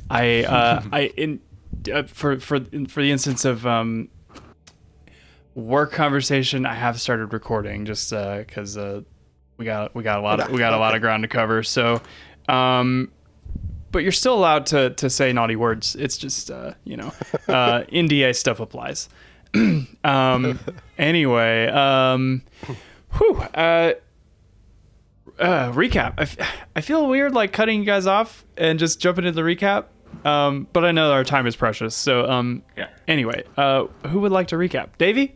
For the instance of work conversation, I have started recording just because we got a lot of ground to cover. So, but you're still allowed to say naughty words. It's just NDA stuff applies. Anyway, recap. I feel weird like cutting you guys off and just jumping into the recap. But I know our time is precious. So Yeah. Anyway, who would like to recap? Davey?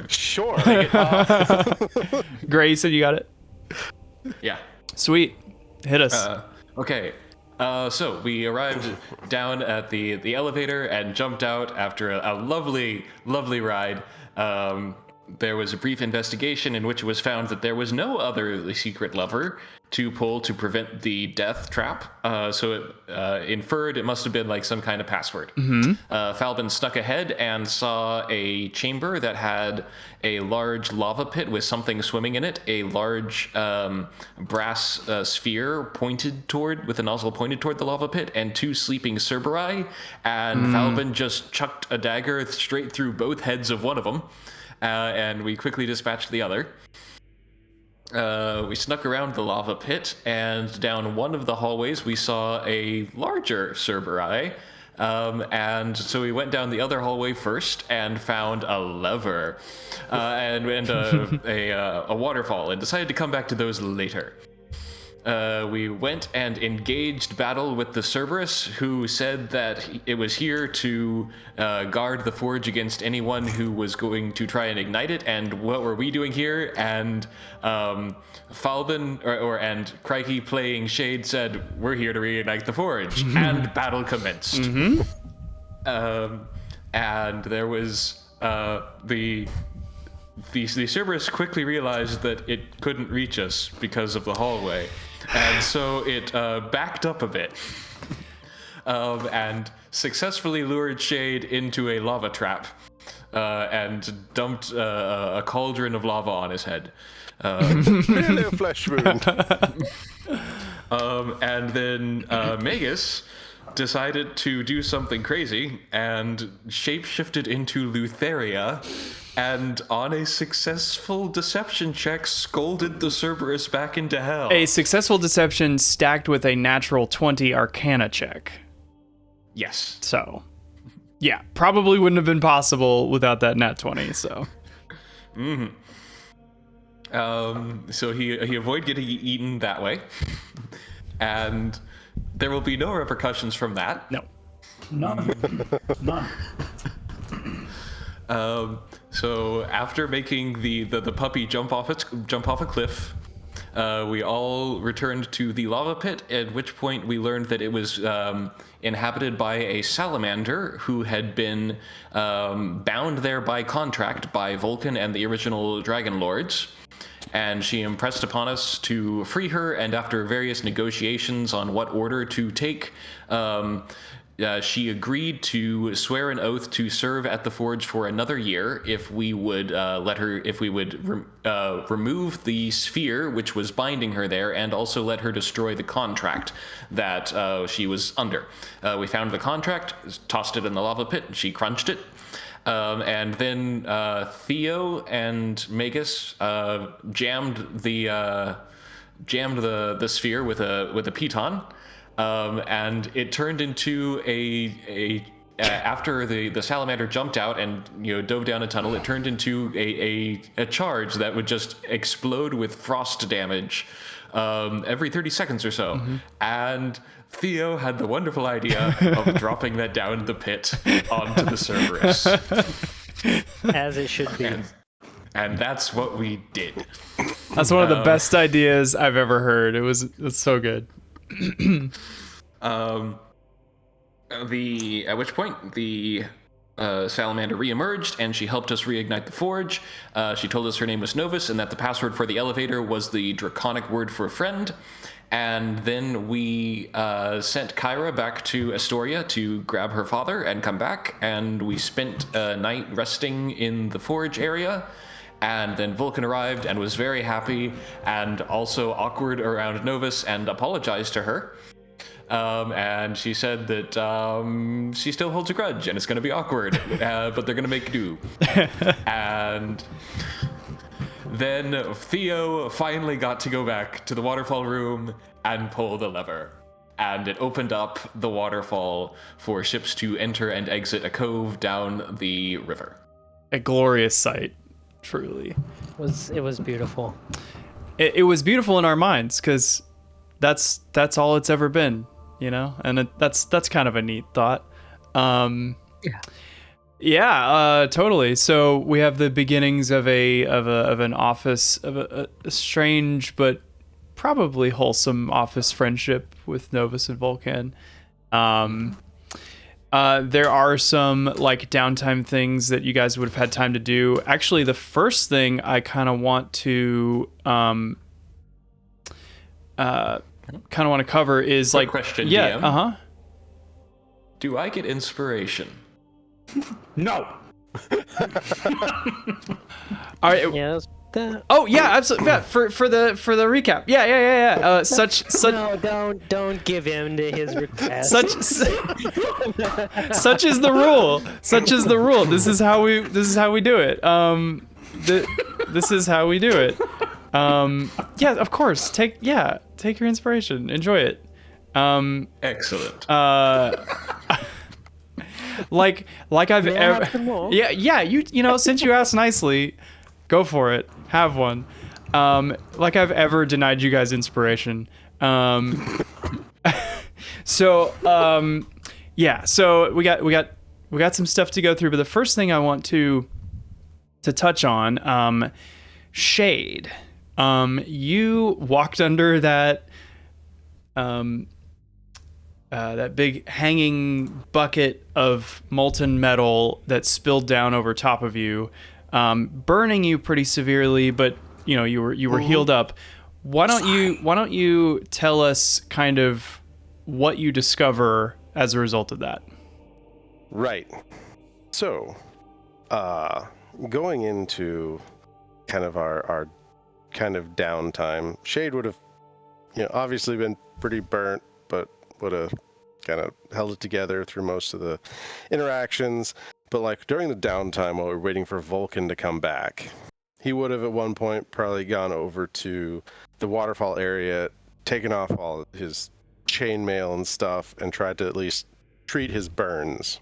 Sure. Gray, you said you got it? Yeah. Sweet. Hit us. Okay. So we arrived down at the elevator and jumped out after a lovely ride. There was a brief investigation in which it was found that there was no other secret lever to pull to prevent the death trap. So it inferred it must have been like some kind of password. Falbin snuck ahead and saw a chamber that had a large lava pit with something swimming in it, a large brass sphere with a nozzle pointed toward the lava pit, and two sleeping Cerberi. And Falbin just chucked a dagger straight through both heads of one of them. And we quickly dispatched the other. We snuck around the lava pit, and down one of the hallways we saw a larger Cerberi. And so we went down the other hallway first and found a lever and a waterfall, and decided to come back to those later. We went and engaged battle with the Cerberus, who said that it was here to guard the forge against anyone who was going to try and ignite it. And what were we doing here? And Falbin and Crikey playing Shade said, "We're here to reignite the forge," and battle commenced. And there was the Cerberus quickly realized that it couldn't reach us because of the hallway, and so it backed up a bit and successfully lured Shade into a lava trap and dumped a cauldron of lava on his head. Really a flesh wound. And then Magus decided to do something crazy and shapeshifted into Lutheria, and on a successful deception check scolded the Cerberus back into hell. A successful deception stacked with a natural 20 Arcana check. Yes. So, yeah, probably wouldn't have been possible without that nat 20, so. So he avoided getting eaten that way, and there will be no repercussions from that. No. None. So after making the puppy jump off a cliff, we all returned to the lava pit, at which point we learned that it was inhabited by a salamander who had been bound there by contract by Vulcan and the original Dragonlords. And she impressed upon us to free her, and after various negotiations on what order to take, she agreed to swear an oath to serve at the forge for another year if we would remove the sphere which was binding her there, and also let her destroy the contract that she was under. We found the contract, tossed it in the lava pit, she crunched it. And then Theo and Magus jammed the sphere with a piton, and it turned into after the salamander jumped out and dove down a tunnel, it turned into a charge that would just explode with frost damage every 30 seconds or so. And Theo had the wonderful idea of dropping that down the pit onto the Cerberus. As it should be. And that's what we did. That's one of the best ideas I've ever heard. It's so good. At which point the salamander reemerged, and she helped us reignite the forge. She told us her name was Novus, and that the password for the elevator was the draconic word for friend. And then we sent Kyra back to Astoria to grab her father and come back, and we spent a night resting in the forge area. And then Vulcan arrived and was very happy and also awkward around Novus and apologized to her. And she said that she still holds a grudge and it's going to be awkward, but they're going to make do. And then Theo finally got to go back to the waterfall room and pull the lever. And it opened up the waterfall for ships to enter and exit a cove down the river. A glorious sight, truly. It was beautiful. It was beautiful in our minds because that's all it's ever been, you know, and that's kind of a neat thought. Yeah, totally. So we have the beginnings of an office of a strange but probably wholesome office friendship with Novus and Vulcan. There are some like downtime things that you guys would have had time to do. Actually, the first thing I kind of want to cover is Quick like question, yeah, DM. Do I get inspiration? No. All right. Yes. Oh yeah, absolutely. Yeah, for the recap. Yeah. Such No, don't give in to his request. such is the rule. Such is the rule. This is how we do it. This is how we do it. Yeah, of course. Take your inspiration. Enjoy it. Excellent. Like I've ever. Yeah. You know, since you asked nicely, go for it. Have one. Like I've ever denied you guys inspiration. So we got some stuff to go through, but the first thing I want to touch on, shade. You walked under that big hanging bucket of molten metal that spilled down over top of you, burning you pretty severely, but you know you were healed up. Why don't you tell us kind of what you discover as a result of that? Right. So, going into kind of our kind of downtime, Shade would have, obviously been pretty burnt, but would have kind of held it together through most of the interactions. But like during the downtime while we were waiting for Vulcan to come back, he would have at one point probably gone over to the waterfall area, taken off all his chainmail and stuff, and tried to at least treat his burns.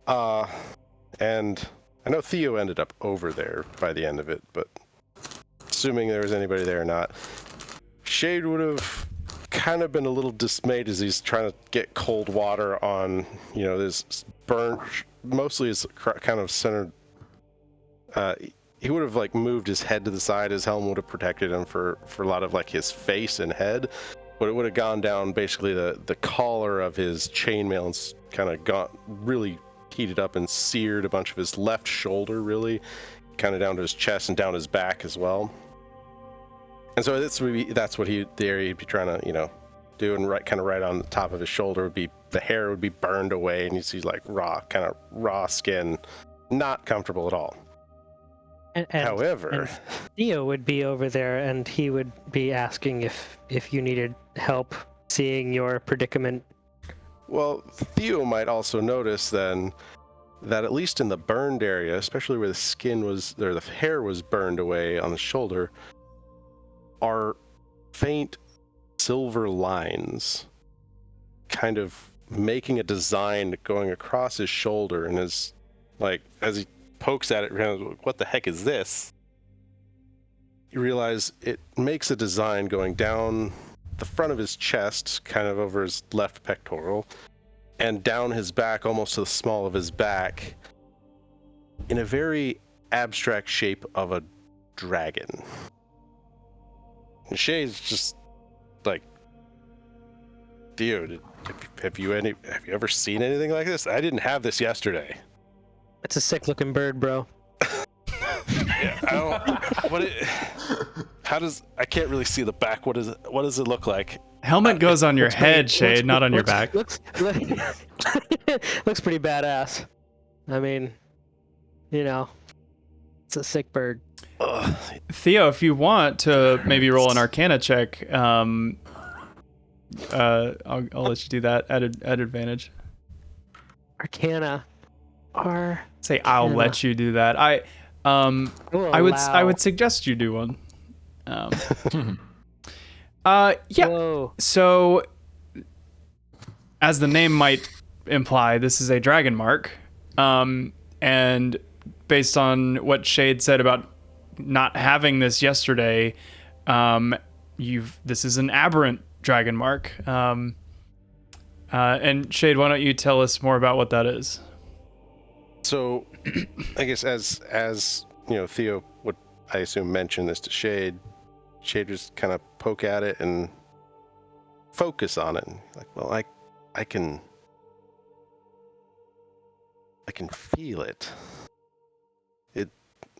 And I know Theo ended up over there by the end of it, but assuming there was anybody there or not, Shade would have kind of been a little dismayed as he's trying to get cold water on, this burnt, mostly is kind of centered. He would have like moved his head to the side. His helm would have protected him for a lot of like his face and head, but it would have gone down basically the collar of his chainmail and kind of got really heated up and seared a bunch of his left shoulder, really kind of down to his chest and down his back as well. And so that's what he'd be trying to, do, and right on the top of his shoulder would be, the hair would be burned away, and you see like raw skin, not comfortable at all. However, Theo would be over there, and he would be asking if you needed help seeing your predicament. Well, Theo might also notice then that at least in the burned area, especially where the skin was, or the hair was burned away on the shoulder, are faint silver lines kind of making a design going across his shoulder, and as he pokes at it, what the heck is this? You realize it makes a design going down the front of his chest, kind of over his left pectoral, and down his back, almost to the small of his back, in a very abstract shape of a dragon. And Shay's just like, dude, have you ever seen anything like this? I didn't have this yesterday. It's a sick looking bird, bro. Yeah, I can't really see the back. What does it look like? Helmet goes on your head, Shade, not on your back. Looks pretty badass. I mean, it's a sick bird. Theo, if you want to maybe roll an Arcana check, I'll let you do that at advantage. Arcana. Say I'll let you do that. I would suggest you do one. Yeah. Whoa. So, as the name might imply, this is a dragon mark, and based on what Shade said about not having this yesterday, this is an aberrant dragon mark. And Shade, why don't you tell us more about what that is? So, I guess as you know, Theo would, I assume, mention this to Shade. Shade just kind of poke at it and focus on it. Like, well, I can feel it.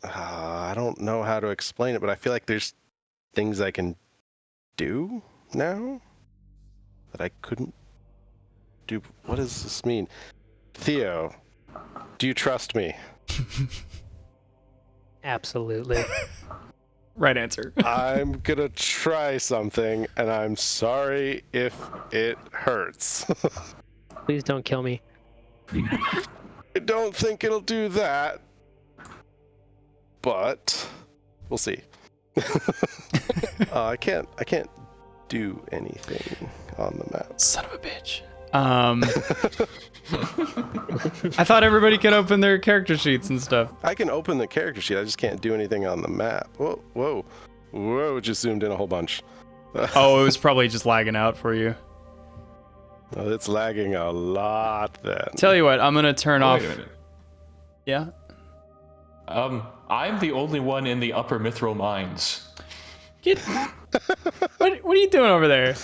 I don't know how to explain it, but I feel like there's things I can do now that I couldn't do. What does this mean? Theo, do you trust me? Absolutely. Right answer. I'm gonna try something, and I'm sorry if it hurts. Please don't kill me. I don't think it'll do that, but we'll see. I can't do anything on the map. Son of a bitch. I thought everybody could open their character sheets and stuff. I can open the character sheet. I just can't do anything on the map. Whoa! It just zoomed in a whole bunch. Oh, it was probably just lagging out for you. Oh, it's lagging a lot then. Tell you what, I'm gonna turn off. Wait a minute. Yeah. I'm the only one in the Upper Mithril Mines. Get. What are you doing over there?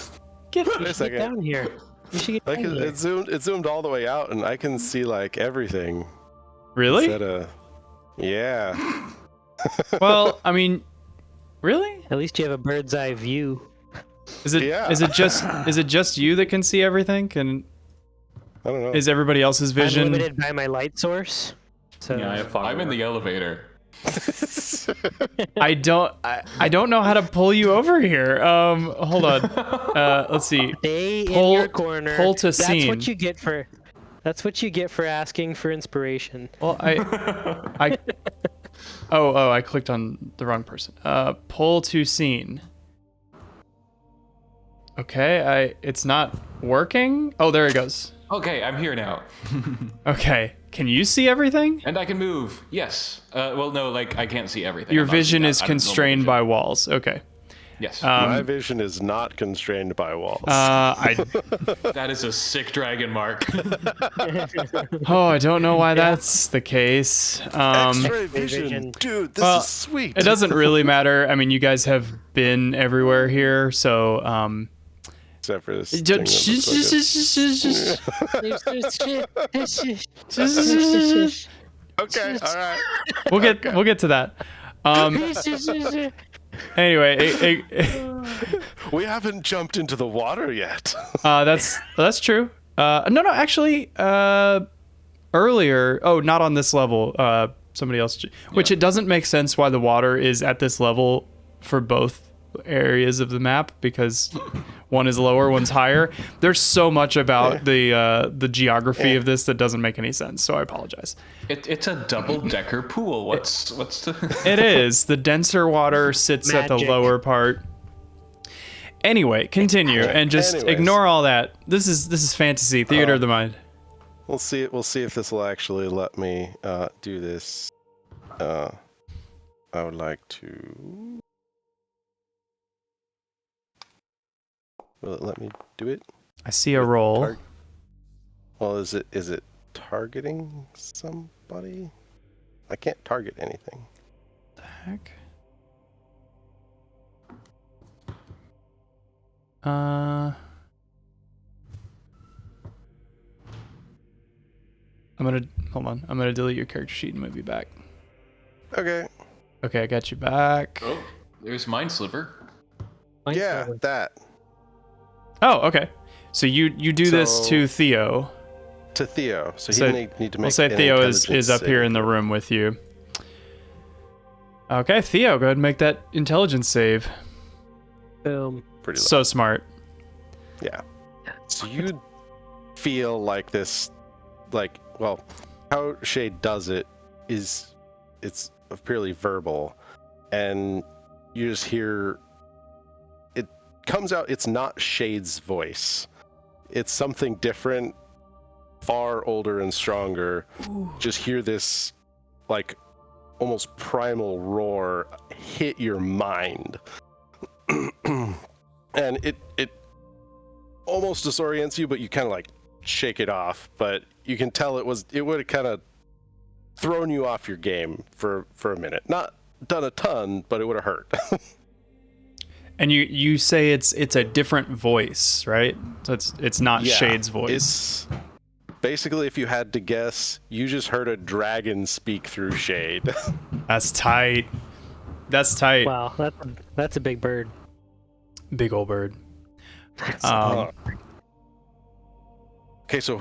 Wait a Get second. down here. You should get Like down here. it zoomed all the way out, and I can see like everything. Really? Instead of, yeah. Well, I mean, really? At least you have a bird's eye view. Is it? Yeah. Is it just you that can see everything? I don't know. Is everybody else's I'm vision? limited by my light source. So Yeah, I'm in the elevator. I don't know how to pull you over here. Hold on. Let's see. stay in Pull- your corner. pull to That's scene. what you get for. That's what you get for asking for inspiration. Well, I clicked on the wrong person. Pull to scene. Okay, it's not working. Oh, there it goes. Okay, I'm here now. Okay, can you see everything? And I can move. Yes. Well, no, like I can't see everything. Your I'm not vision seeing is that. I don't know constrained what by walls. Okay. vision- Yes. My vision is not constrained by walls. That is a sick dragon mark. I don't know why that's the case. X-ray vision. vision, dude. This well, is sweet. It doesn't really matter. I mean, you guys have been everywhere here, so Except for this. Thing that looks like okay, all right. we'll get to that. Anyway, We haven't jumped into the water yet. that's true. No, actually, earlier. Oh, not on this level. Somebody else. Which it doesn't make sense why the water is at this level for both areas of the map, because one is lower, one's higher. There's so much about the geography of this that doesn't make any sense. So I apologize. It's a double-decker pool. What's the? It is. The denser water sits at the Magic. lower part. Anyway, continue and just Anyways. ignore all that. This is fantasy, theater of the mind. We'll see if this will actually let me do this. I would like to. Will it let me do it? I see a roll. Well, is it targeting somebody? I can't target anything. The heck? I'm gonna delete your character sheet and move you back. Okay. Okay, I got you back. Oh, there's Mind Sliver. Yeah, that. Oh, okay. So you do this So- to Theo. To Theo. So So he need to make We'll say an Theo is intelligence up here save. in the room with you. Okay, Theo, go ahead and make that intelligence save. Boom. Pretty low. So smart. Yeah. So you feel like this, like, well, how Shade does it is it's purely verbal, and you just hear it comes out. It's not Shade's voice. It's something different, far older and stronger. Ooh. Just hear this, like, almost primal roar hit your mind. And it almost disorients you, but you kind of like shake it off. But you can tell it would have kind of thrown you off your game for a minute. Not done a ton, but it would have hurt. And you say it's a different voice, right? So it's not Shade's voice. It's basically, if you had to guess, you just heard a dragon speak through Shade. That's tight. That's tight. Wow, that's a big bird. Big old bird. Okay, so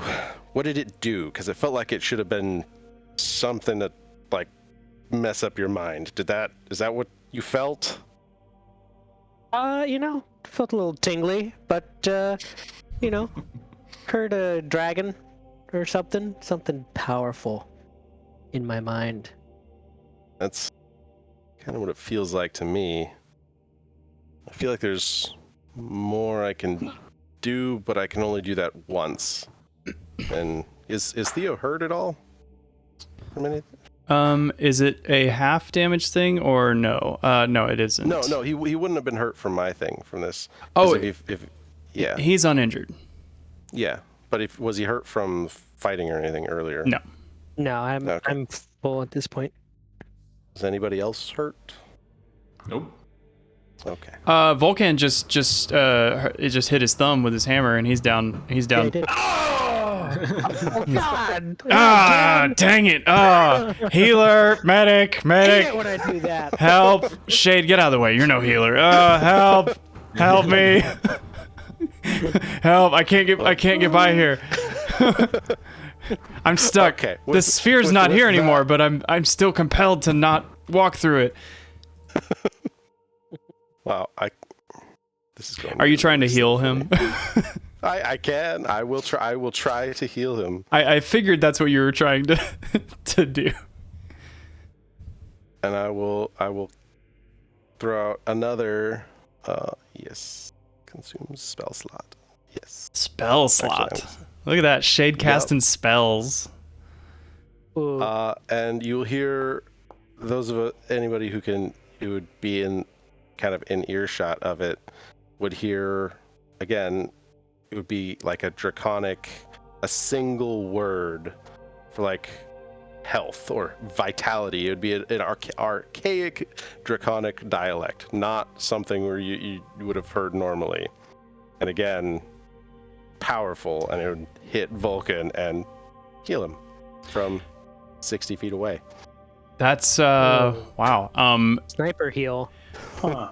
what did it do? Because it felt like it should have been something to like mess up your mind. Is that what you felt? Felt a little tingly, but heard a dragon or something powerful in my mind. That's kind of what it feels like to me. I feel like there's more I can do, but I can only do that once. And is Theo hurt at all? For a minute? Is it a half damage thing or no? No, it isn't. No, he wouldn't have been hurt from my thing, from this. Oh, yeah. He's uninjured. Yeah, but was he hurt from fighting or anything earlier? No, I'm full at this point. Is anybody else hurt? Nope. Okay. Vulcan just hit his thumb with his hammer and he's down. He's down. Yeah, oh God! Dang it! Healer, medic. When I do that. Help! Shade, get out of the way. You're no healer. Help me! Help! I can't get by here. I'm stuck. Okay. The sphere's not here anymore, but I'm still compelled to not walk through it. Wow, this is going. Are you trying to heal him? I can. I will try. I will try to heal him. I figured that's what you were trying to do. And I will throw out another. Yes, consumes spell slot. Yes. Spell slot. Actually, look at that, Shade casting spells. And you'll hear anybody who would be in kind of in earshot of it would hear again. It would be like a single word for like health or vitality. It would be an archaic draconic dialect, not something where you would have heard normally. And again, powerful, and it would hit Vulcan and heal him from 60 feet away. That's wow. Sniper heal. Huh.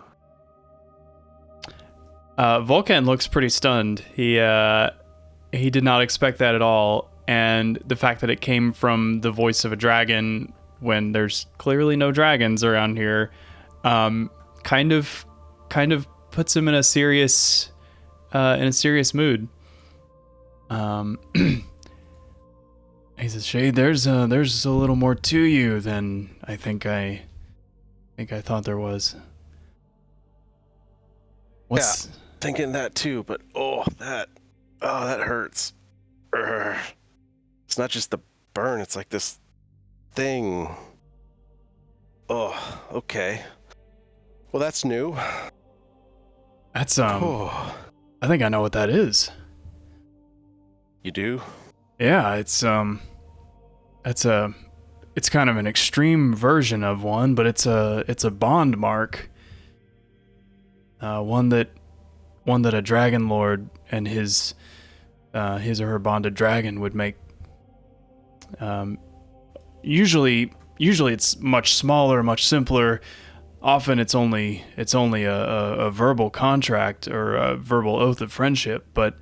Vulcan looks pretty stunned. He did not expect that at all, and the fact that it came from the voice of a dragon when there's clearly no dragons around here, kind of puts him in a serious mood. He says, "Shade, there's a little more to you than I think I thought there was." What's thinking that too, but that hurts. It's not just the burn, it's like this thing. Oh, okay. Well, that's new. That's I think I know what that is. You do? Yeah, it's kind of an extreme version of one, but it's a bond mark. One that a Dragonlord and his or her bonded dragon would make. Usually it's much smaller, much simpler. Often it's only a verbal contract or a verbal oath of friendship, but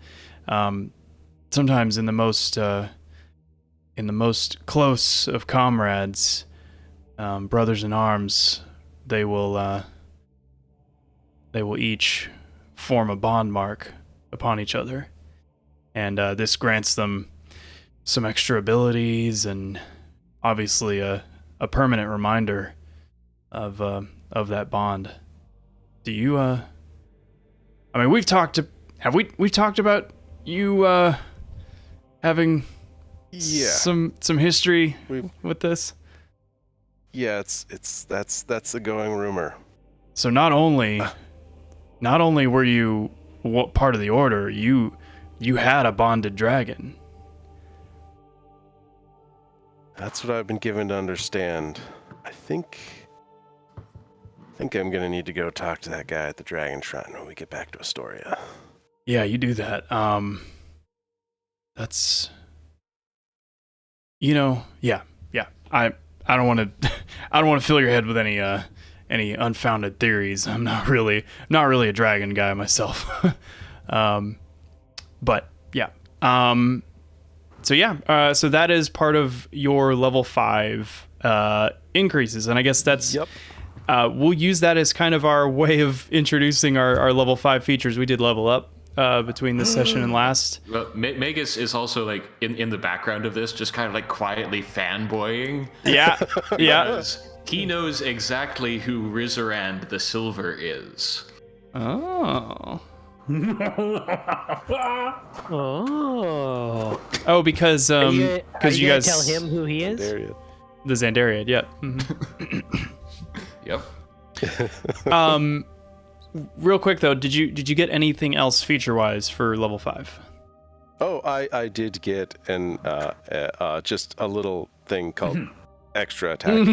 sometimes in the most close of comrades, brothers in arms, they will each form a bond mark upon each other, and this grants them some extra abilities and obviously a permanent reminder of that bond. Do you I mean, we've talked about you having some history with this? Yeah, that's a going rumor. So not only were you part of the order, you had a bonded dragon. That's what I've been given to understand. I think I'm gonna need to go talk to that guy at the Dragon Shrine when we get back to Astoria. Yeah, you do that. That's, yeah. I don't want to fill your head with any unfounded theories. I'm not really a dragon guy myself. But yeah. So that is part of your level 5 increases, and I guess that's. Yep. We'll use that as kind of our way of introducing our level 5 features. We did level up between this session and last. Well, Magus is also like in the background of this, just kind of like quietly fanboying. Yeah, yeah. Because he knows exactly who Rizarand the Silver is. Oh. Oh, because are you guys tell him who he is? Xandarian. The Xandarian, yeah. Mm-hmm. Yep. Real quick though, did you get anything else feature wise for level 5? Oh, I did get just a little thing called extra attack.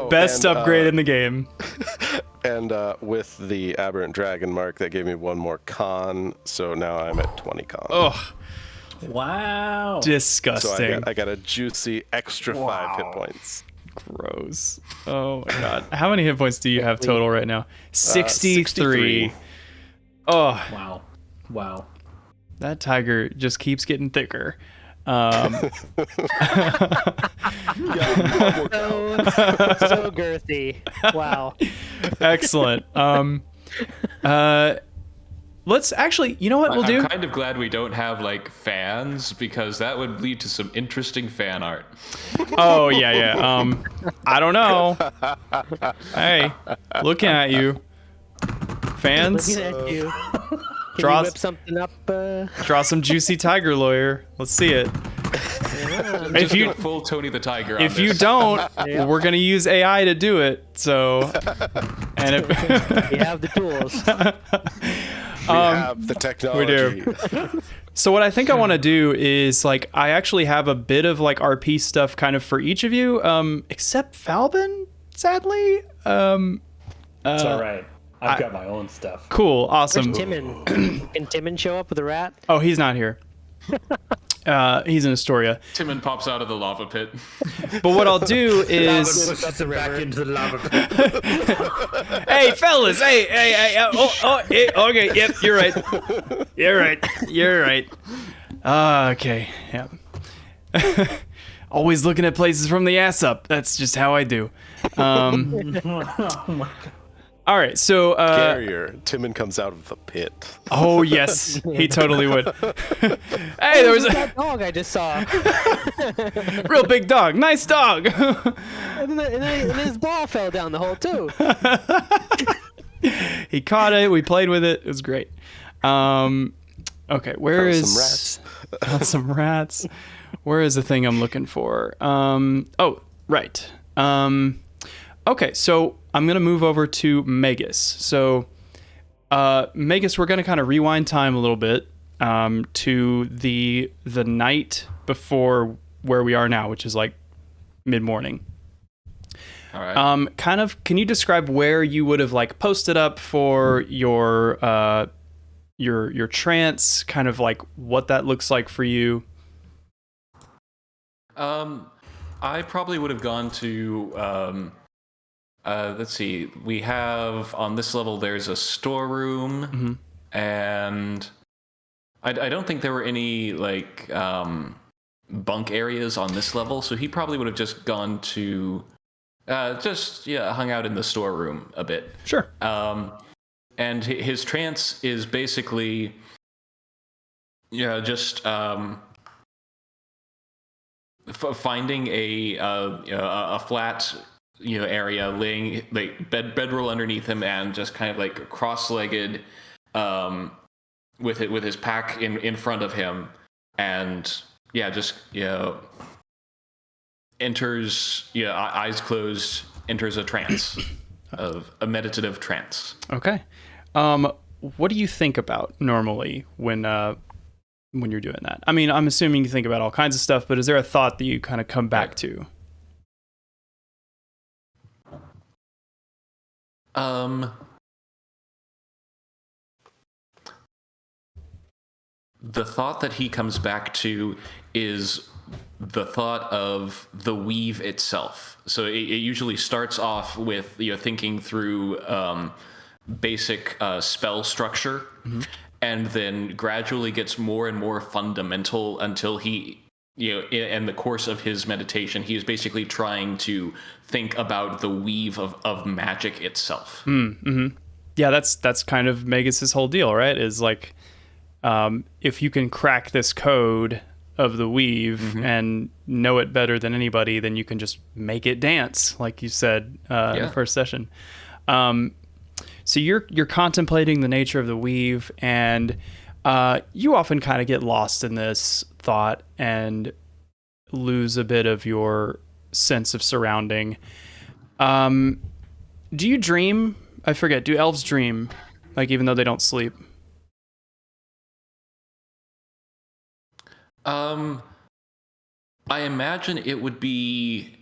Best upgrade in the game. And with the aberrant dragon mark, that gave me one more con, so now I'm at 20 con. Oh, Wow. disgusting. So I got a juicy extra 5 hit points. Gross. Oh my god. How many hit points do you have total right now? 63. Oh, Wow. that tiger just keeps getting thicker. So girthy. Wow. Excellent. Let's actually, you know what we'll do? I'm kind of glad we don't have like fans, because that would lead to some interesting fan art. Oh yeah. I don't know. Hey, looking at you, fans. Looking at you. Can Draw- you whip something up? Draw some juicy tiger lawyer. Let's see it. If you full Tony the Tiger. On if you this. don't, we're gonna use AI to do it. So, and if We have the tools. We have the technology. we do. So what I think I want to do is like I actually have a bit of like RP stuff kind of for each of you, except Falbin, sadly. It's all right. I've got my own stuff. Cool, awesome. Where's Timon? Can Timon show up with a rat? Oh, he's not here. He's in Astoria. Timon pops out of the lava pit. But what I'll do is, Pushes him back into the lava pit. hey fellas, hey, okay, yep, you're right. Okay, yeah. Always looking at places from the ass up. That's just how I do. Oh my god. All right, so Carrier, Timon comes out of the pit. oh yes, he totally would. Hey, there was that dog I just saw. a real big dog. Nice dog. and then his ball fell down the hole too. He caught it. We played with it. It was great. Okay, where Found is some rats. Found some rats? Where is the thing I'm looking for? Oh, right. Okay, so I'm gonna move over to Magus. So, Magus, we're gonna kind of rewind time a little bit to the night before where we are now, which is like mid-morning. All right. Can you describe where you would have like posted up for your trance? Kind of like what that looks like for you. I probably would have gone to. Let's see. We have on this level. There's a storeroom, and I don't think there were any like bunk areas on this level. So he probably would have just gone to Just hung out in the storeroom a bit. Sure. And his trance is basically, just finding a flat area, laying like bedroll underneath him, and just kind of like cross-legged, with his pack in front of him, and enters, eyes closed, enters a trance, of a meditative trance. Okay. What do you think about normally when you're doing that? I mean, I'm assuming you think about all kinds of stuff, but is there a thought that you kind of come back to? The thought that he comes back to is the thought of the weave itself. So it usually starts off with thinking through basic spell structure, and then gradually gets more and more fundamental until he, in the course of his meditation, he is basically trying to think about the weave of magic itself. Yeah, that's kind of Magus's whole deal, right? Is like, if you can crack this code of the weave and know it better than anybody, then you can just make it dance, like you said in the first session. So you're contemplating the nature of the weave, and you often kind of get lost in this thought and lose a bit of your sense of surrounding. Do you dream? I forget. Do elves dream? Like, even though they don't sleep? I imagine it would be.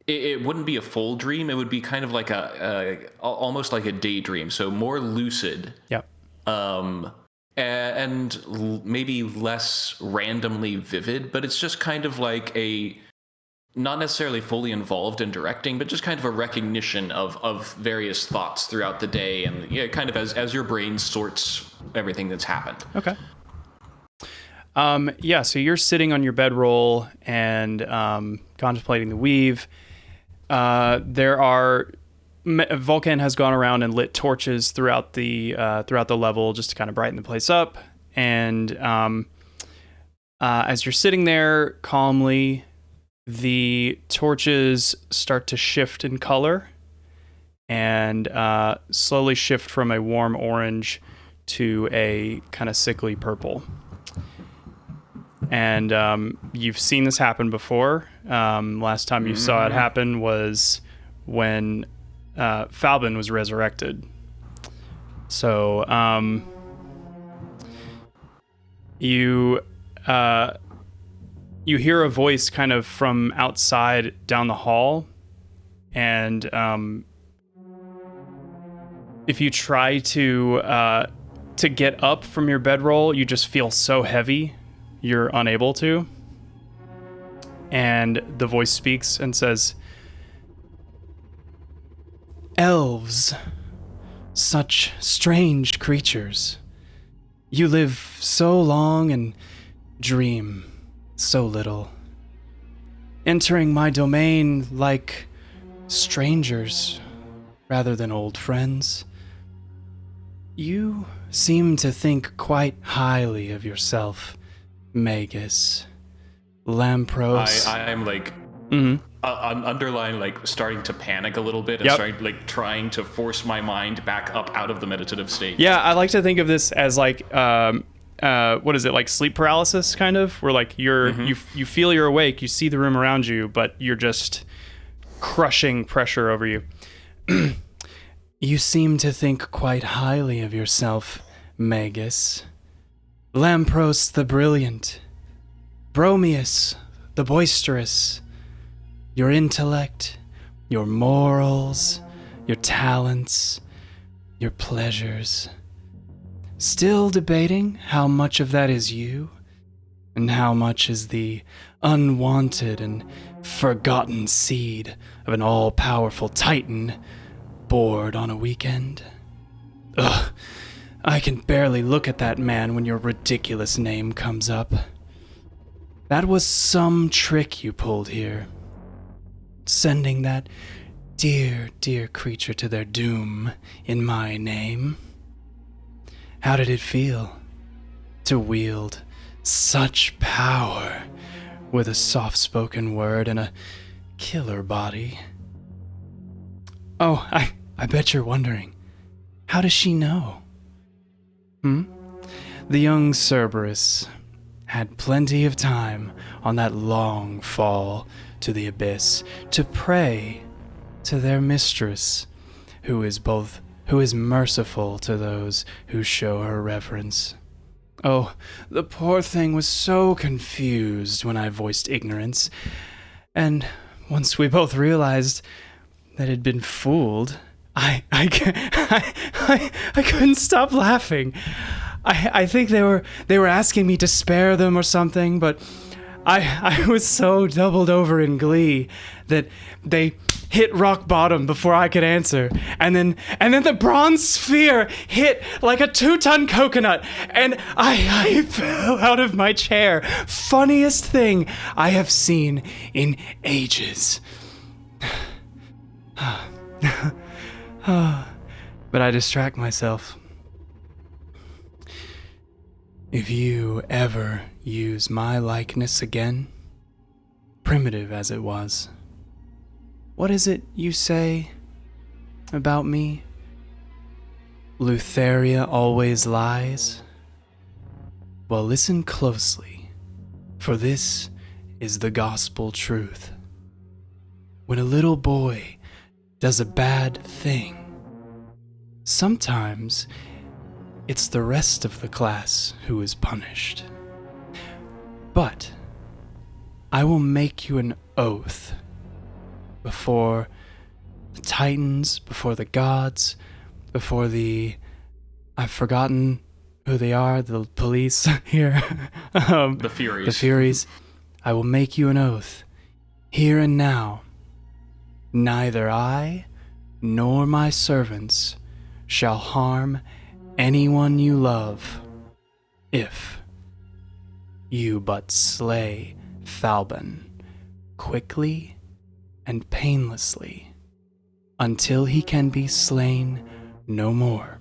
It wouldn't be a full dream. It would be kind of like almost like a daydream. So more lucid. Yeah. And maybe less randomly vivid, but it's just kind of like not necessarily fully involved in directing, but just kind of a recognition of various thoughts throughout the day, and kind of as your brain sorts everything that's happened. Okay. So you're sitting on your bedroll and contemplating the weave. Vulcan has gone around and lit torches throughout the level just to kind of brighten the place up. And as you're sitting there calmly, the torches start to shift in color and slowly shift from a warm orange to a kind of sickly purple. And you've seen this happen before. Last time you saw it happen was when Falbin was resurrected. So you hear a voice kind of from outside down the hall, and if you try to get up from your bedroll, you just feel so heavy you're unable to. And the voice speaks and says, "Elves, such strange creatures. You live so long and dream so little. Entering my domain like strangers rather than old friends. You seem to think quite highly of yourself, Magus. Lampros." I'm like underlying, like starting to panic a little bit and trying to force my mind back up out of the meditative state. Yeah, I like to think of this as like what is it, like sleep paralysis kind of, where like you feel you're awake, you see the room around you, but you're just crushing pressure over you. You seem to think quite highly of yourself, Magus. Lampros the brilliant, Bromius the boisterous. Your intellect, your morals, your talents, your pleasures. Still debating how much of that is you, and how much is the unwanted and forgotten seed of an all-powerful titan bored on a weekend. Ugh, I can barely look at that man when your ridiculous name comes up. That was some trick you pulled here. Sending that dear, dear creature to their doom in my name. How did it feel to wield such power with a soft-spoken word and a killer body? Oh, I bet you're wondering, how does she know? The young Cerberus had plenty of time on that long fall to the abyss to pray to their mistress, who is merciful to those who show her reverence. Oh, the poor thing was so confused when I voiced ignorance, and once we both realized that had been fooled, I couldn't stop laughing. I think they were asking me to spare them or something, but I was so doubled over in glee that they hit rock bottom before I could answer, and then the bronze sphere hit like a 2-ton coconut, and I fell out of my chair. Funniest thing I have seen in ages. But I distract myself. If you ever use my likeness again, primitive as it was, what is it you say about me? Lutheria always lies? Well, listen closely, for this is the gospel truth. When a little boy does a bad thing, sometimes it's the rest of the class who is punished. But I will make you an oath before the Titans, before the gods, before I've forgotten who they are, the police here. The Furies. The Furies. I will make you an oath, here and now. Neither I nor my servants shall harm anyone you love, if you but slay Falbin quickly and painlessly until he can be slain no more.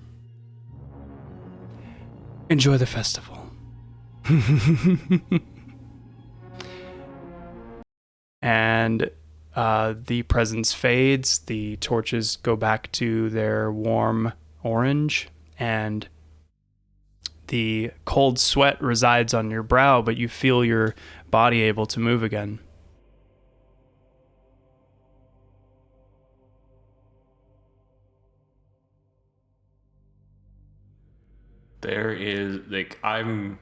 Enjoy the festival. And the presence fades, the torches go back to their warm orange, and the cold sweat resides on your brow, but you feel your body able to move again. There is, like, I'm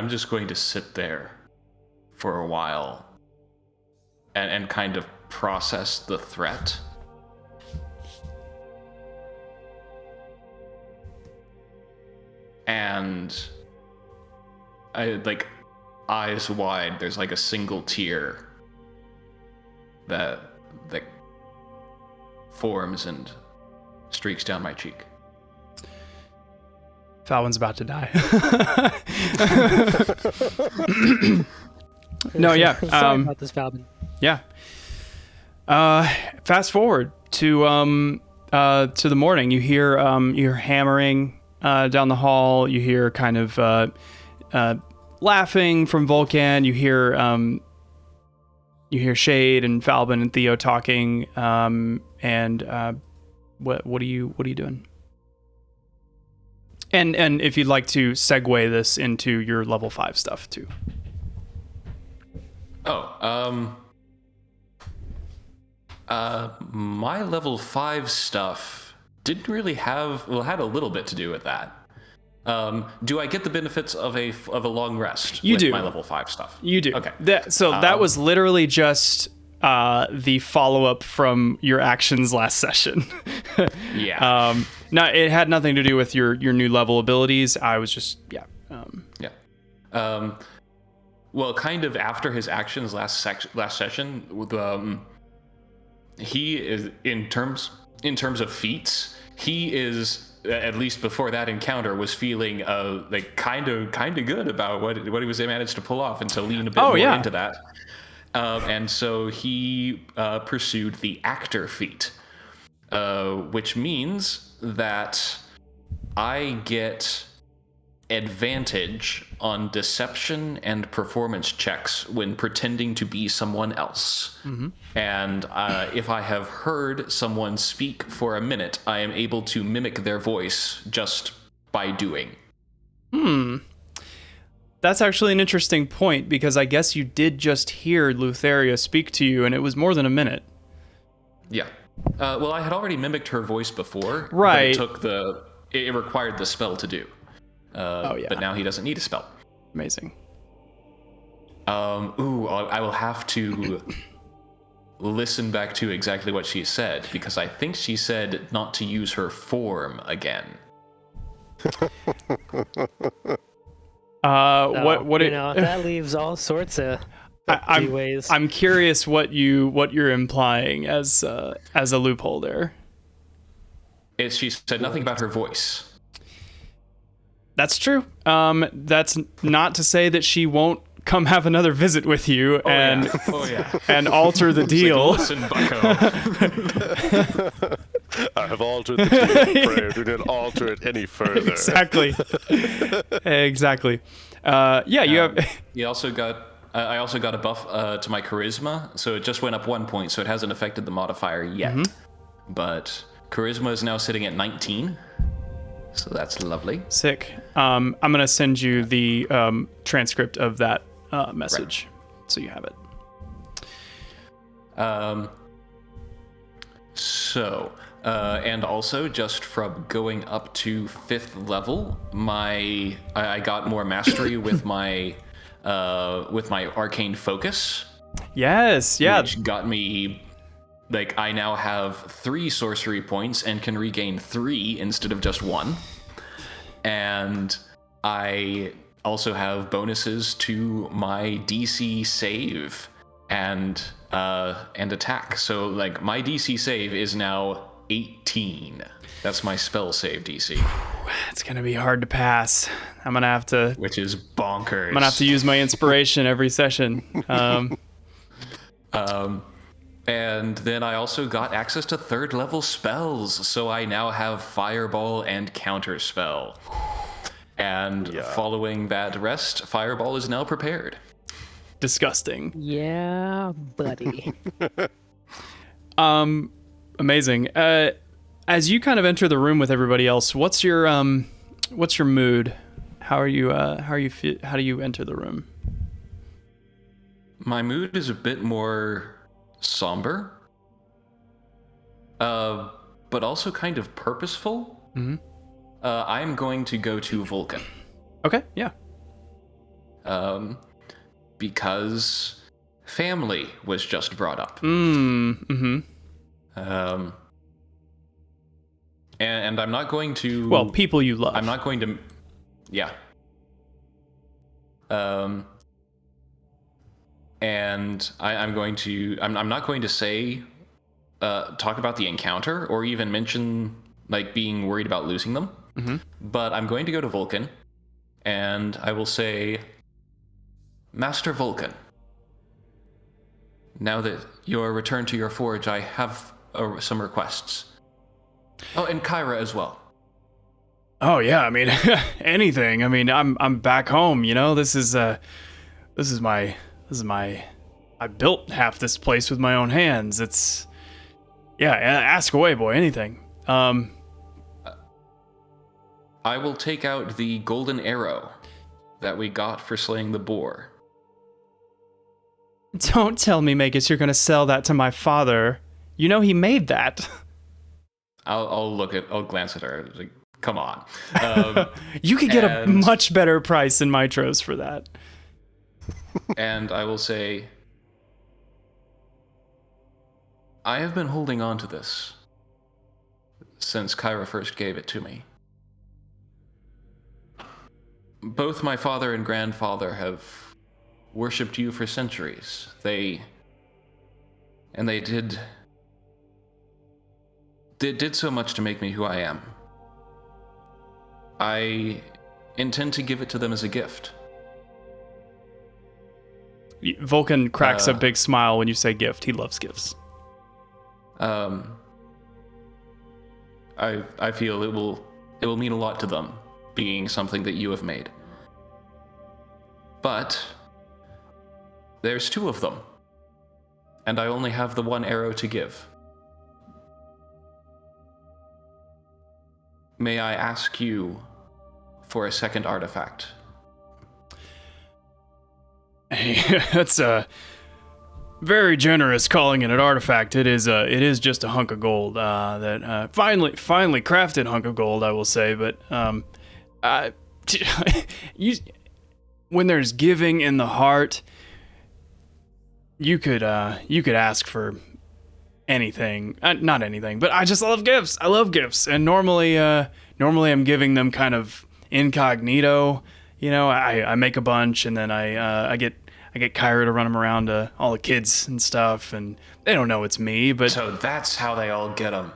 just going to sit there for a while and kind of process the threat. And I, like, eyes wide, there's like a single tear that forms and streaks down my cheek. Falwin's about to die. No, yeah. Sorry about this, Falvin. Yeah. Fast forward to the morning. You hear hammering down the hall. You hear kind of laughing from Vulcan. You hear Shade and Falvin and Theo talking. And what are you doing? And if you'd like to segue this into your level 5 stuff too. My level 5 stuff didn't really had a little bit to do with that. Do I get the benefits of a long rest you with do. My level 5 stuff? You do. Okay. That was literally just the follow-up from your actions last session. Yeah. No, it had nothing to do with your new level abilities. I was just, yeah. Well, kind of after his actions last session, with he is in terms of feats, he is at least before that encounter, was feeling like kind of good about what he was managed to pull off, and to lean a bit more into that. And so he pursued the actor feat, which means that I get advantage on deception and performance checks when pretending to be someone else. And if I have heard someone speak for a minute, I am able to mimic their voice just by doing. That's actually an interesting point, because I guess you did just hear Lutheria speak to you, and it was more than a minute. Yeah. Well, I had already mimicked her voice before. Right. But it required the spell to do. But now he doesn't need a spell. Amazing. I will have to listen back to exactly what she said, because I think she said not to use her form again. That leaves all sorts of ways. I'm curious what you're implying as a loophole there. She said nothing about her voice. That's true. That's not to say that she won't come have another visit with you and alter the deal. Like, listen, bucko. I have altered the deal. Prayer, do not alter it any further. Exactly. You have. I also got a buff to my charisma, so it just went up 1 point, so it hasn't affected the modifier yet. But charisma is now sitting at 19. So that's lovely. Sick. I'm going to send you the transcript of that message, so you have it. And also, just from going up to 5th level, I got more mastery with my arcane focus. Yes, yeah. Which got me, like, I now have 3 sorcery points and can regain 3 instead of just 1. And I also have bonuses to my DC save and attack. So, like, my DC save is now 18. That's my spell save DC. It's gonna be hard to pass. I'm gonna have to, which is bonkers. I'm gonna have to use my inspiration every session. And then I also got access to 3rd level spells, so I now have Fireball and Counterspell. And following that rest, Fireball is now prepared. Disgusting. Yeah, buddy. Amazing. As you kind of enter the room with everybody else, what's your mood? How do you enter the room? My mood is a bit more somber, but also kind of purposeful. I'm going to go to Vulcan. Okay, yeah. Because family was just brought up. Mm-hmm. And I'm not going to... Well, people you love. I'm not going to... Yeah. And I'm not going to say... talk about the encounter, or even mention, like, being worried about losing them. But I'm going to go to Vulcan, and I will say... Master Vulcan, now that you're returned to your forge, I have some requests. Oh, and Kyra as well. Oh yeah, I mean, anything. I mean, I'm back home. You know, this is my. I built half this place with my own hands. It's, yeah. Ask away, boy. Anything. I will take out the golden arrow that we got for slaying the boar. Don't tell me, Magus, you're gonna sell that to my father. You know he made that. I'll glance at her. Like, come on. You could get a much better price in Mitros for that. And I will say, I have been holding on to this since Kyra first gave it to me. Both my father and grandfather have worshipped you for centuries. They did so much to make me who I am. I intend to give it to them as a gift. Vulcan cracks a big smile when you say gift. He loves gifts. I feel it will mean a lot to them, being something that you have made. But there's 2 of them, and I only have the 1 arrow to give. May I ask you for a second artifact? Hey, that's very generous calling it an artifact. It is just a hunk of gold that finally crafted hunk of gold, I will say. But when there's giving in the heart, you could ask for anything. Not anything, but I just love gifts. I love gifts, and normally I'm giving them kind of incognito. You know, I make a bunch, and then I get Kyra to run them around to all the kids and stuff, and they don't know it's me. But so that's how they all get them.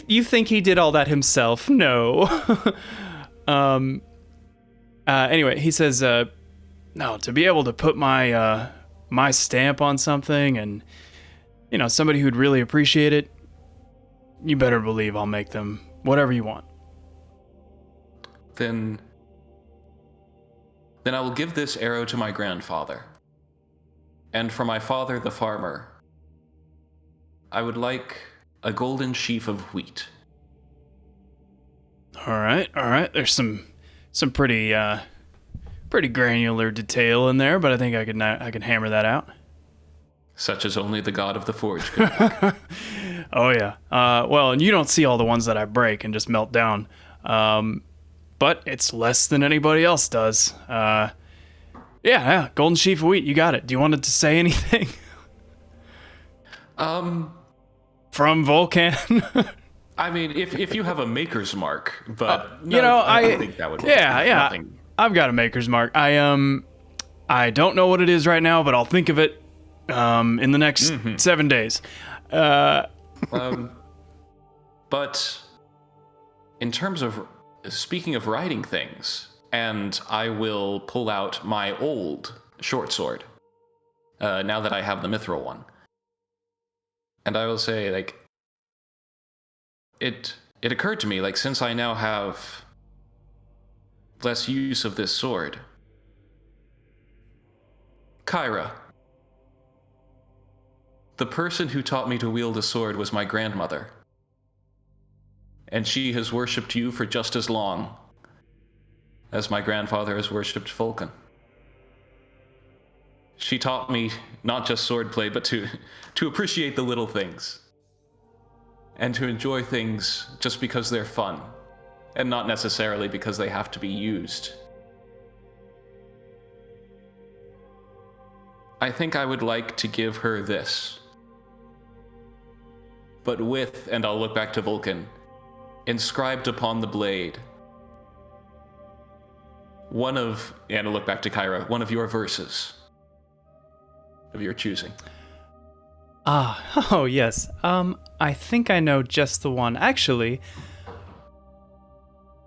You think he did all that himself? No. Anyway, he says, no, to be able to put my my stamp on something, and somebody who'd really appreciate it, you better believe I'll make them whatever you want. Then I will give this arrow to my grandfather. And for my father, the farmer, I would like a golden sheaf of wheat. All right. There's some pretty granular detail in there, but I think I can hammer that out. Such as only the god of the forge could. Oh yeah. Well, and you don't see all the ones that I break and just melt down. But it's less than anybody else does. Yeah, golden sheaf of wheat, you got it. Do you want it to say anything? From Vulcan? I mean, if you have a maker's mark, but I think that would work. Yeah. Nothing. I've got a maker's mark. I don't know what it is right now, but I'll think of it in the next 7 days. But in terms of speaking of writing things, and I will pull out my old short sword now that I have the mithril one, and I will say, like, it occurred to me, like, since I now have less use of this sword, Kyra, the person who taught me to wield a sword was my grandmother. And she has worshipped you for just as long as my grandfather has worshipped Vulcan. She taught me not just swordplay, but to appreciate the little things. And to enjoy things just because they're fun, and not necessarily because they have to be used. I think I would like to give her this. But with, and I'll look back to Vulcan, inscribed upon the blade, and I'll look back to Kyra, one of your verses of your choosing. Oh yes. I think I know just the one. Actually,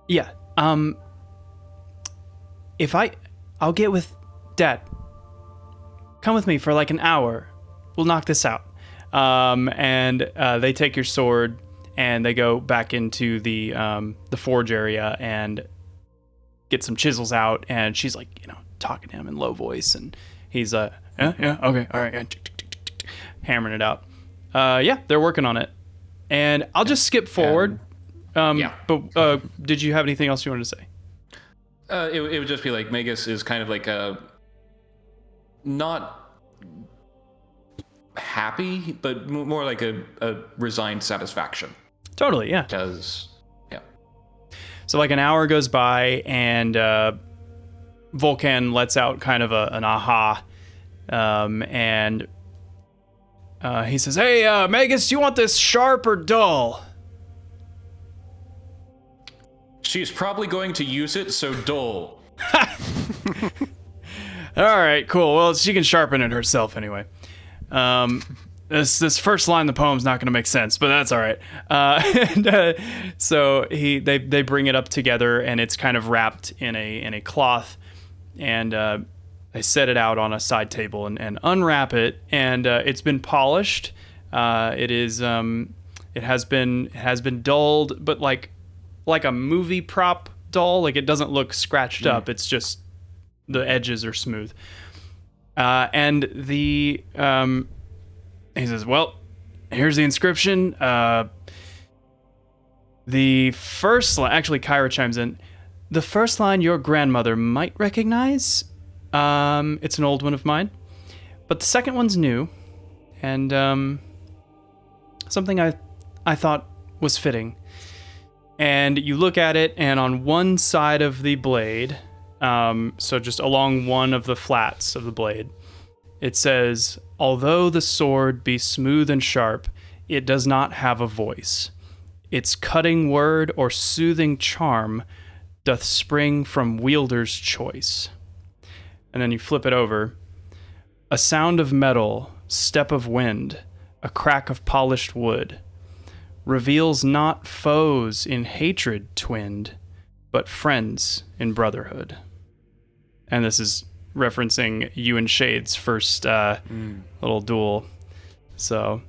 yeah. I'll get with Dad. Come with me for like an hour. We'll knock this out. And they take your sword and they go back into the forge area and get some chisels out. And she's like, talking to him in low voice, and he's yeah, okay, all right, yeah, hammering it out. Yeah, they're working on it. And I'll just skip forward. Yeah. But did you have anything else you wanted to say? It would just be like, Magus is kind of like not happy, but more like a resigned satisfaction. Totally, yeah. Because, yeah. So like an hour goes by, and Vulcan lets out kind of an aha, and he says, "Hey, Magus, do you want this sharp or dull?" She's probably going to use it, so dull. All right, cool. Well, she can sharpen it herself anyway. this first line of the poem's not going to make sense, but that's all right. So they bring it up together, and it's kind of wrapped in a cloth, and they set it out on a side table and unwrap it, and it's been polished. It has been dulled, but like a movie prop dull. Like, it doesn't look scratched up. It's just the edges are smooth. And he says, well, here's the inscription. The first line, actually, Kyra chimes in. The first line your grandmother might recognize. It's an old one of mine. But the second one's new. And something I thought was fitting. And you look at it, and on one side of the blade, so just along one of the flats of the blade, it says, although the sword be smooth and sharp, it does not have a voice. Its cutting word or soothing charm doth spring from wielder's choice. And then you flip it over. A sound of metal, step of wind, a crack of polished wood, reveals not foes in hatred twinned, but friends in brotherhood. And this is referencing you and Shade's first little duel. So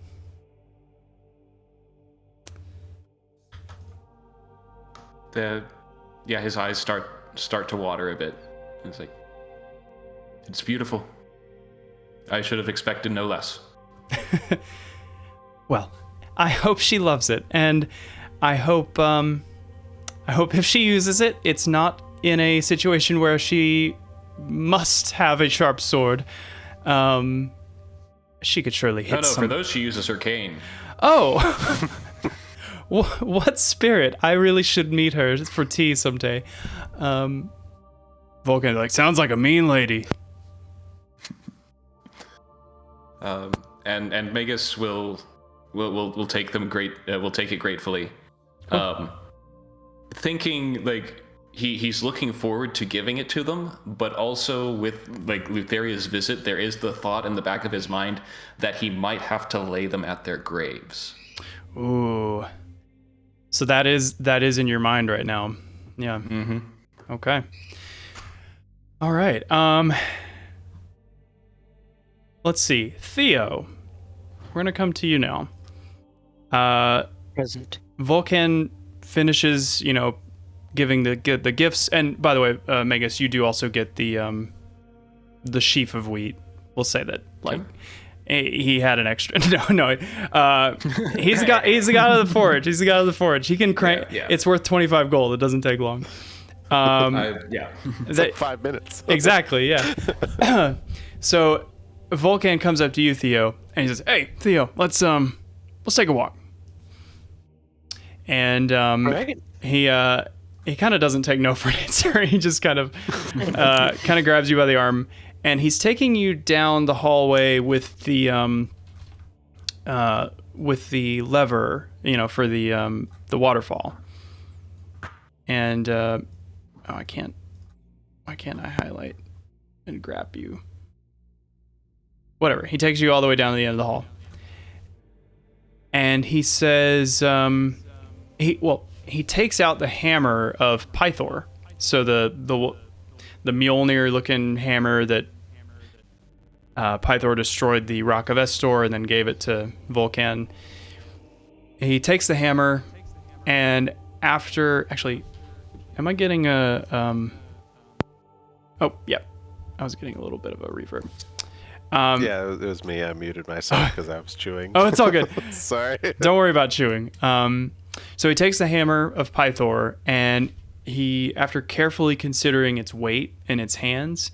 his eyes start to water a bit. It's like, it's beautiful. I should have expected no less. Well, I hope she loves it, and I hope if she uses it, it's not in a situation where she must have a sharp sword. She could surely hit for those she uses her cane. Oh, what spirit! I really should meet her for tea someday. Vulcan, sounds like a mean lady. And Magus will take them will take it gratefully, thinking he's looking forward to giving it to them, but also with Lutheria's visit, there is the thought in the back of his mind that he might have to lay them at their graves. Ooh, so that is in your mind right now. Yeah. Mm-hmm. Okay. All right. Let's see, Theo. We're gonna come to you now. Present. Vulcan finishes, giving the gifts, and by the way, Magus, you do also get the sheaf of wheat. We'll say that, he had an extra. No. He's the god of the forge. He's the god of the forge. He can crank. Yeah. It's worth 25 gold. It doesn't take long. It's like 5 minutes. Exactly. Yeah. So Vulcan comes up to you, Theo, and he says, "Hey, Theo, let's take a walk." And he kind of doesn't take no for an answer. He just kind of grabs you by the arm, and he's taking you down the hallway with the lever, for the waterfall. And why can't I highlight and grab you? Whatever. He takes you all the way down to the end of the hall. And he says, he takes out the hammer of Pythor. So the Mjolnir-looking hammer that Pythor destroyed the Rock of Estor and then gave it to Vulcan. He takes the hammer, and actually, am I getting a... Oh, yeah. I was getting a little bit of a reverb. Yeah, it was me. I muted myself because I was chewing. Oh, it's all good. Sorry. Don't worry about chewing. So he takes the hammer of Pythor, and he, after carefully considering its weight in its hands,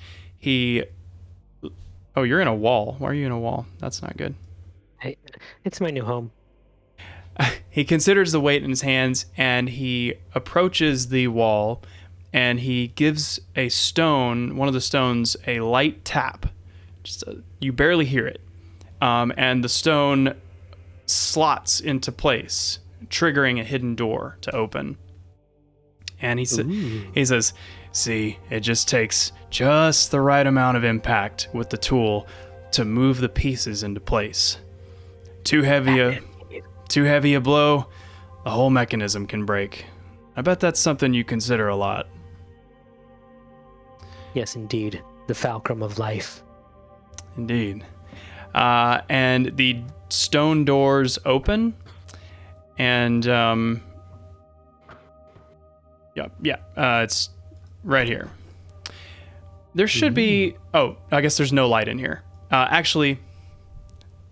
Oh, you're in a wall. Why are you in a wall? That's not good. Hey, it's my new home. He considers the weight in his hands, and he approaches the wall, and he gives one of the stones, a light tap. You barely hear it. And the stone slots into place, triggering a hidden door to open. And he says, "See, it just takes the right amount of impact with the tool to move the pieces into place. Too heavy a blow, the whole mechanism can break. I bet that's something you consider a lot. Yes, indeed. The fulcrum of life. Indeed. And the stone doors open, and it's right here. There should be. Oh, I guess there's no light in here. Actually,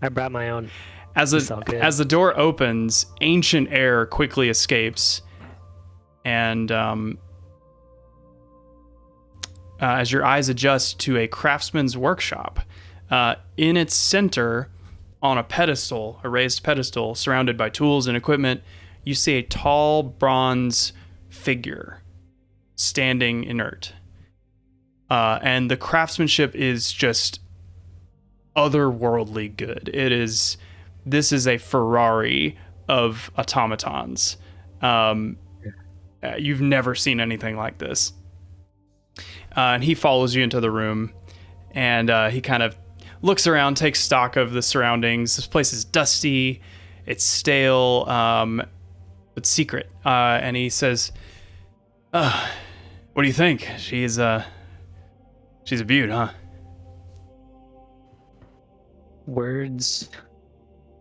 I brought my own. as the door opens, ancient air quickly escapes, and as your eyes adjust to a craftsman's workshop, in its center, on a raised pedestal, surrounded by tools and equipment, you see a tall bronze figure standing inert. And the craftsmanship is just otherworldly good. This is a Ferrari of automatons. You've never seen anything like this. And he follows you into the room, and he kind of looks around, takes stock of the surroundings. This place is dusty, it's stale, but secret. And he says, "What do you think? She's a beaut, huh?" Words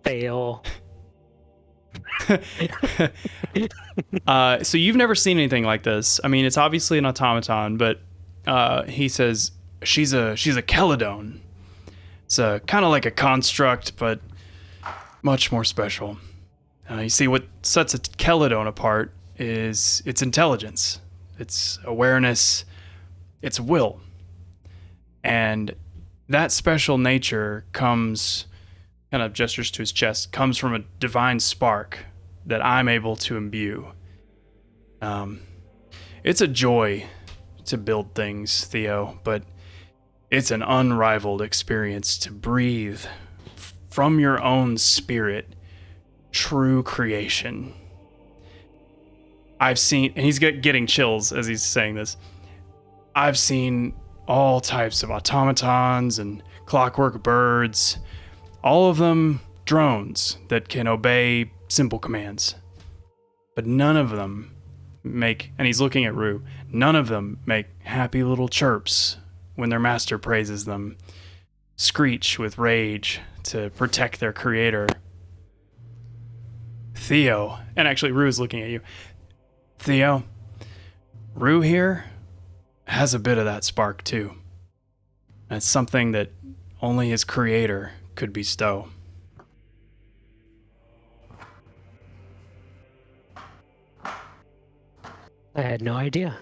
fail. So you've never seen anything like this. I mean, it's obviously an automaton, but he says she's a Keladone. It's kind of like a construct, but much more special. You see, what sets a Keladone apart is its intelligence, its awareness, its will. And that special nature comes, kind of gestures to his chest, comes from a divine spark that I'm able to imbue. It's a joy to build things, Theo, but it's an unrivaled experience to breathe from your own spirit true creation. I've seen, and he's getting chills as he's saying this, I've seen all types of automatons and clockwork birds, all of them drones that can obey simple commands. But none of them make, and he's looking at Rue, none of them make happy little chirps when their master praises them, screech with rage to protect their creator. Theo, and actually Rue is looking at you. Theo, Rue here has a bit of that spark too. And it's something that only his creator could bestow. I had no idea.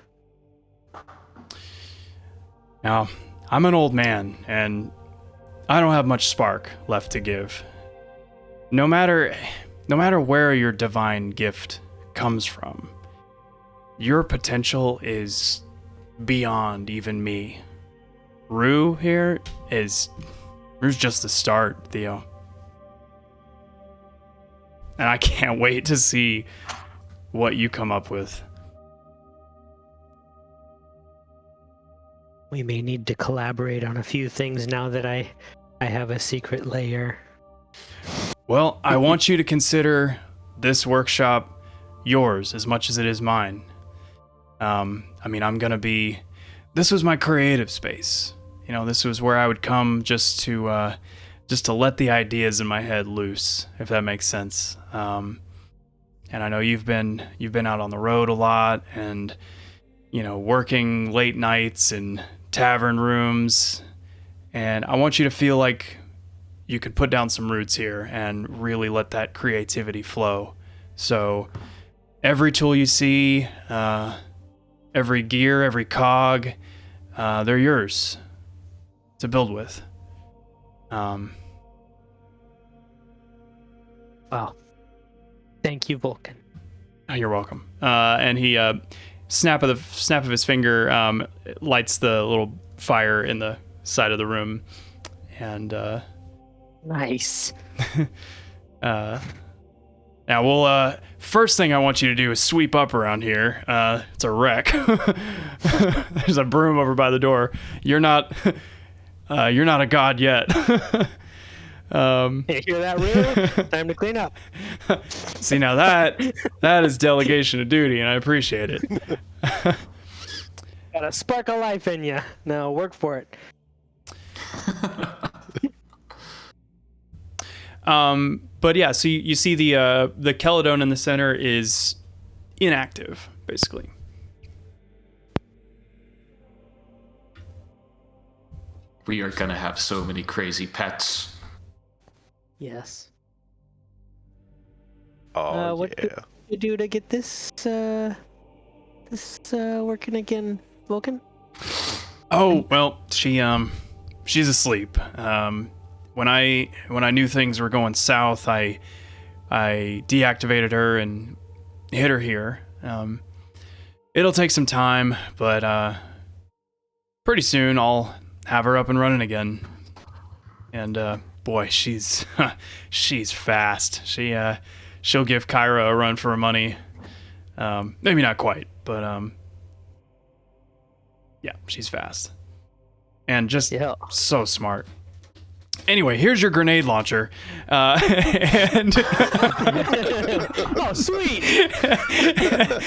Now, I'm an old man, and I don't have much spark left to give. No matter where your divine gift comes from, your potential is beyond even me. Rue here Rue's just the start, Theo. And I can't wait to see what you come up with. We may need to collaborate on a few things now that I have a secret layer. Well, I want you to consider this workshop yours as much as it is mine. I mean, this was my creative space. You know, this was where I would come just to let the ideas in my head loose, if that makes sense. And I know you've been out on the road a lot, and you know, working late nights in tavern rooms, and I want you to feel like you could put down some roots here and really let that creativity flow. So every tool you see, every gear, every cog, they're yours to build with. Wow. Thank you, Vulcan. Oh, you're welcome. And he snap of his finger lights the little fire in the side of the room, and nice. Now we'll first thing I want you to do is sweep up around here. It's a wreck. There's a broom over by the door. You're not a god yet. You hear that, Rue? Time to clean up. See, now that is delegation of duty, and I appreciate it. Got a spark of life in you. Now work for it. But yeah, so you see the Keladon in the center is inactive, basically. We are gonna have so many crazy pets. Yes. Oh, what yeah. did you do to get this working again, Vulcan? Oh, well, she's asleep. When I knew things were going south, I deactivated her and hit her here. It'll take some time, but pretty soon I'll have her up and running again. And boy, she's fast. She'll give Kyra a run for her money. Maybe not quite, but yeah, she's fast. And just so smart. Anyway, here's your grenade launcher. And oh, sweet!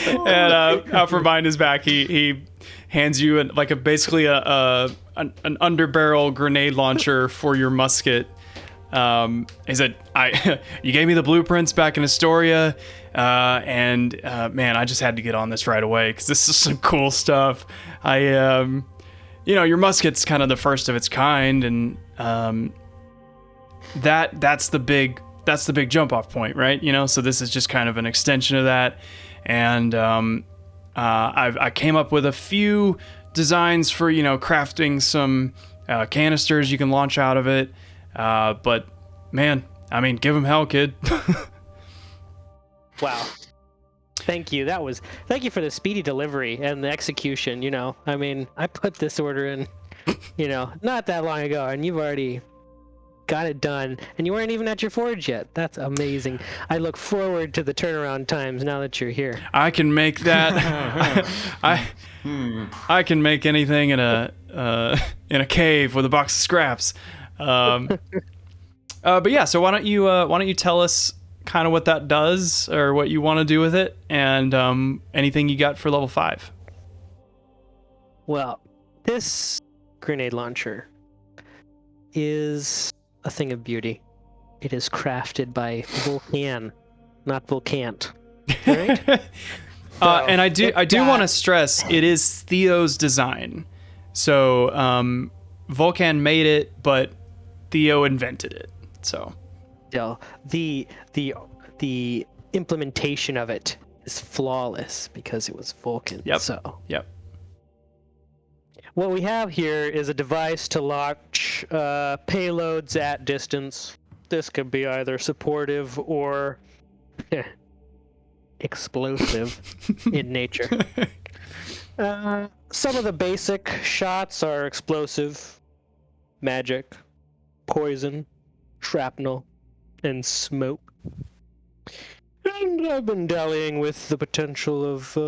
And out from behind his back, he hands you basically an underbarrel grenade launcher for your musket. He said, you gave me the blueprints back in Astoria, and man, I just had to get on this right away because this is some cool stuff. Your musket's kind of the first of its kind, and that's the big jump off point, right? So this is just kind of an extension of that, and I came up with a few designs for crafting some canisters you can launch out of it. But man, I mean, give him hell, kid. Wow. Thank you. Thank you for the speedy delivery and the execution. I mean, I put this order in, not that long ago, and you've already got it done, and you weren't even at your forge yet. That's amazing. I look forward to the turnaround times now that you're here. I can make that. I can make anything in a cave with a box of scraps. But yeah, so why don't you tell us kind of what that does or what you want to do with it, and anything you got for level 5. Well, this grenade launcher is a thing of beauty. It is crafted by Vulcan, not Vulcant. Right? And I do want to stress it is Theo's design. So Vulcan made it, but Theo invented it. So the implementation of it is flawless because it was Vulcan. Yep. Yep. What we have here is a device to launch payloads at distance. This could be either supportive or explosive in nature. Some of the basic shots are explosive, magic, poison, shrapnel, and smoke. And I've been dallying with the potential of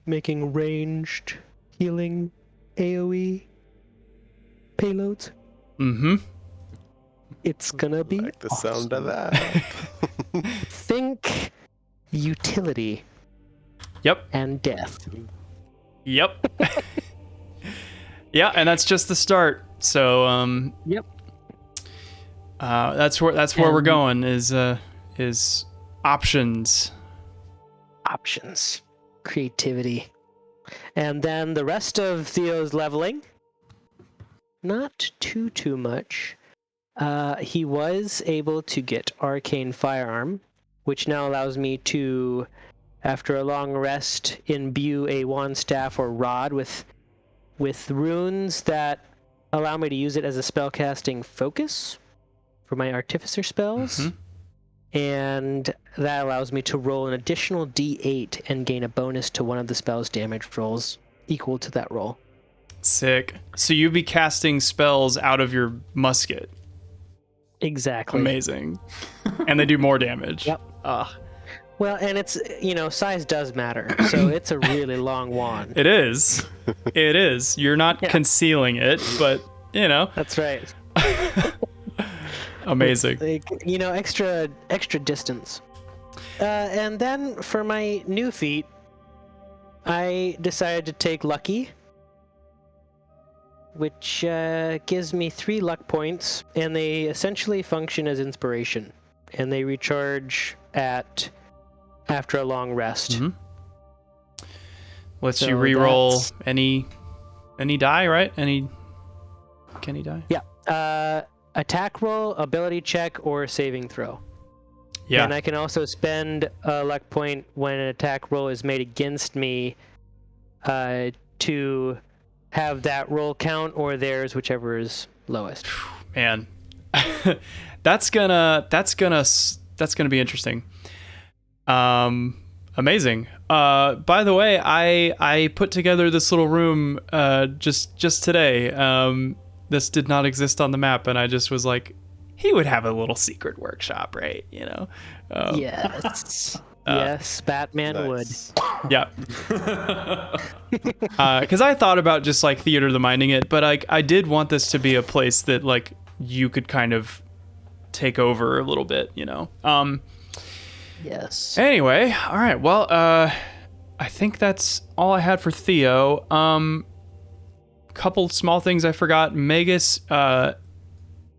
making ranged healing AoE payloads. Mm-hmm. It's gonna be like the awesome. sound of that. Think utility. Yep. And death. Yep. Yeah, and that's just the start. So Yep. That's where we're going is options. Options. Creativity. And then the rest of Theo's leveling. Not too much. He was able to get Arcane Firearm, which now allows me to, after a long rest, imbue a wand staff or rod with runes that allow me to use it as a spellcasting focus for my artificer spells. Mm-hmm. And that allows me to roll an additional d8 and gain a bonus to one of the spell's damage rolls equal to that roll. Sick. So you'd be casting spells out of your musket. Exactly. Amazing. And they do more damage. Yep. Well, and it's, size does matter. So it's a really long wand. It is. It is. You're not concealing it, but, That's right. Amazing. Like, extra distance. And then for my new feat, I decided to take Lucky, which gives me 3 luck points, and they essentially function as inspiration, and they recharge after a long rest. Mm-hmm. Lets So you re-roll that's- any die, right? Any die? Yeah. Attack roll, ability check, or saving throw. Yeah. And I can also spend a luck point when an attack roll is made against me to have that roll count or theirs, whichever is lowest. Man, that's gonna be interesting. Amazing. By the way, I put together this little room just today. This did not exist on the map, and I just was like, he would have a little secret workshop, right? Yes. Yes, Batman Nice. would. Yeah. Because I thought about just like theater the minding it, but I did want this to be a place that like you could kind of take over a little bit, Yes. Anyway, all right. Well, I think that's all I had for Theo. Couple small things I forgot. Magus,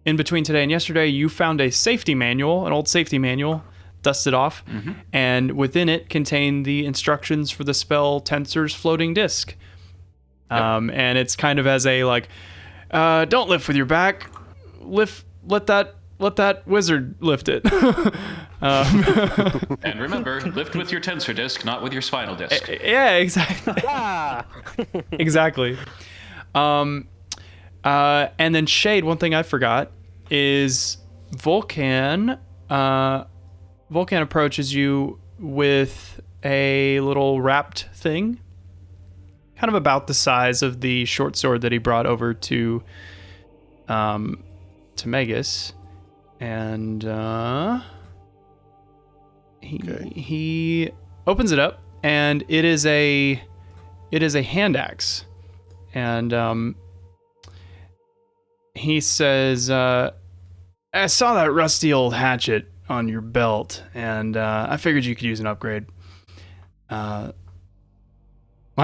in between today and yesterday, you found a safety manual, an old safety manual, dusted off, and within it contained the instructions for the spell Tensor's Floating Disc. And it's kind of as a like, don't lift with your back, let that wizard lift it. And remember, lift with your tensor disc, not with your spinal disc. Yeah, exactly. Exactly. And then Shade, one thing I forgot is Vulcan approaches you with a little wrapped thing, kind of about the size of the short sword that he brought over to Magus, and he opens it up, and it is a hand axe, and he says, I saw that rusty old hatchet on your belt, and I figured you could use an upgrade. My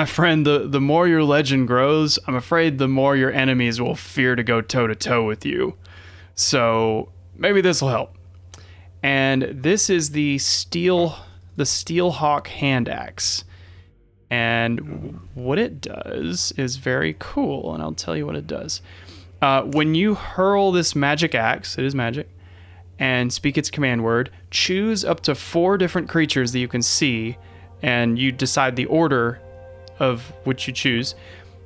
friend, the more your legend grows, I'm afraid the more your enemies will fear to go toe-to-toe with you. So maybe this will help. And this is the Steelhawk hand axe. And what it does is very cool, and I'll tell you what it does. When you hurl this magic axe, it is magic, and speak its command word, choose up to 4 different creatures that you can see, and you decide the order of which you choose.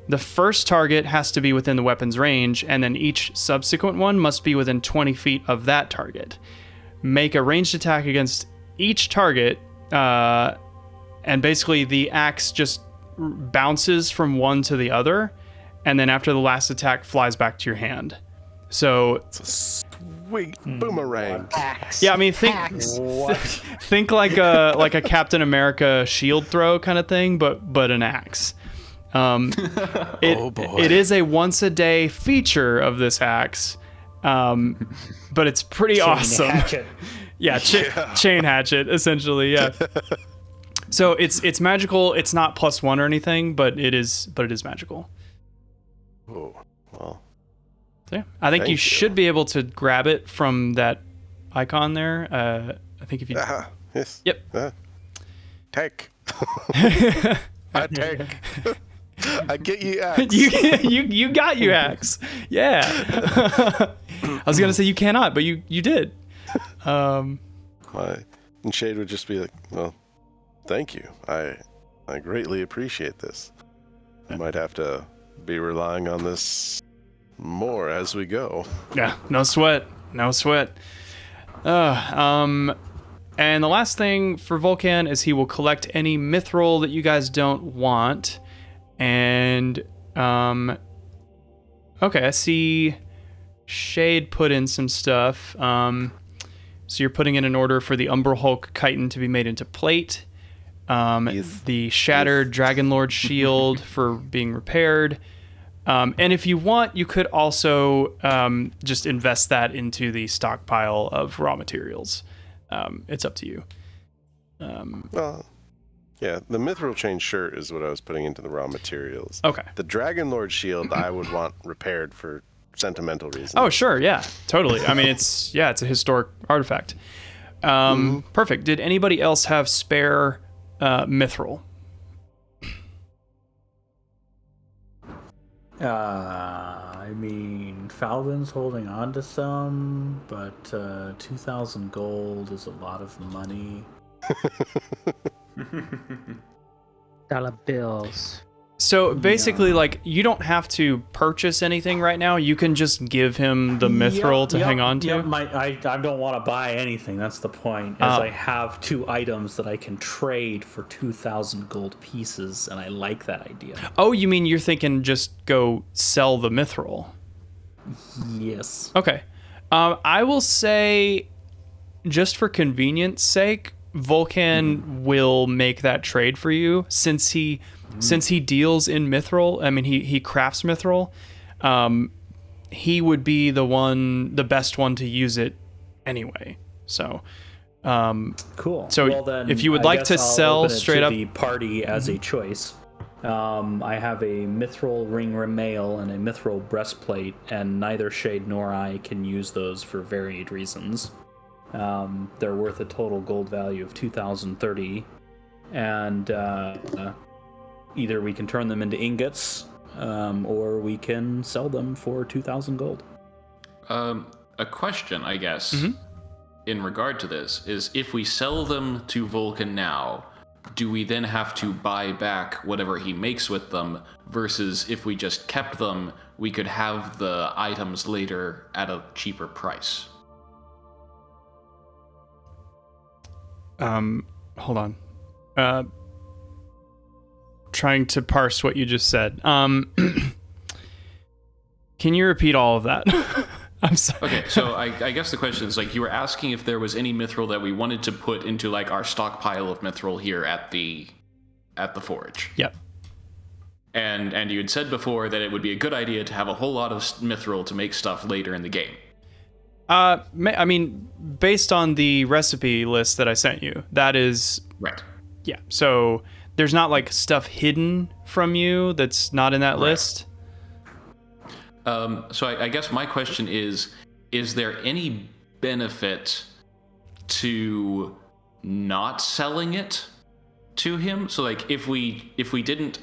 The first target has to be within the weapon's range, and then each subsequent one must be within 20 feet of that target. Make a ranged attack against each target, and basically the axe just bounces from one to the other, and then after the last attack flies back to your hand. So It's a sweet boomerang. Axe. yeah, I mean think like a Captain America shield throw kind of thing, but an axe. Oh boy. It is a once a day feature of this axe, but it's pretty awesome. Hatchet. Yeah, chain hatchet essentially. Yeah. So it's magical. It's not +1 or anything, but it is magical. Oh, well. So yeah, I think Thank you you. should be able to grab it from that icon there. I think if you Yes. Yep. Take. I take. I get you axe. you got your axe. Yeah. I was gonna say you cannot, but you did. And Shade would just be like, well, thank you. I greatly appreciate this. I might have to be relying on this more as we go. Yeah, no sweat. And the last thing for Vulcan is he will collect any mithril that you guys don't want. And okay, I see Shade put in some stuff. So you're putting in an order for the Umbral Hulk chitin to be made into plate. Yes. The shattered Dragonlord shield for being repaired. And if you want, you could also just invest that into the stockpile of raw materials. It's up to you. Well, yeah, the mithril chain shirt is what I was putting into the raw materials. Okay. The Dragonlord shield I would want repaired for sentimental reasons. Oh, sure. Yeah, totally. I mean, it's a historic artifact. Perfect. Did anybody else have spare mithril? I mean, Falvin's holding on to some, but 2,000 gold is a lot of money. Dollar bills. So basically, like, you don't have to purchase anything right now. You can just give him the mithril to hang on to. Yep, I don't want to buy anything. That's the point. As I have 2 items that I can trade for 2,000 gold pieces, and I like that idea. Oh, you mean you're thinking just go sell the mithril? Yes. Okay. I will say, just for convenience sake, Vulcan will make that trade for you since he deals in mithril. I mean, he crafts mithril. He would be the best one to use it anyway. So, cool. So well, then, if you would I like guess to I'll sell open it straight to up the party as a choice. I have a mithril ring mail and a mithril breastplate, and neither Shade nor I can use those for varied reasons. They're worth a total gold value of 2,030, and either we can turn them into ingots, or we can sell them for 2,000 gold. A question, I guess, in regard to this, is if we sell them to Vulcan now, do we then have to buy back whatever he makes with them, versus if we just kept them, we could have the items later at a cheaper price? Hold on. Trying to parse what you just said. Can you repeat all of that? I'm sorry. Okay, so I guess the question is, like, you were asking if there was any mithril that we wanted to put into, like, our stockpile of mithril here at the forge. Yep. And you had said before that it would be a good idea to have a whole lot of mithril to make stuff later in the game. I mean, based on the recipe list that I sent you, that is... Right. Yeah, so there's not, like, stuff hidden from you that's not in that list? So I guess my question is there any benefit to not selling it to him? So, like, if we didn't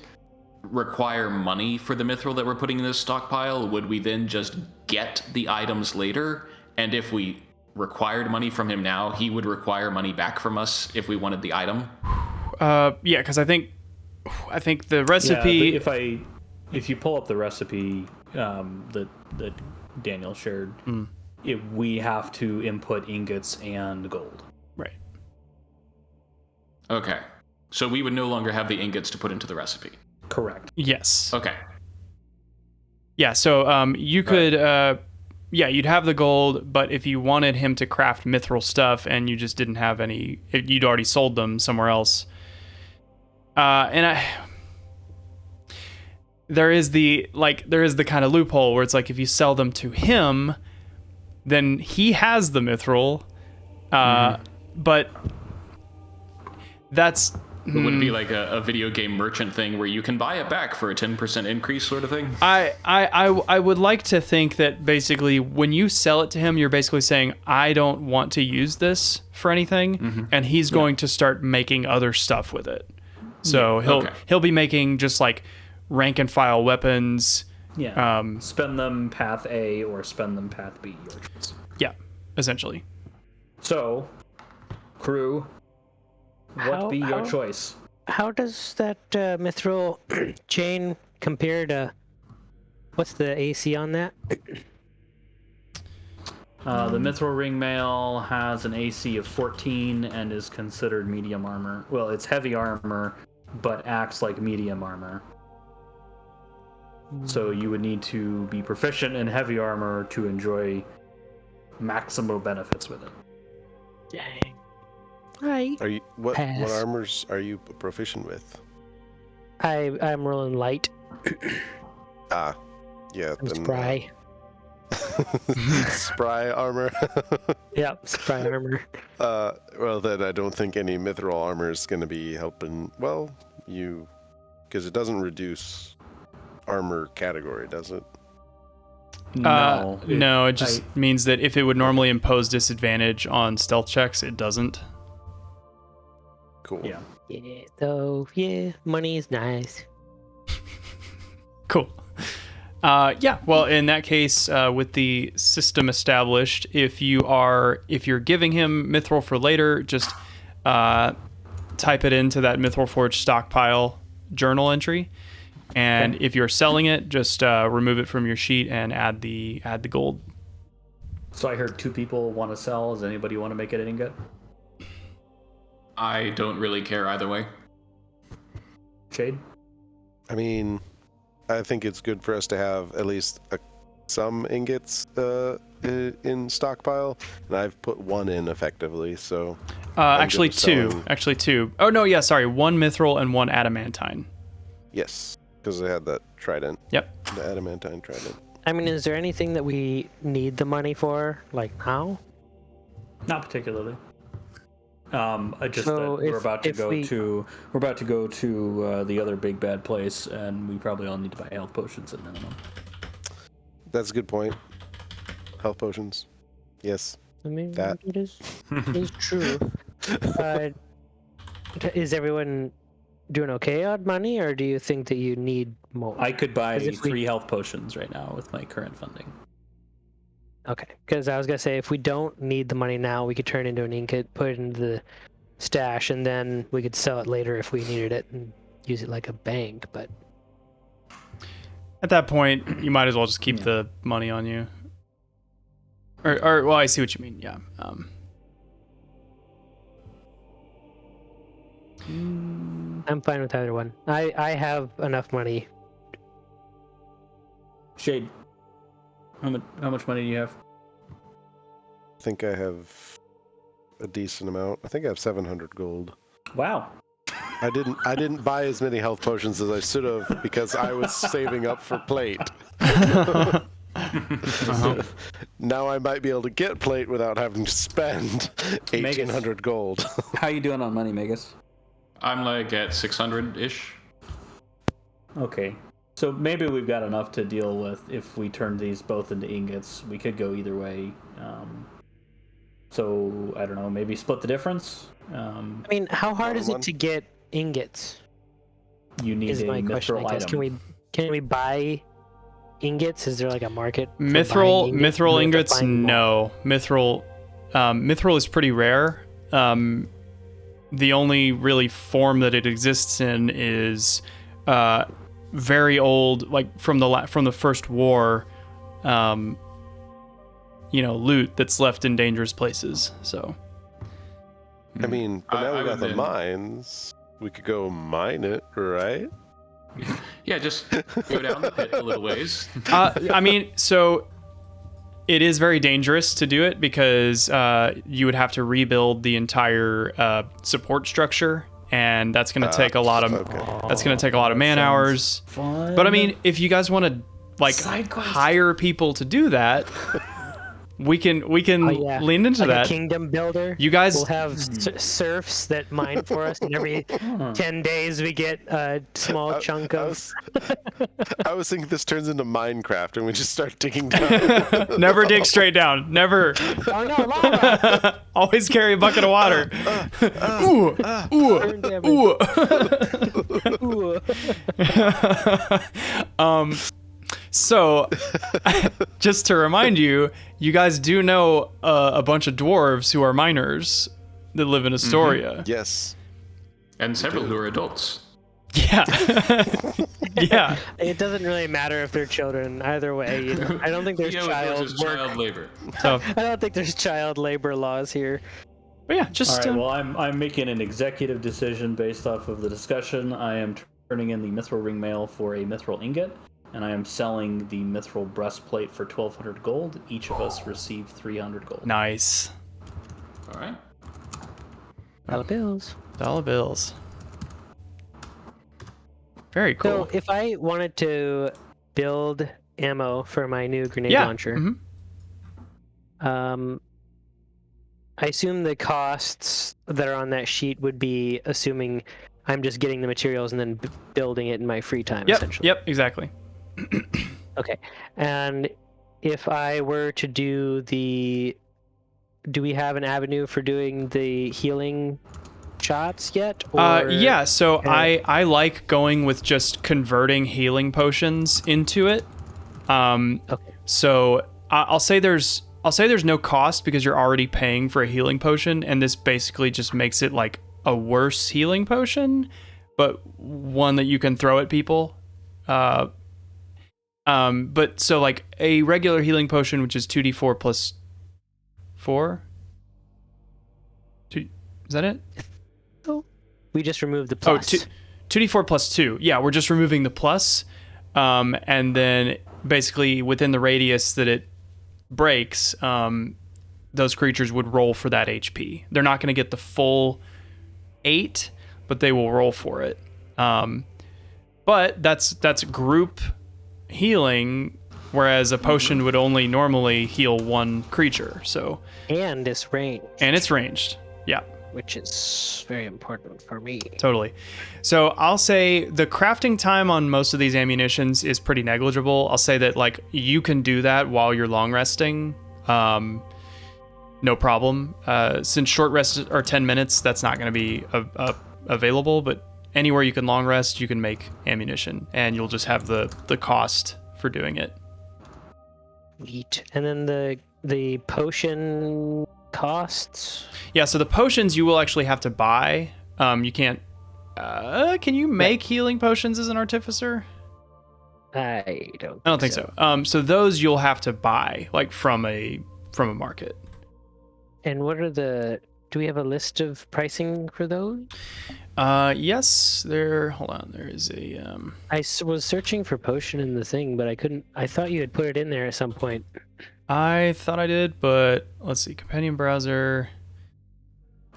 require money for the mithril that we're putting in this stockpile, would we then just get the items later? And if we required money from him now, he would require money back from us if we wanted the item? Yeah, because I think the recipe... Yeah, if you pull up the recipe that Daniel shared, we have to input ingots and gold. Right. Okay. So we would no longer have the ingots to put into the recipe. Correct. Yes. Okay. Yeah, so you could... you'd have the gold, but if you wanted him to craft mithril stuff and you just didn't have any... You'd already sold them somewhere else. There is the kind of loophole where it's like if you sell them to him, then he has the mithril, but that's... It would be like a video game merchant thing where you can buy it back for a 10% increase sort of thing? I would like to think that basically when you sell it to him, you're basically saying, I don't want to use this for anything, and he's going to start making other stuff with it. So he'll be making just like rank and file weapons. Yeah. Spend them path A or spend them path B. Your choice. Yeah, essentially. So, crew, what be your choice? How does that mithril chain compare to... What's the AC on that? The mithril ring mail has an AC of 14 and is considered medium armor. Well, it's heavy armor, but acts like medium armor. So you would need to be proficient in heavy armor to enjoy maximal benefits with it. Dang. Right. Are you what armors are you proficient with? I'm rolling light. Yeah. I'm spry. Spry armor. Yep, spry armor. Well, then I don't think any mithril armor is going to be helping. Well, because it doesn't reduce armor category, does it? No. No, it just means that if it would normally impose disadvantage on stealth checks, it doesn't. Cool. Yeah. Yeah, so yeah, money is nice. Cool. Yeah, well, in that case, with the system established, if you're giving him mithril for later, just type it into that mithril forge stockpile journal entry, and if you're selling it, just remove it from your sheet and add the gold. So I heard 2 people want to sell. Does anybody want to make it an ingot? I don't really care either way. Shade? I mean, I think it's good for us to have at least some ingots in stockpile, and I've put 1 in effectively, so... Actually 2. Oh, no, yeah, sorry. 1 mithril and 1 adamantine. Yes, because I had that trident. Yep. The adamantine trident. I mean, is there anything that we need the money for, like now? Not particularly. Just So that we're about to go to the other big bad place, and we probably all need to buy health potions at minimum. That's a good point. Health potions. Yes. I mean, That. it is true. Is everyone doing okay on money, or do you think that you need more? I could buy 'Cause if we- 3 health potions right now with my current funding. Okay, because I was gonna say if we don't need the money now, we could turn it into an ingot, put it into the stash, and then we could sell it later if we needed it and use it like a bank. But At that point, you might as well just keep the money on you. Or well, I see what you mean. Yeah. I'm fine with either one. I have enough money. Shade, how much money do you have? I think I have a decent amount. I think I have 700 gold. Wow. I didn't buy as many health potions as I should have because I was saving up for plate. Now I might be able to get plate without having to spend 1,800 gold. How you doing on money, Megas? I'm like at 600-ish. Okay. So maybe we've got enough to deal with if we turn these both into ingots. We could go either way. So, I don't know, maybe split the difference? I mean, how hard is it to get ingots? You need Is a my question, mithril I guess. item. Can we buy ingots? Is there like a market for buying ingots? Mithril ingots, no. Mithril is pretty rare. The only really form that it exists in is very old, like from the first war, loot that's left in dangerous places. So, I mean, but now we got the would- mines. We could go mine it, right? Yeah, just go down the pit a little ways. I mean, so it is very dangerous to do it because you would have to rebuild the entire support structure, and that's going to take a lot of man hours. Fun. But I mean, if you guys want to Side quest. hire people to do that, we can lean into like that. a kingdom builder. You guys, We'll have serfs that mine for us, and every 10 days we get a small chunk of. I was thinking this turns into Minecraft and we just start digging down. never dig straight down. Never. Oh no, lava! Always carry a bucket of water. Ooh, ooh. So, just to remind you, you guys do know a bunch of dwarves who are miners that live in Astoria. Yes. And several who are adults. Yeah. Yeah. It doesn't really matter if they're children. Either way, I don't think there's Theo endorses child labor. So, I don't think there's child labor laws here. but yeah, just All right, well, I'm making an executive decision based off of the discussion. I am turning in the mithril ring mail for a mithril ingot, and I am selling the mithril breastplate for 1,200 gold. Each of us receive 300 gold. nice. All right. Dollar bills. Dollar bills. Very cool. So if I wanted to build ammo for my new grenade Yeah. launcher. Mhm. I assume the costs that are on that sheet would be assuming I'm just getting the materials and then building it in my free time, essentially. Yep, exactly. Okay. And if I were to do we have an avenue for doing the healing shots yet? Yeah, so Okay. I like going with just converting healing potions into it. Okay. So I'll say there's no cost because you're already paying for a healing potion, and this basically just makes it like a worse healing potion, but one that you can throw at people. But so like a regular healing potion, which is 2d4 plus 4. Is that it? Oh, we just removed the plus. 2d4 plus 2. Yeah, we're just removing the plus. And then basically within the radius that it breaks, those creatures would roll for that HP. They're not going to get the full 8, but they will roll for it. But that's group healing, whereas a potion would only normally heal one creature. So And it's range, and it's ranged. Yeah. which is very important for me. Totally. So I'll say the crafting time on most of these ammunitions is pretty negligible. I'll say that like you can do that while you're long resting. No problem. Since short rests are 10 minutes, that's not going to be available, but anywhere you can long rest, you can make ammunition, and you'll just have the cost for doing it. Sweet. And then the potion costs? Yeah, so the potions you will actually have to buy. You can't... can you make healing potions as an artificer? I don't think so. So those you'll have to buy, like from a market. And what are do we have a list of pricing for those? Yes, hold on, there is a... Was searching for potion in the thing, but I couldn't. I thought you had put it in there at some point. I thought I did, but let's see, companion browser.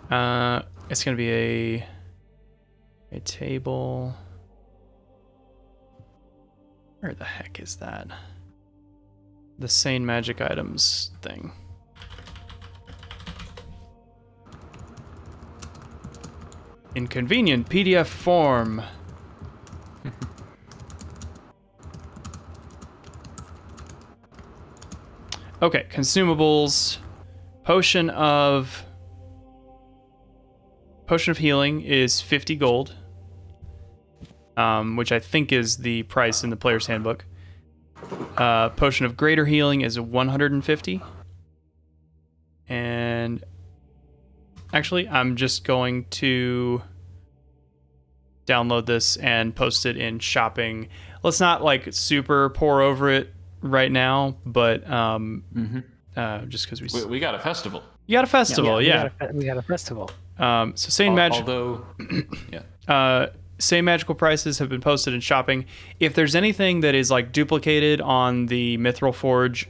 It's gonna be a table. Where the heck is that? The sane magic items thing. In convenient PDF form. Okay, consumables. Potion of healing is 50 gold, which I think is the price in the player's handbook. Potion of greater healing is 150. And actually, I'm just going to download this and post it in shopping. Let's not like super pour over it right now, but just because we got a festival. You got a festival, yeah. We got a festival. So same magic. Although, yeah. Same magical prices have been posted in shopping. If there's anything that is like duplicated on the Mithril Forge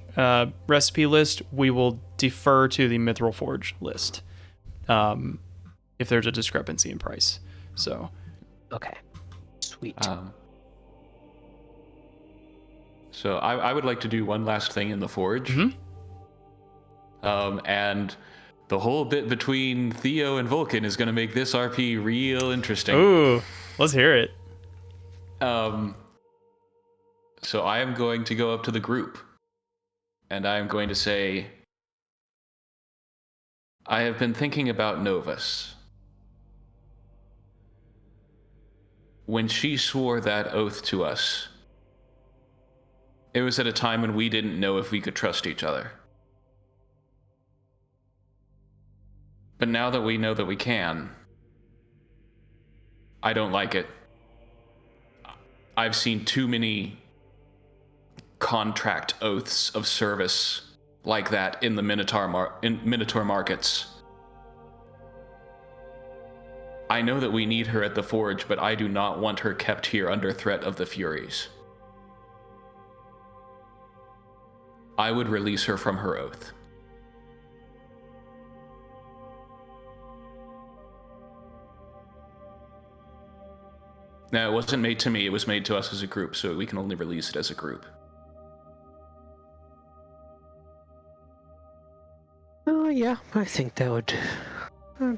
recipe list, we will defer to the Mithril Forge list if there's a discrepancy in price. So, okay, sweet. So I would like to do one last thing in the Forge. Mm-hmm. And the whole bit between Theo and Vulcan is going to make this RP real interesting. Ooh, let's hear it. So I am going to go up to the group, and I am going to say, I have been thinking about Novus. When she swore that oath to us, it was at a time when we didn't know if we could trust each other. But now that we know that we can, I don't like it. I've seen too many contract oaths of service like that in the Minotaur markets. I know that we need her at the Forge, but I do not want her kept here under threat of the Furies. I would release her from her oath. Now, it wasn't made to me, it was made to us as a group, so we can only release it as a group. Oh yeah, I think that'd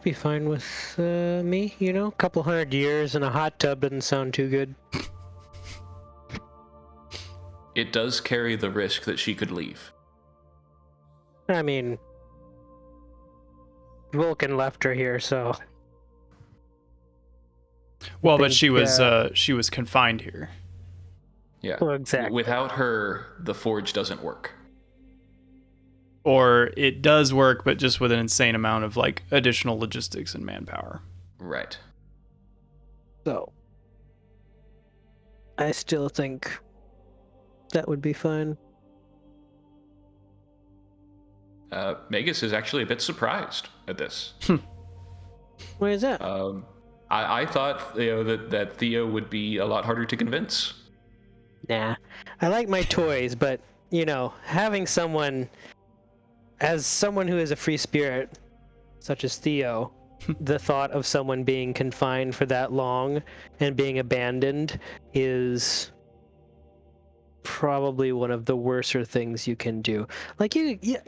be fine with me. You know, a couple 100 years in a hot tub doesn't sound too good. It does carry the risk that she could leave. I mean, Vulcan left her here, so. Well, but think, she was confined here. Yeah. Well, exactly. Without her, the forge doesn't work. Or it does work, but just with an insane amount of like additional logistics and manpower. Right. So, I still think that would be fine. Magus is actually a bit surprised at this. Why is that? I thought that Theo would be a lot harder to convince. Nah. I like my toys, but, you know, having someone, as someone who is a free spirit, such as Theo, the thought of someone being confined for that long and being abandoned is probably one of the worser things you can do. Like,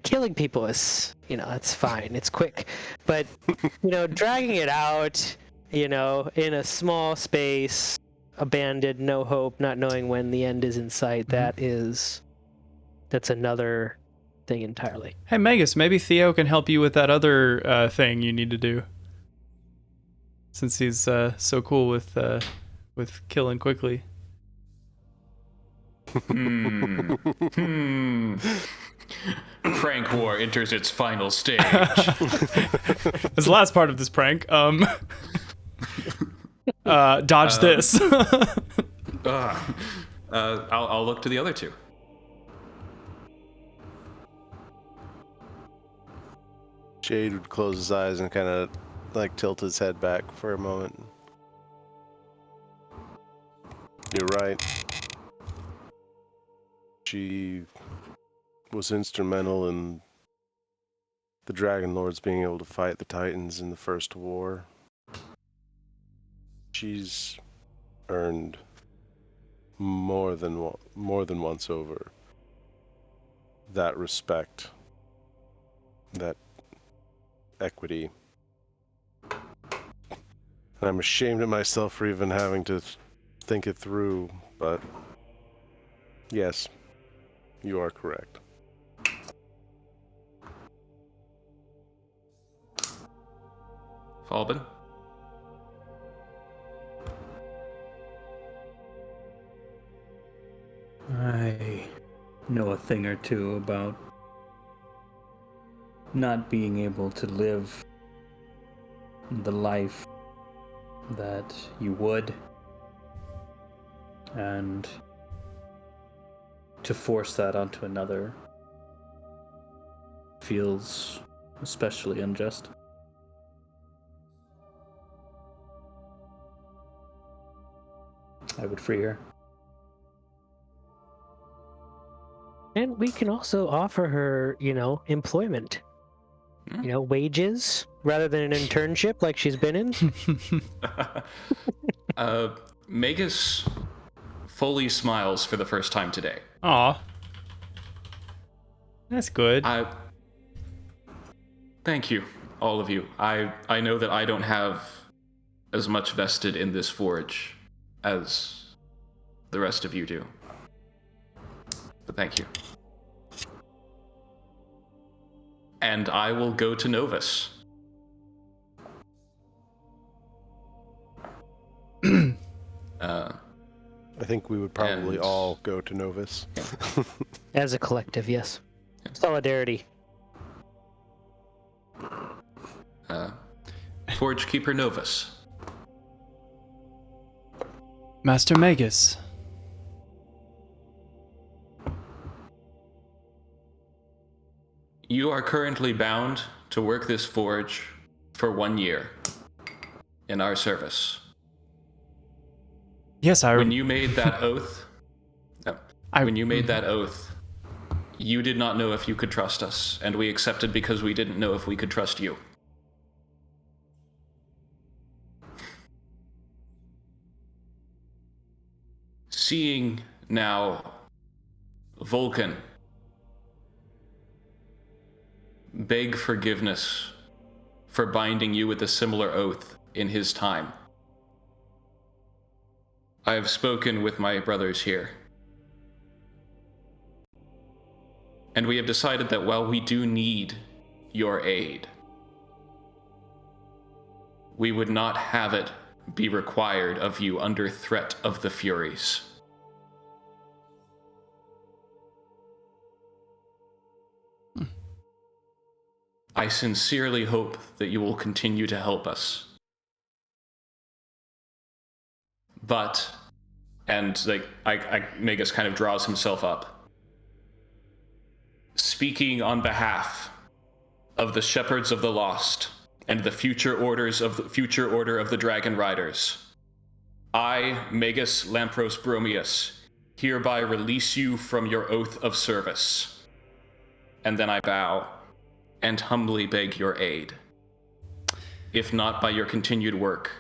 killing people is, you know, it's fine. It's quick. But, you know, dragging it out, you know, in a small space, abandoned, no hope, not knowing when the end is in sight, that's another thing entirely. Hey, Magus, maybe Theo can help you with that other thing you need to do. Since he's so cool with killing quickly. Prank war enters its final stage. This last part of this prank, dodge this. I'll look to the other two. Jade would close his eyes and kind of like tilt his head back for a moment. You're right. She was instrumental in the Dragonlords being able to fight the Titans in the First War. She's earned more than once over that respect, that equity. And I'm ashamed of myself for even having to think it through, but yes, you are correct. Falbin? I know a thing or two about not being able to live the life that you would, and to force that onto another feels especially unjust. I would free her. And we can also offer her, you know, employment. You know, wages rather than an internship like she's been in. Magus fully smiles for the first time today. Aw. That's good. Thank you, all of you. I know that I don't have as much vested in this forge as the rest of you do. But thank you. And I will go to Novus. I think we would probably all go to Novus. As a collective, yes. Solidarity. Forge Keeper Novus. Master Magus. You are currently bound to work this forge for 1 year in our service. Yes, When you made that oath, you did not know if you could trust us, and we accepted because we didn't know if we could trust you. Seeing now Vulcan beg forgiveness for binding you with a similar oath in his time. I have spoken with my brothers here, and we have decided that while we do need your aid, we would not have it be required of you under threat of the Furies. I sincerely hope that you will continue to help us. But, and like, Magus kind of draws himself up. Speaking on behalf of the Shepherds of the Lost and the future order of the Dragon Riders, I, Magus Lampros Bromius, hereby release you from your oath of service. And then I bow and humbly beg your aid, if not by your continued work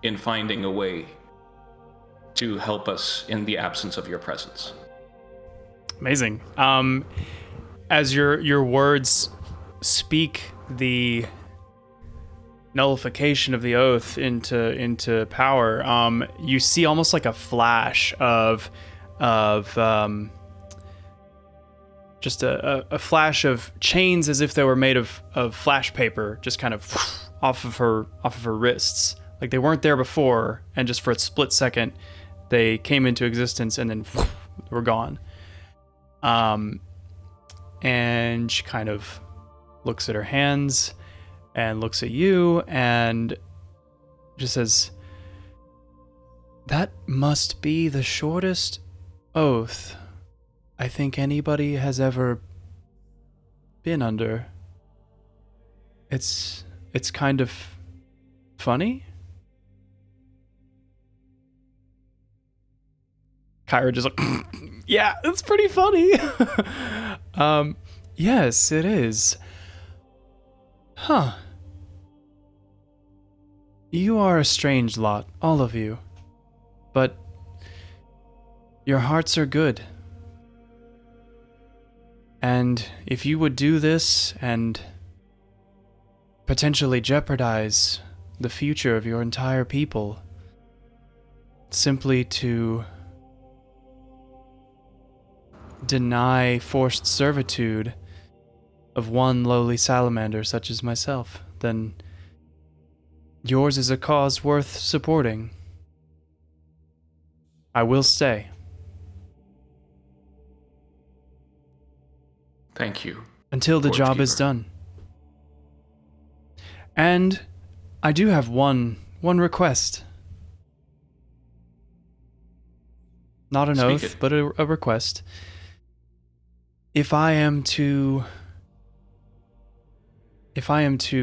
in finding a way to help us in the absence of your presence. Amazing. As your words speak the nullification of the oath into power, you see almost like a flash of just a flash of chains, as if they were made of flash paper, just kind of off of her wrists, like they weren't there before, and just for a split second they came into existence and then were gone. And she kind of looks at her hands and looks at you and just says, "That must be the shortest oath I think anybody has ever been under. It's kind of funny." Kyra just like, "Yeah, it's pretty funny." Yes, it is. Huh. You are a strange lot, all of you. But your hearts are good. And if you would do this and potentially jeopardize the future of your entire people, simply to deny forced servitude of one lowly salamander such as myself, then yours is a cause worth supporting. I will stay. Thank you. Until the job is done. And I do have one request. Not an oath, but a request. If I am to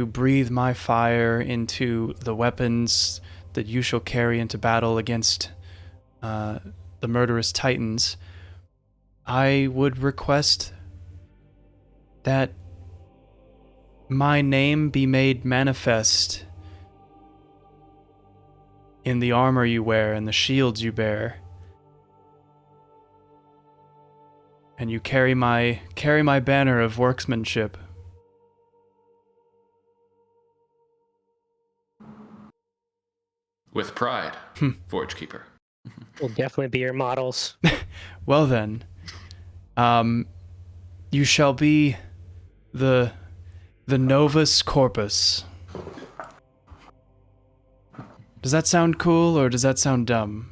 breathe my fire into the weapons that you shall carry into battle against the murderous titans, I would request that my name be made manifest in the armor you wear and the shields you bear. And you carry my banner of workmanship. With pride, Forge Keeper. We'll definitely be your models. Well then, you shall be the Novus Corpus. Does that sound cool or does that sound dumb?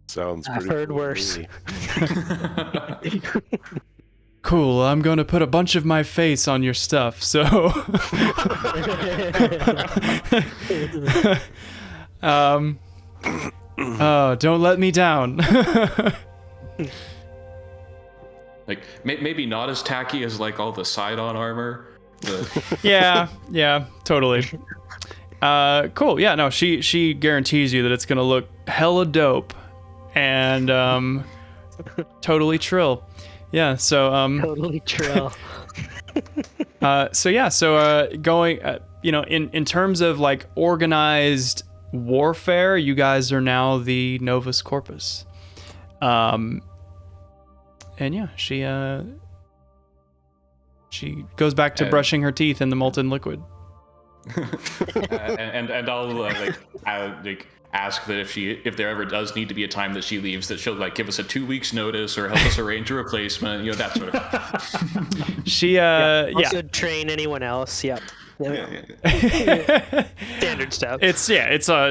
Sounds I've heard worse. Cool, I'm going to put a bunch of my face on your stuff, so... Oh, don't let me down. Like, maybe not as tacky as, like, all the side-on armor. Yeah, totally. Cool, yeah, no, she guarantees you that it's going to look hella dope and totally trill. Yeah, so Totally trill. Going in terms of like organized warfare, you guys are now the Novus Corpus. And yeah, she She goes back to brushing her teeth in the molten liquid. And I'll ask that if there ever does need to be a time that she leaves, that she'll give us a 2 weeks notice or help us arrange a replacement, that sort of thing. She also train anyone else. Yep. Standard stuff. It's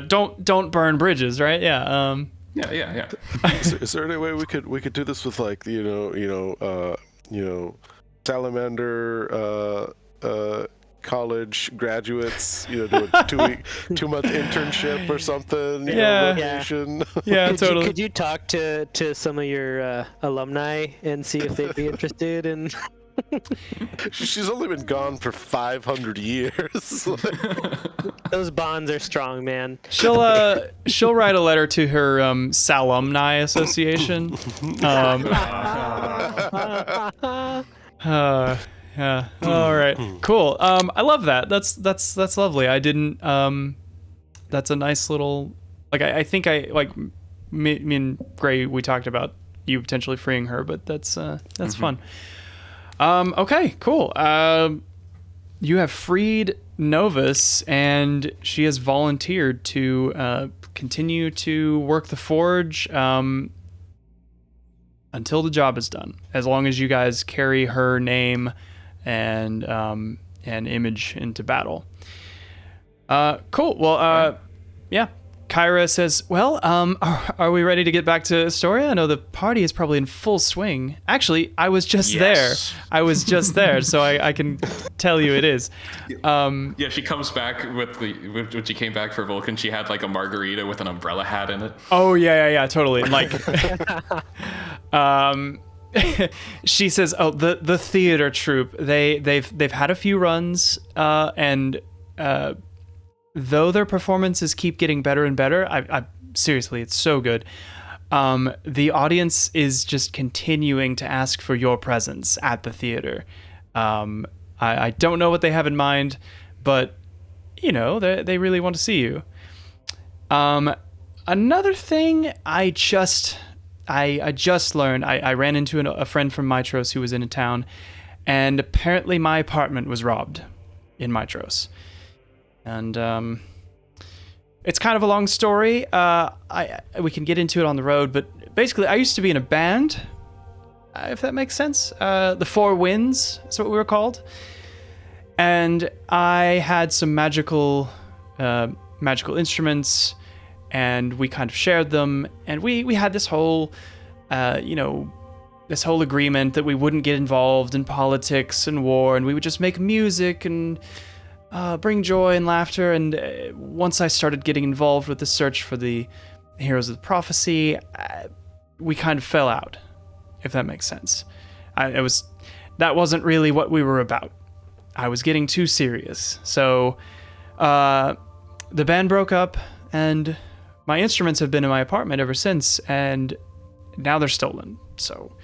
don't burn bridges, right? Yeah. Yeah. Is there any way we could do this with salamander college graduates, do a 2-month internship or something, rotation. Yeah, totally. Could you talk to some of your alumni and see if they'd be interested in? She's only been gone for 500 years. Those bonds are strong, man. She'll write a letter to her Salumni Association. Yeah. All right. Cool. I love that. That's lovely. I didn't. That's a nice little. I think me and Gray, we talked about you potentially freeing her, but that's fun. Okay. Cool. You have freed Novus, and she has volunteered to continue to work the forge until the job is done. As long as you guys carry her name and image into battle. Cool. Well, yeah. Kyra says, well, are we ready to get back to Astoria? I know the party is probably in full swing. Actually, I was just there. So I can tell you it is. Yeah, she comes back when she came back for Vulcan, she had a margarita with an umbrella hat in it. Oh, yeah, totally. And she says, "Oh, the theater troupe. They've had a few runs, and though their performances keep getting better and better, I seriously, it's so good. The audience is just continuing to ask for your presence at the theater. I don't know what they have in mind, but they really want to see you. Another thing I just learned, I ran into a friend from Mitros who was in a town, and apparently my apartment was robbed in Mitros. And it's kind of a long story. We can get into it on the road, but basically I used to be in a band, if that makes sense. The Four Winds is what we were called. And I had some magical instruments, and we kind of shared them, and we had this whole agreement that we wouldn't get involved in politics and war, and we would just make music and bring joy and laughter. And once I started getting involved with the search for the Heroes of the Prophecy, we kind of fell out, if that makes sense. That wasn't really what we were about. I was getting too serious. So the band broke up, and my instruments have been in my apartment ever since, and now they're stolen. So...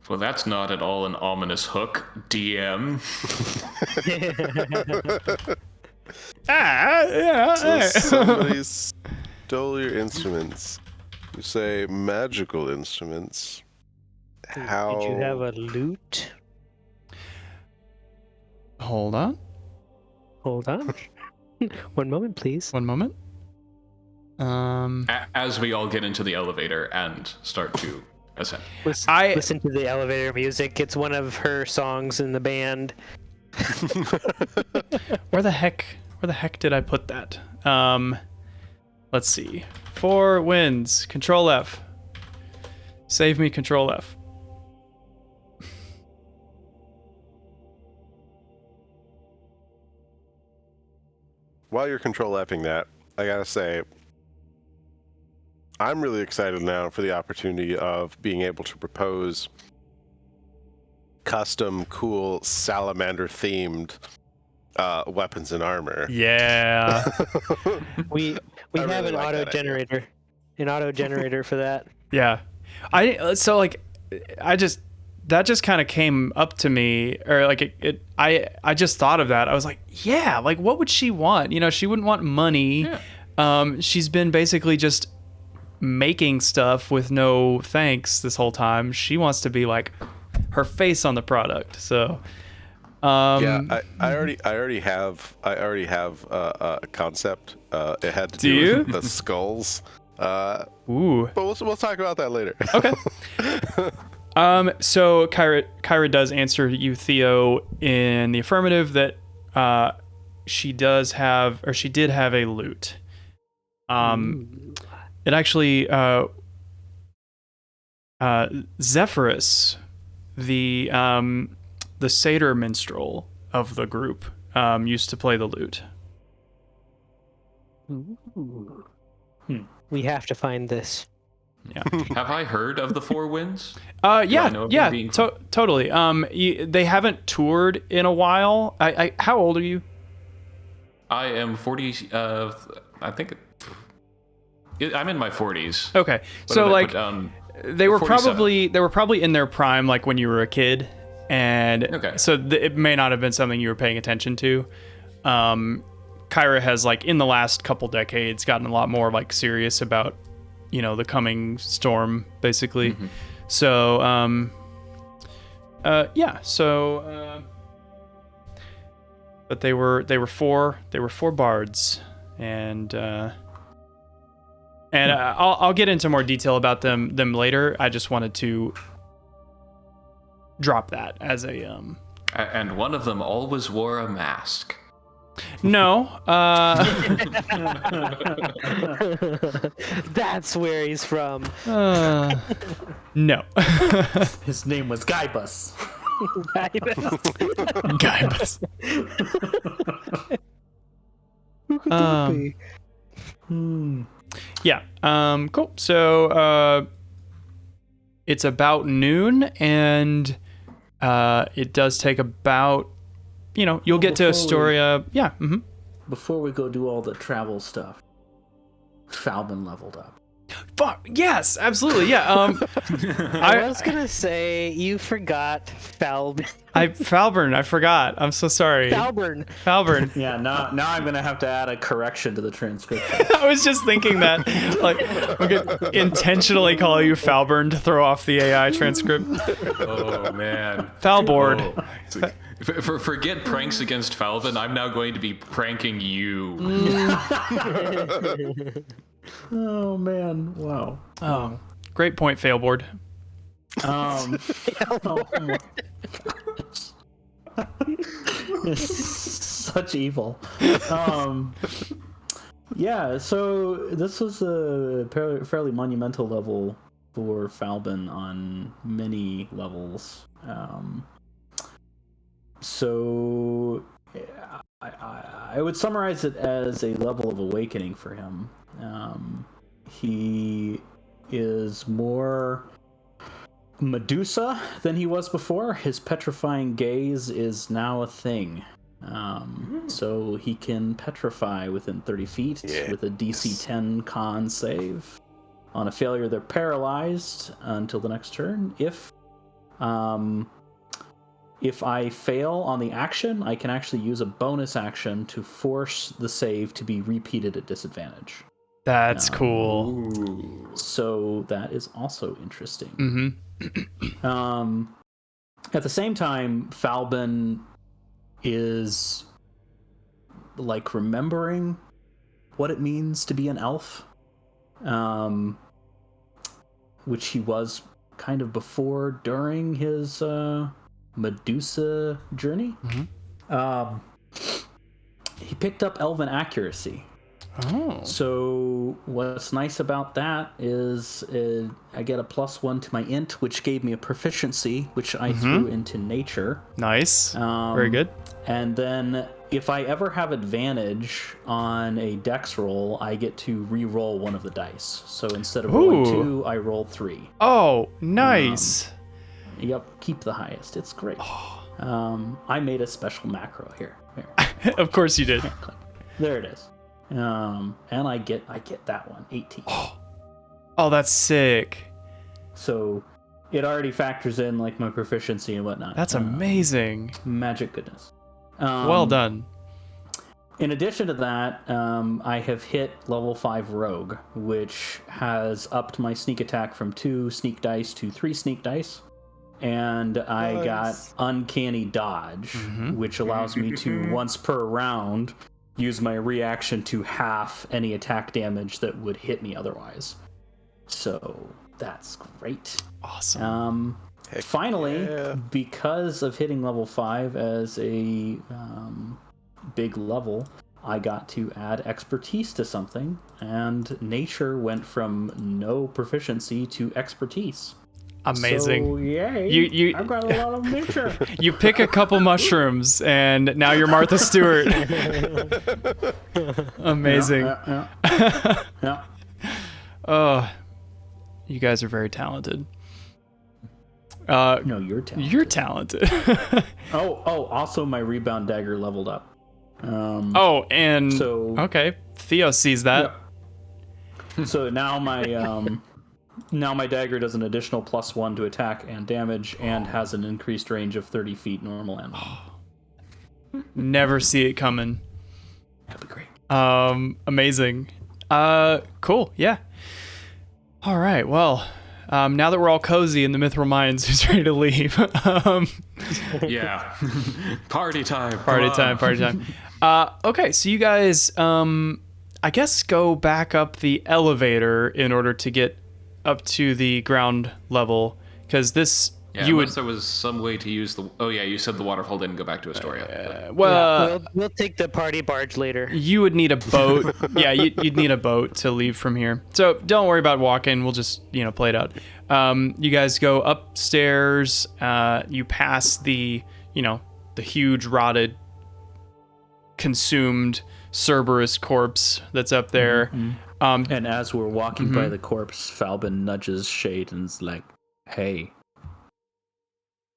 Well, that's not at all an ominous hook, DM. So somebody stole your instruments. You say magical instruments. How... Did you have a lute? Hold on. One moment, please. One moment. As we all get into the elevator and start to ascend. Listen to the elevator music. It's one of her songs in the band. Where the heck did I put that? Let's see. 4 Winds. Control F. Save me. Control F. While you're control F'ing that, I gotta say, I'm really excited now for the opportunity of being able to propose custom, cool, salamander-themed weapons and armor. Yeah. we have really an like auto generator for that. Yeah. That just kind of came up to me, or I just thought of that. I was like, yeah, what would she want? She wouldn't want money. Yeah. She's been basically just making stuff with no thanks this whole time. She wants to be like, her face on the product. So yeah, I already have a concept. It had to Do do you? with the skulls. Ooh. But we'll talk about that later. Okay. So Kyra does answer you, Theo, in the affirmative that she did have a lute. It actually Zephyrus, the satyr minstrel of the group, used to play the lute. Ooh. We have to find this. Yeah. Have I heard of the Four Winds? Yeah, totally. They haven't toured in a while. How old are you? I am 40. I think I'm in my 40s. Okay, What so did I like put down? they were 47. probably in their prime, like when you were a kid, and Okay. so it may not have been something you were paying attention to. Kyra has, like, in the last couple decades gotten a lot more like serious about, the coming storm, basically. Mm-hmm. So but they were four bards, and I'll get into more detail about them later. I just wanted to drop that as a And one of them always wore a mask. no. That's where he's from. No. His name was Guybus. Guybus. Who could that be? Yeah. Cool. So it's about noon, and it does take about, you'll get to Before Astoria. Yeah. Mm-hmm. Before we go do all the travel stuff, Falbin leveled up. Yes, absolutely. Yeah. I was gonna say you forgot Falburn. Falburn, I forgot. I'm so sorry. Falburn. Yeah, now I'm gonna have to add a correction to the transcription. I was just thinking that, like, we could intentionally call you Falburn to throw off the AI transcript. Oh man. Falboard. Oh. Forget pranks against Falvin. I'm now going to be pranking you. Oh man! Wow. Oh, great point, Failboard. Such evil. Yeah. So this was a fairly monumental level for Falbin on many levels. So I would summarize it as a level of awakening for him. He is more Medusa than he was before. His petrifying gaze is now a thing. So he can petrify within 30 feet with a DC 10 con save. On a failure, they're paralyzed until the next turn. If I fail on the action, I can actually use a bonus action to force the save to be repeated at disadvantage. That's cool. Ooh. So that is also interesting. Mm-hmm. At the same time, Falbin is like remembering what it means to be an elf, which he was kind of before during his Medusa journey. Mm-hmm. He picked up Elven Accuracy. Oh. So what's nice about that is I get a +1 to my int, which gave me a proficiency, which I threw into nature. Nice. Very good. And then if I ever have advantage on a dex roll, I get to re-roll one of the dice. So instead of rolling 2, I roll 3. Oh, nice. Yep, keep the highest. It's great. I made a special macro here. Of course you did. There it is. And I get that one, 18. Oh, that's sick. So it already factors in like my proficiency and whatnot. That's amazing. Magic goodness. Well done. In addition to that, I have hit level 5 Rogue, which has upped my sneak attack from 2 sneak dice to 3 sneak dice. and I Nice. got Uncanny Dodge, which allows me to, once per round, use my reaction to half any attack damage that would hit me otherwise. So that's great. Awesome. Finally, yeah. because of hitting level 5 as a big level, I got to add expertise to something, and nature went from no proficiency to expertise. Amazing. So, yay! You- I've got a lot of nature. You pick a couple mushrooms, and now you're Martha Stewart. Amazing. Yeah. Oh, you guys are very talented. No, you're talented. You're talented. Also my rebound dagger leveled up. Okay. Theo sees that. So now my dagger does an additional +1 to attack and damage, and has an increased range of 30 feet normal and Never see it coming. that'd be great. Amazing. Cool. Yeah. All right. Well, now that we're all cozy in the Mithril Mines, who's ready to leave? Yeah. Party time. Party time. Okay, so you guys, I guess go back up the elevator in order to get up to the ground level, because this Yeah, you would. unless there was some way to use the. Oh yeah, you said the waterfall didn't go back to Astoria. We'll take the party barge later. You would need a boat. Yeah, you'd need a boat to leave from here. So don't worry about walking. We'll just, play it out. You guys go upstairs. You pass the huge rotted, consumed Cerberus corpse that's up there. And as we're walking by the corpse, Falbin nudges Shade and is like, "Hey,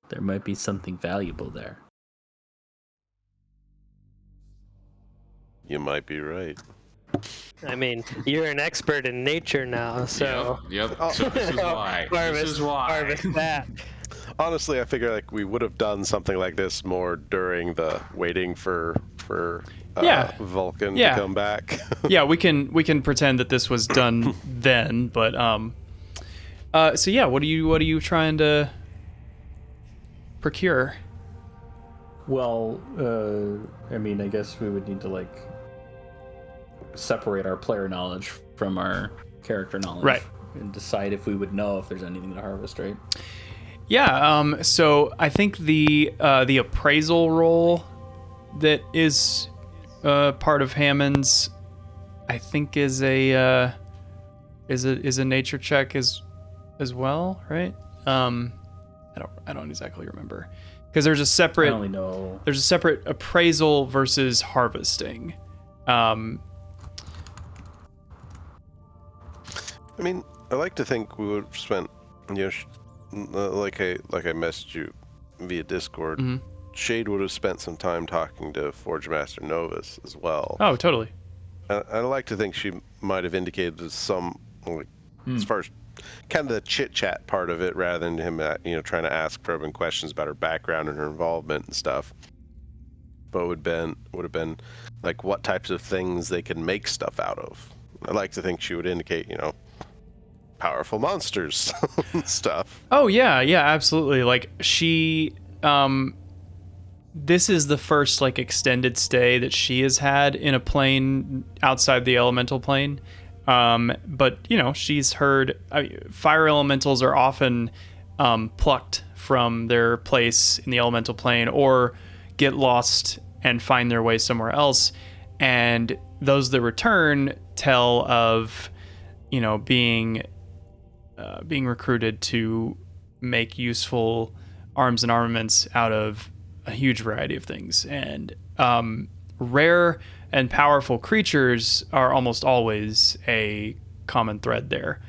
there might be something valuable there." You might be right. I mean, you're an expert in nature now, so Yep. So this is why. This is why. harvest that. Honestly, I figure like we would have done something like this more during the waiting for Vulcan to come back. Yeah, we can pretend that this was done then, but so yeah, what are you trying to procure? Well, I mean, I guess we would need to separate our player knowledge from our character knowledge, Right, and decide if we would know if there's anything to harvest, right? Yeah. So I think the appraisal roll that is part of Hammond's, I think is a nature check as well, right? I don't exactly remember, because there's a separate. I only know. There's a separate appraisal versus harvesting. I mean, I like to think we would have spent, like I messaged you via Discord. Shade would have spent some time talking to Forge Master Novus as well. Oh, totally. I like to think she might have indicated some, as far as kind of the chit chat part of it, rather than him, trying to ask probing questions about her background and her involvement and stuff. But would have been like what types of things they can make stuff out of. I like to think she would indicate, powerful monsters and stuff. Oh yeah, absolutely. Like she, this is the first extended stay that she has had in a plane outside the elemental plane. But she's heard fire elementals are often plucked from their place in the elemental plane or get lost and find their way somewhere else. And those that return tell of, being recruited to make useful arms and armaments out of a huge variety of things. And rare and powerful creatures are almost always a common thread there.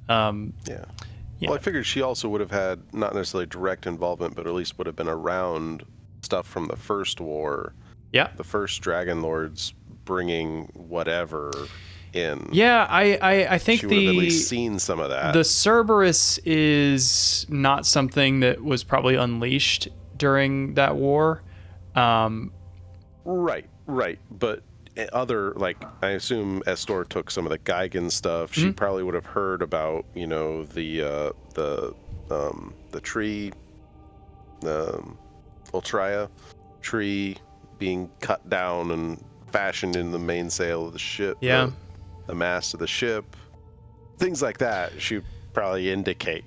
Yeah. Well, I figured she also would have had not necessarily direct involvement, but at least would have been around stuff from the first war. Yeah. The first Dragonlords bringing whatever in. Yeah, I think she would have at least seen some of that. The Cerberus is not something that was probably unleashed during that war. Right. But other, I assume Estor took some of the Geigen stuff. She probably would have heard about, the tree Ultria tree being cut down and fashioned in the mainsail of the ship. Yeah. The mast of the ship. Things like that should probably indicate,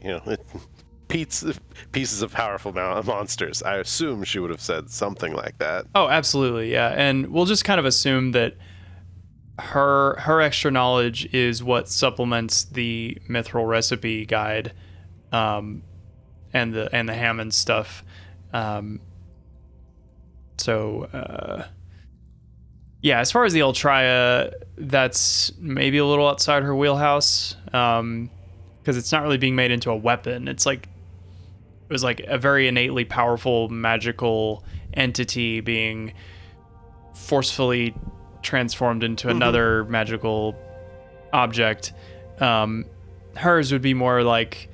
pieces of powerful monsters. I assume she would have said something like that. Oh, absolutely, yeah. And we'll just kind of assume that her extra knowledge is what supplements the mithril recipe guide, and the Hammond stuff. Yeah, as far as the Ultria, that's maybe a little outside her wheelhouse, because it's not really being made into a weapon. It was like a very innately powerful magical entity being forcefully transformed into another magical object. Hers would be more like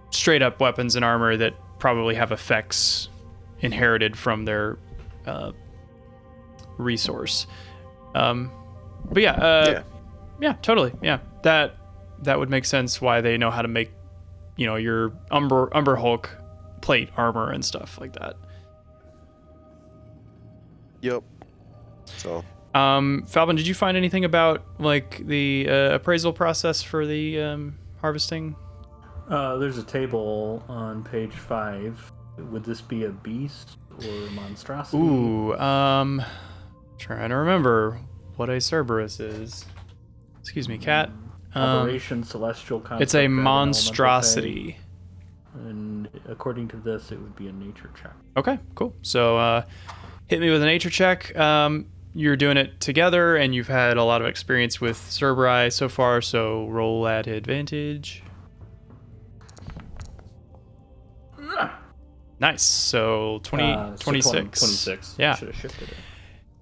straight up weapons and armor that probably have effects inherited from their resource. But yeah, totally. Yeah, that would make sense why they know how to make, your Umber Hulk plate armor and stuff like that. Yep. So, Falvin, did you find anything about like the appraisal process for the harvesting? There's a table on page 5. Would this be a beast or a monstrosity? Ooh, trying to remember what a Cerberus is. Excuse me, cat. Aberration, celestial construct. It's a dragon, monstrosity. elemental fey. And according to this, it would be a nature check. Okay, cool. So, hit me with a nature check. You're doing it together, and you've had a lot of experience with Cerberi so far, so roll at advantage. Nice. So 26. 26. Yeah. Should have shifted it.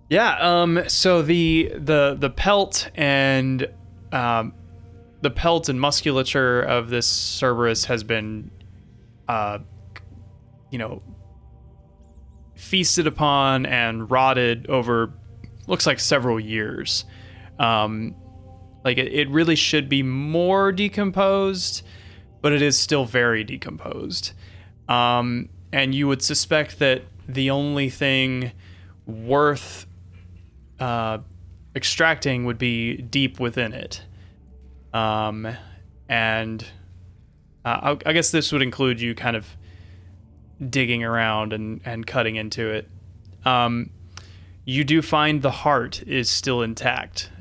Yeah. So the pelt and the pelt and musculature of this Cerberus has been, feasted upon and rotted over, looks like several years. Like it really should be more decomposed, but it is still very decomposed. And you would suspect that the only thing worth extracting would be deep within it. I guess this would include you kind of digging around and cutting into it. You do find the heart is still intact.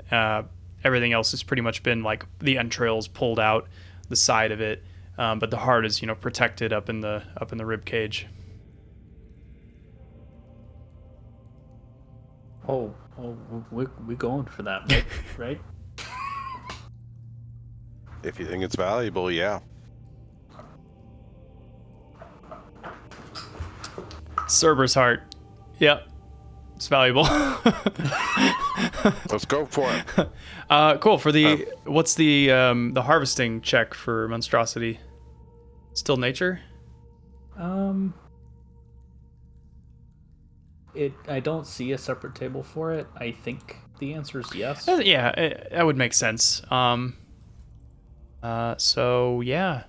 Everything else has pretty much been like the entrails pulled out the side of it. But the heart is, protected up in the rib cage. Oh, we going for that, right? if you think it's valuable, yeah. Cerberus heart. Yep. It's valuable. Let's go for it. Cool. For the what's the harvesting check for monstrosity? Still nature? I don't see a separate table for it. I think the answer is yes. Yeah, that would make sense. So yeah.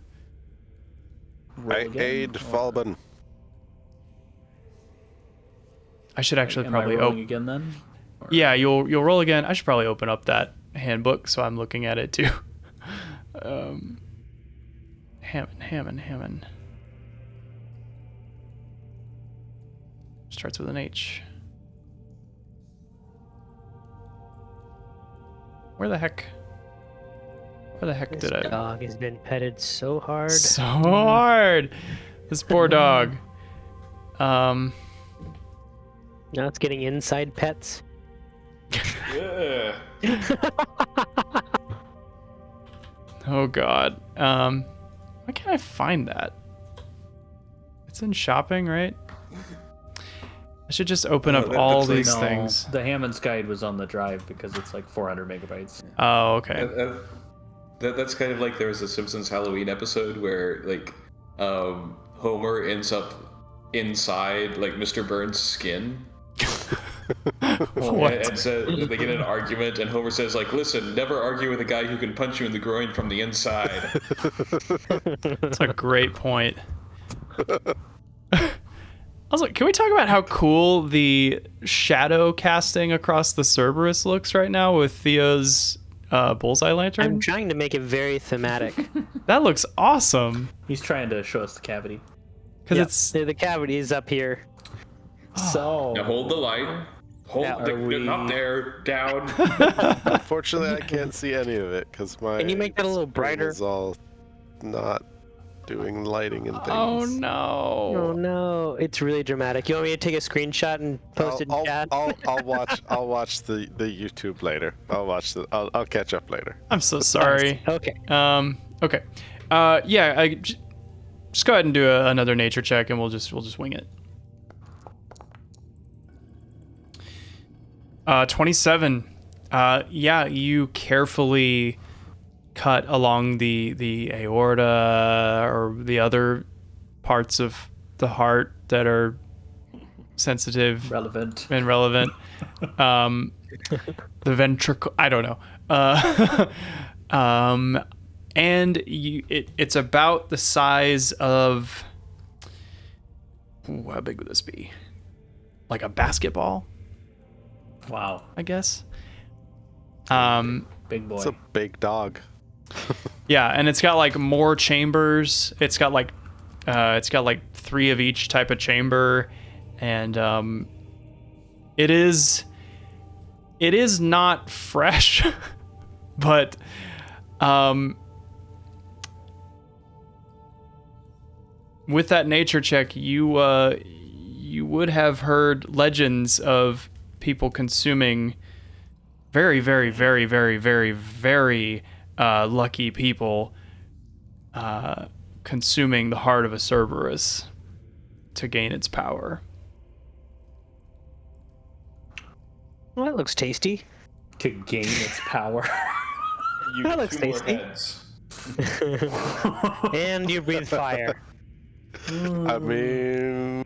I aid Falben. I should actually Am probably I rolling again then? Or... Yeah, you'll roll again. I should probably open up that handbook so I'm looking at it too. Hammond. Starts with an H. Where the heck This did I? dog has been petted so hard. So hard. This poor dog. Now it's getting inside pets. Yeah. Oh God. Why can't I find that? It's in shopping, right? I should just open up all these things. The Hammond's guide was on the drive because it's like 400 megabytes. Oh, okay. That's kind of like there was a Simpsons Halloween episode where like Homer ends up inside like Mr. Burns' skin. What? And so they get in an argument, and Homer says, like, listen, never argue with a guy who can punch you in the groin from the inside. That's a great point. Also, can we talk about how cool the shadow casting across the Cerberus looks right now with Theo's bullseye lantern? I'm trying to make it very thematic. That looks awesome. He's trying to show us the cavity. Because Yeah, it's the cavity is up here. So Now hold the light. Hold Yeah, are we- up there, down. Unfortunately, I can't see any of it because my. Can you make that a little screen brighter? Is all not doing lighting and things. oh no. Oh no, it's really dramatic. You want me to take a screenshot and post it in chat? I'll watch the YouTube later. I'll catch up later. I'm so sorry. Okay. Okay. Yeah. Just go ahead and do another nature check, and we'll just wing it. 27. Yeah, you carefully cut along the aorta or the other parts of the heart that are sensitive relevant. and relevant. The ventricle, I don't know. And it's about the size of, how big would this be? Like a basketball, Wow, I guess. big boy. It's a big dog. Yeah, and it's got like more chambers. It's got like 3 of each type of chamber, and it is not fresh, but with that nature check, you would have heard legends of people consuming very, very, very, very, very, very lucky people consuming the heart of a Cerberus to gain its power. Well, that looks tasty. To gain its power. That looks tasty. And you breathe fire. I mean,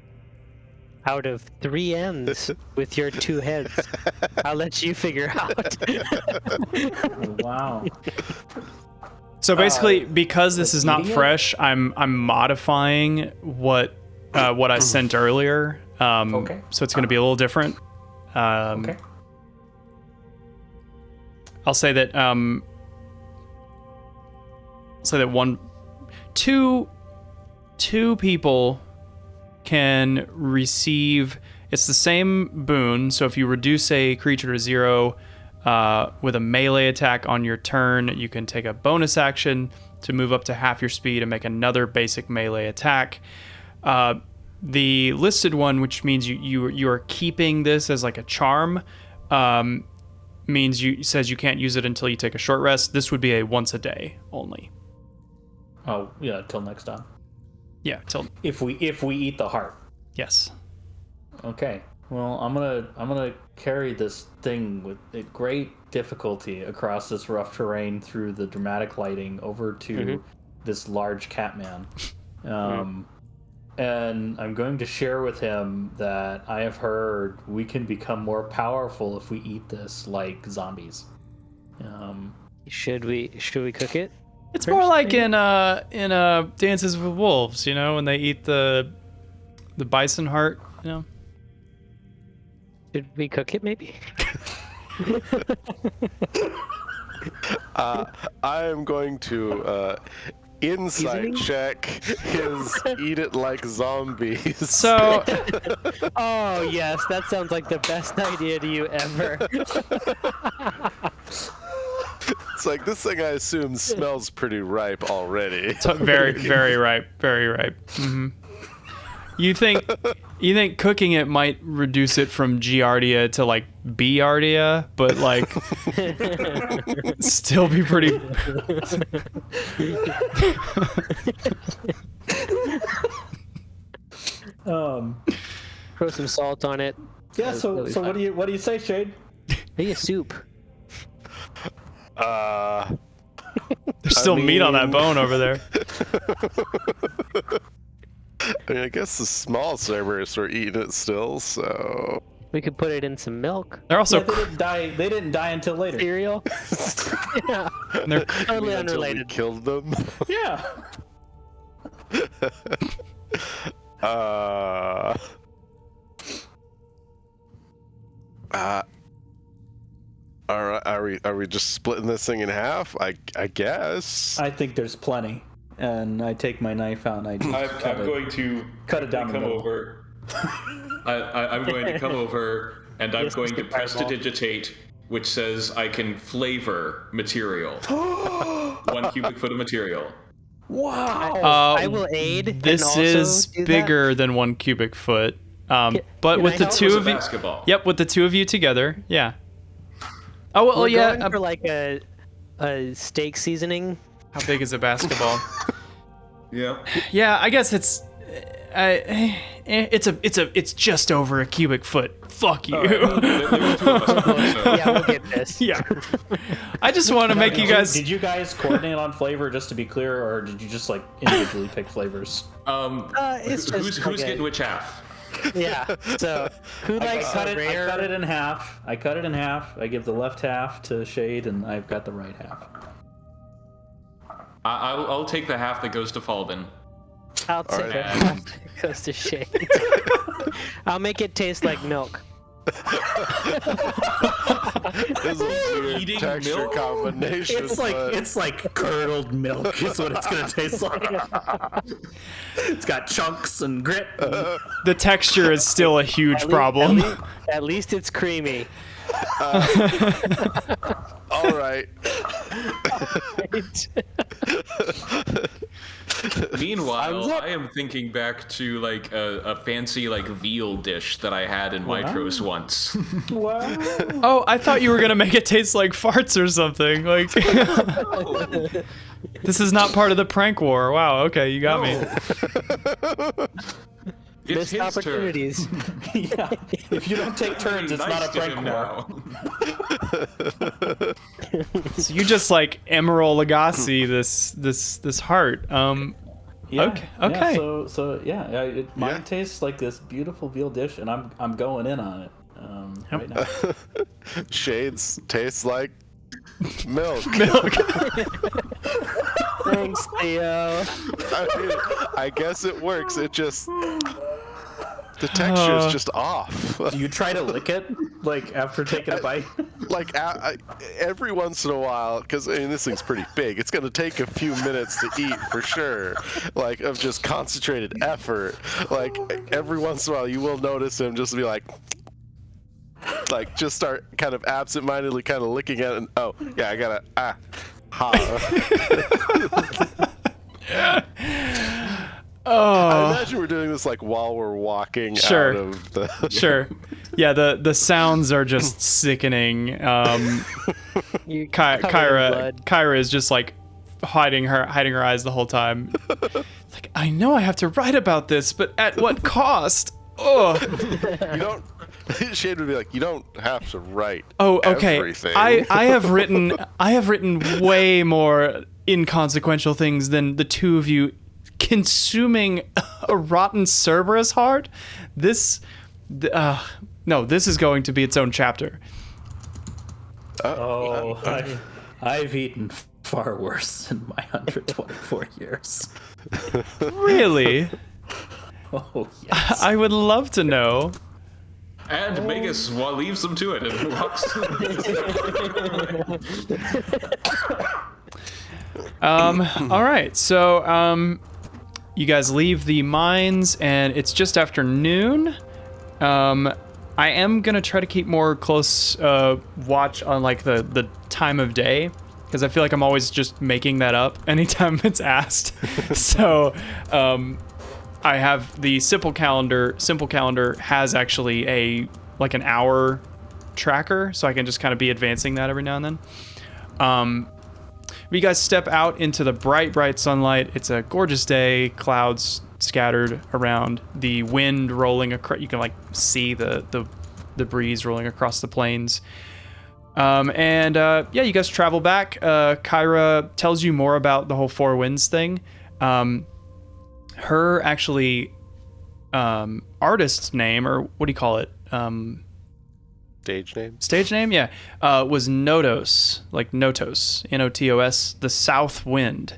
Out of 3 ends with your 2 heads. I'll let you figure out. Wow. So basically, because this is not eating it? fresh, I'm modifying what I sent earlier. Okay. So it's going to be a little different. Okay. I'll say that two people can receive. It's the same boon. So if you reduce a creature to 0 with a melee attack on your turn, you can take a bonus action to move up to half your speed and make another basic melee attack. The listed one, which means you are keeping this as like a charm, means says you can't use it until you take a short rest. This would be a once a day only. Oh yeah, till next time. Yeah, till If we eat the heart. yes. Okay. Well, I'm gonna carry this thing with great difficulty across this rough terrain through the dramatic lighting over to this large catman. And I'm going to share with him that I have heard we can become more powerful if we eat this like zombies. Should we cook it? It's more like in Dances with Wolves, you know, when they eat the bison heart, you know. Should we cook it maybe? I am going to insight Seasoning? check his eat it like zombies. So Oh yes, that sounds like the best idea to you ever. It's like this thing, I assume, smells pretty ripe already. very, very ripe, very ripe. You think cooking it might reduce it from Giardia to like Biardia, but like still be pretty. Throw some salt on it. Yeah. So really what do you say, Shade? Maybe a soup. There's still meat on that bone over there. I mean, I guess the small Cerberus were eating it still, so. We could put it in some milk. They're also They didn't die until later. Cereal. Yeah. they're Totally Until we unrelated. killed them. Yeah. All right, are we just splitting this thing in half? I guess. I think there's plenty. And I take my knife out and I just I'm going to cut it down the come middle. over. I'm going to come over and I'm Yes, going to Mr. Fireball. prestidigitate, which says I can flavor material. 1 cubic foot of material. Wow! I will aid. This and also is do that. bigger than 1 cubic foot. But can with I the help? two It was of a you, basketball. yep, with the two of you together, yeah. Oh well, We're yeah. going for like a steak seasoning. How big is a basketball? Yeah. Yeah, I guess it's just over a cubic foot. Fuck you. There were 2 of us, so- Yeah, we'll get this. Yeah. I just want to make you guys. Did you guys coordinate on flavor, just to be clear, or did you just like individually pick flavors? It's who's just like getting which half? Yeah. So who likes I cut the it rare? in half. I give the left half to Shade, and I've got the right half. I'll take the half that goes to Falvin. I'll take right. it. It goes to shade. I'll make it taste like milk. This is a weird Eating texture milk? combination. but- It's like curdled milk is what it's gonna taste like. It's got chunks and grit. The texture is still a huge problem. At least it's creamy. All right. Meanwhile, I am thinking back to like a fancy like veal dish that I had in Waitrose once. Wow. Oh, I thought you were gonna make it taste like farts or something. Like, this is not part of the prank war. Wow. Okay, you got me. It's Missed his opportunities. Yeah. If you don't take turns, it's not a prank war. So you just like Emerald Lagasse this heart. Yeah, Okay. Okay. Yeah, mine Yeah. tastes like this beautiful veal dish, and I'm going in on it right now. Shades tastes like milk. Thanks, Theo. I guess it works. It just the texture is just off. Do you try to lick it like after taking a bite? Like every once in a while, because I mean this thing's pretty big. It's gonna take a few minutes to eat for sure. Like of just concentrated effort. Like every once in a while, you will notice him just be like just start kind of absent-mindedly kind of licking at it. And, oh yeah, I gotta I imagine we're doing this like while we're walking Sure. out of the. Sure. Yeah, the sounds are just sickening. You covered in blood. Kyra is just like hiding her eyes the whole time. Like, I know I have to write about this, but at what cost? Oh. You don't. Shade would be like, you don't have to write. Oh, okay. Everything. I have written way more inconsequential things than the two of you consuming a rotten Cerberus heart. This is going to be its own chapter. I've eaten far worse in my 124 years. Really? Oh yes. I would love to know. And Magus leaves them to it and walks. All right. So, you guys leave the mines, and it's just after noon. I am gonna try to keep more close watch on like the time of day, because I feel like I'm always just making that up anytime it's asked. So, I have the simple calendar. Simple calendar has actually an hour tracker, so I can just kind of be advancing that every now and then. You guys step out into the bright sunlight. It's a gorgeous day. Clouds scattered around. The wind rolling across. You can like see the breeze rolling across the plains. You guys travel back. Kyra tells you more about the whole Four Winds thing. Her actually artist's name, or what do you call it? Stage name. Stage name, yeah, was Notos, like Notos, Notos, the South Wind.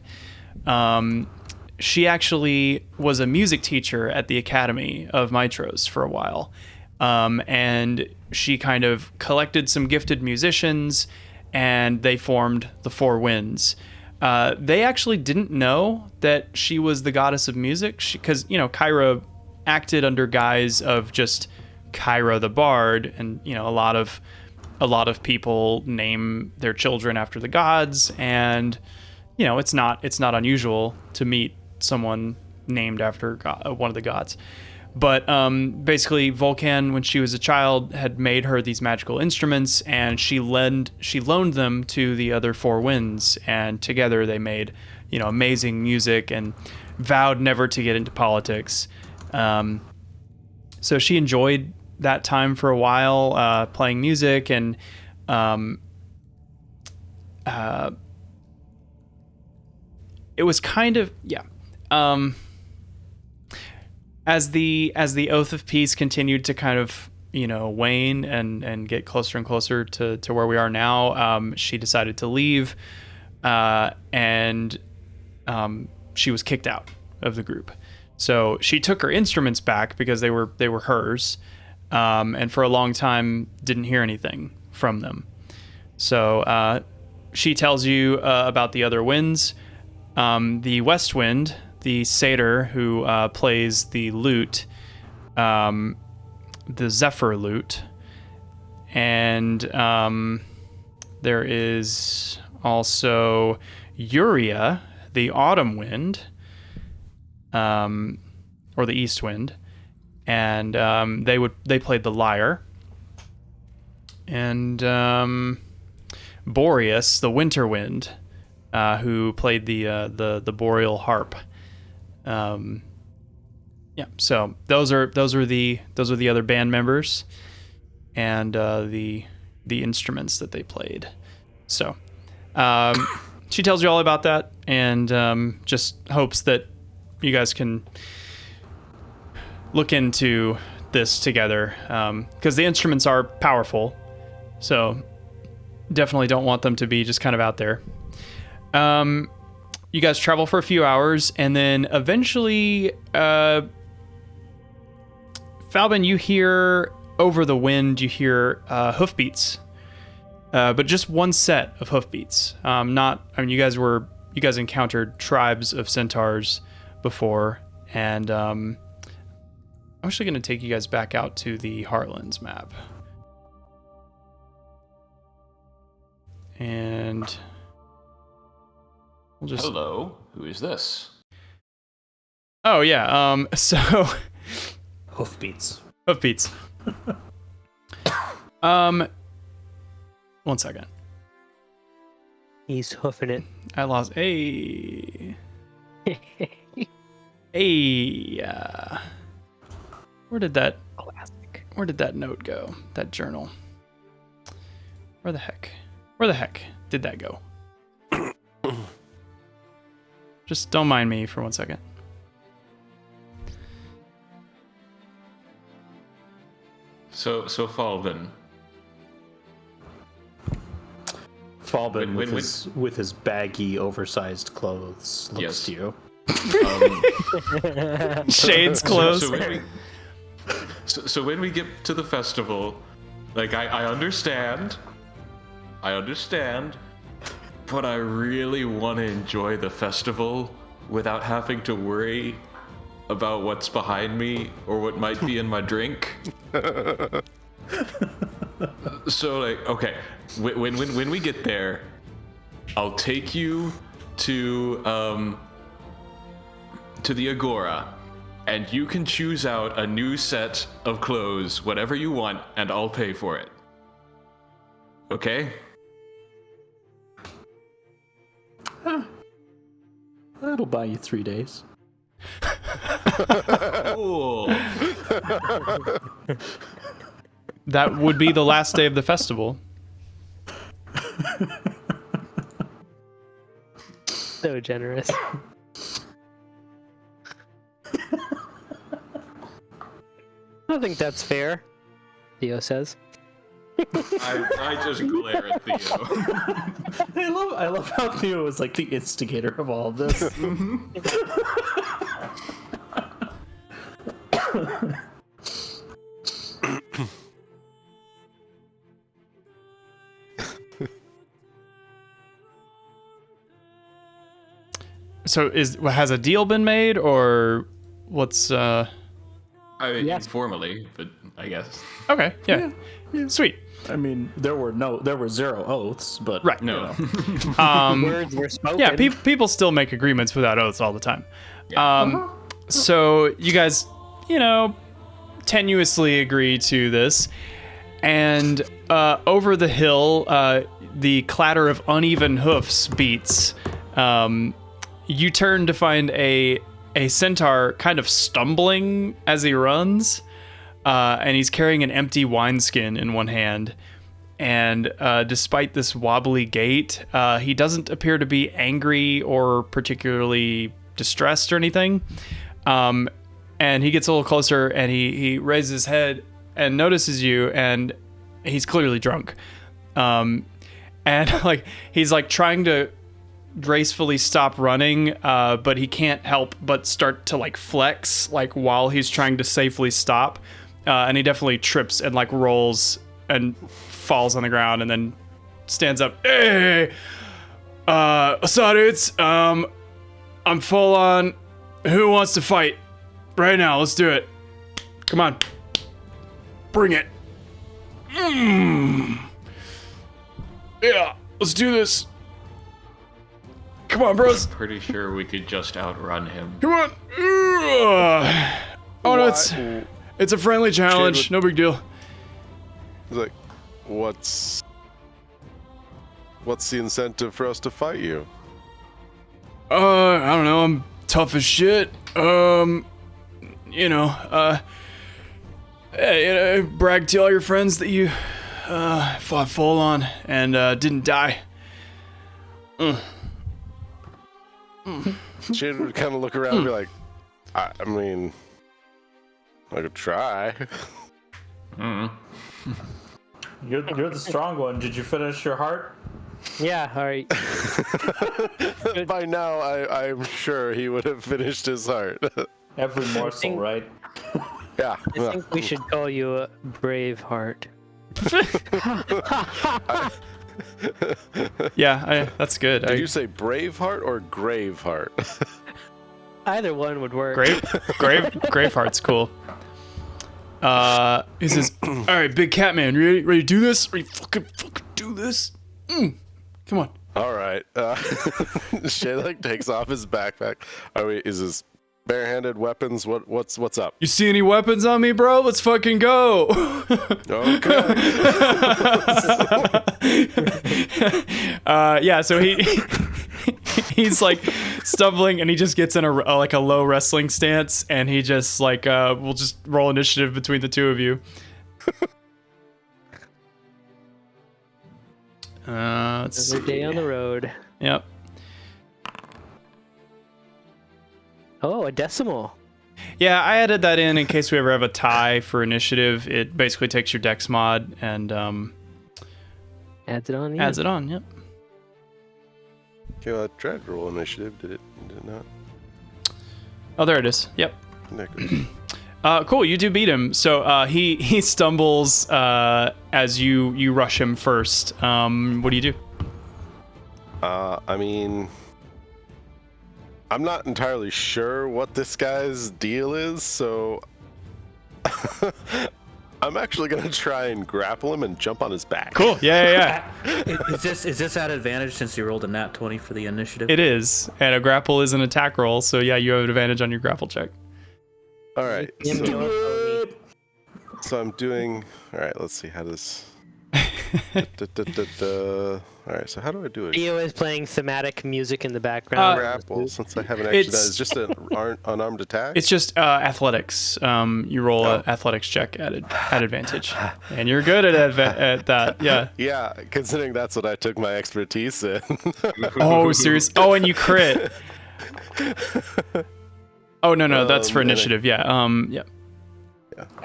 she actually was a music teacher at the Academy of Mitros for a while. And she kind of collected some gifted musicians, and they formed the Four Winds. They actually didn't know that she was the goddess of music, because, Kyra acted under guise of just Kyra the Bard, and, a lot of people name their children after the gods, and, it's not unusual to meet someone named after one of the gods. But basically, Vulcan, when she was a child, had made her these magical instruments, and she loaned them to the other Four Winds, and together they made, amazing music, and vowed never to get into politics. So she enjoyed that time for a while, playing music, and it was kind of as the Oath of Peace continued to kind of wane and get closer and closer to where we are now, she decided to leave, and she was kicked out of the group. So she took her instruments back because they were hers, and for a long time didn't hear anything from them. So she tells you about the other winds. The West Wind, the satyr who plays the lute, the Zephyr lute, and there is also Uria, the autumn wind, or the east wind, and they played the lyre, and Boreas, the winter wind, who played the boreal harp. So those are the other band members, and the instruments that they played. So she tells you all about that, and just hopes that you guys can look into this together, because the instruments are powerful, so definitely don't want them to be just kind of out there. You guys travel for a few hours, and then eventually, Falbin, you hear over the wind, you hear hoofbeats, but just one set of hoofbeats. You guys encountered tribes of centaurs before, and I'm actually going to take you guys back out to the Heartlands map. And we'll just... Hello, who is this? Oh, yeah, so... Hoofbeats. Hoofbeats. 1 second. He's hoofing it. I lost... Hey... Where did that note go? That journal? Where the heck did that go? Just don't mind me for 1 second. So Falbin. Falbin with his baggy, oversized clothes looks Yes. to you. Shades close. So when we get to the festival, like I understand, but I really want to enjoy the festival without having to worry about what's behind me or what might be in my drink. So like, okay, when we get there, I'll take you to the Agora, and you can choose out a new set of clothes, whatever you want, and I'll pay for it. Okay? That'll buy you 3 days. Cool. That would be the last day of the festival. So generous. I don't think that's fair, Theo says. I just glare at Theo. I love how Theo was like the instigator of all of this. So has a deal been made, or what's I mean, Yes. informally, but I guess. okay? Yeah, sweet. I mean, there were 0 oaths, but Right. No. Words were spoken. Yeah, people still make agreements without oaths all the time. So you guys, tenuously agree to this, and over the hill, the clatter of uneven hoofs beats. You turn to find a centaur kind of stumbling as he runs, and he's carrying an empty wineskin in one hand. And despite this wobbly gait, he doesn't appear to be angry or particularly distressed or anything. And he gets a little closer, and he raises his head and notices you, and he's clearly drunk. And like he's like trying to gracefully stop running, but he can't help but start to like flex like while he's trying to safely stop. And he definitely trips and like rolls and falls on the ground and then stands up. Hey, dudes. I'm full on. Who wants to fight right now? Let's do it. Come on, bring it. Yeah, let's do this. Come on, bros. Pretty sure we could just outrun him. Come on. Oh no, it's a friendly challenge. No big deal. He's like, what's the incentive for us to fight you? I don't know. I'm tough as shit. Brag to all your friends that you fought full on and didn't die. Shade would kind of look around and be like, I mean, I could try. You're the strong one. Did you finish your heart? Yeah, all right. By now, I'm sure he would have finished his heart. Every morsel, right? Yeah. I think we should call you a Braveheart. Yeah, that's good. Did you say Braveheart or Graveheart? Either one would work. Graveheart's cool. He says, "All right, big cat man, ready to do this? Ready to fucking do this? Come on." All right. Shay like takes off his backpack. Is this barehanded weapons? What's up? You see any weapons on me, bro? Let's fucking go. Okay. Yeah, so he's like stumbling and he just gets in a low wrestling stance and he just like we'll just roll initiative between the two of you. Let's Another see. day on the road. Yep. Oh, a decimal. Yeah, I added that in case we ever have a tie for initiative. It basically takes your dex mod and Adds it on. adds it on. Yep. Okay, well, I tried to roll initiative. Did it not? Oh, there it is. Yep. There it goes. Cool. You do beat him. So he stumbles as you rush him first. What do you do? I mean, I'm not entirely sure what this guy's deal is, so I'm actually gonna try and grapple him and jump on his back. Cool. Yeah. Is this at advantage since you rolled a nat 20 for the initiative? It is, and a grapple is an attack roll. So yeah, you have advantage on your grapple check. All right. Pony. So I'm doing. All right. Let's see how this. All right. So how do I do it? Theo is playing thematic music in the background. Grapple. Since I haven't actually done it, it's just an unarmed attack. It's just athletics. You roll an athletics check at advantage, and you're good at that. Yeah. Yeah, considering that's what I took my expertise in. Oh, serious. Oh, and you crit. Oh no, that's for initiative. Yeah. Yeah.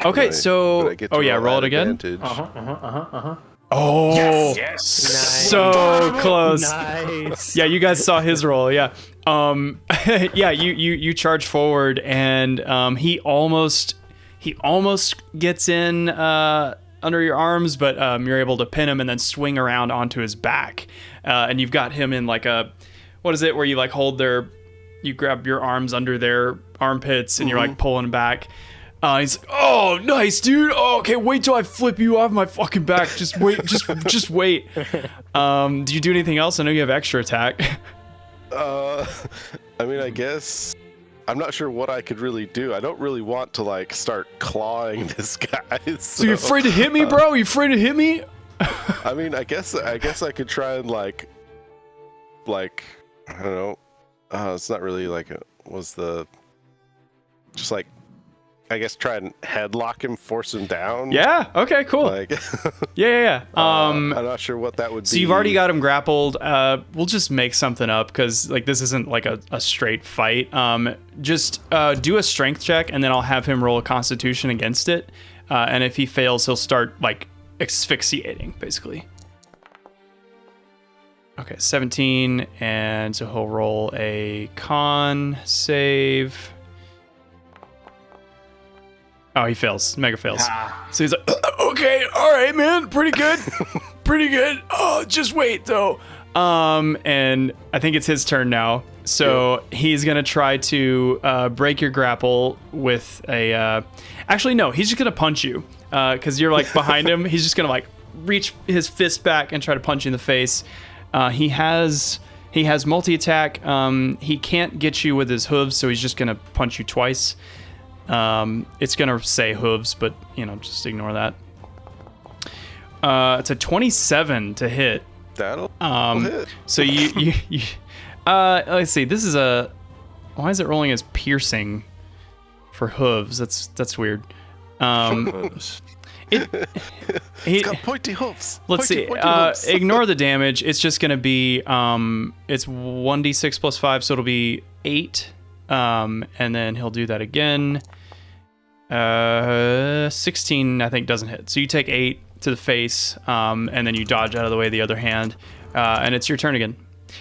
Okay, so roll it again. Advantage. Oh, Yes. so close. Nice. Yeah, you guys saw his roll. Yeah. Yeah, you charge forward and he almost gets in under your arms, but you're able to pin him and then swing around onto his back. And you've got him in like a, what is it where you like hold their you grab your arms under their armpits and you're like pulling back. He's like, "Oh, nice, dude. Oh, okay, wait till I flip you off my fucking back. Just wait, just wait." Do you do anything else? I know you have extra attack. I mean, I guess I'm not sure what I could really do. I don't really want to like start clawing this guy. So you're afraid to hit me, bro? You afraid to hit me? I mean, I guess I could try and like I don't know. It's not really like just like I guess try and headlock him, force him down. Yeah. Okay. Cool. Like, yeah. I'm not sure what that would be. So you've already got him grappled. We'll just make something up because like this isn't like a straight fight. Just do a strength check and then I'll have him roll a Constitution against it. And if he fails, he'll start like asphyxiating, basically. Okay, 17, and so he'll roll a con save. Oh, he fails. Mega fails. So he's like, okay, all right, man, pretty good, pretty good. Oh, just wait though. And I think it's his turn now. So he's gonna try to break your grapple with a. Actually, no, he's just gonna punch you because you're like behind him. He's just gonna like reach his fist back and try to punch you in the face. He has multi-attack. He can't get you with his hooves, so he's just gonna punch you twice. It's gonna say hooves, but just ignore that. It's a 27 to hit. That'll hit. So you let's see. This is why is it rolling as piercing for hooves? That's weird. It's got pointy hooves. Let's see. Ignore the damage. It's just gonna be it's 1d6 plus 5, so it'll be 8. And then he'll do that again. 16, I think, doesn't hit. So you take 8 to the face, and then you dodge out of the way the other hand, and it's your turn again.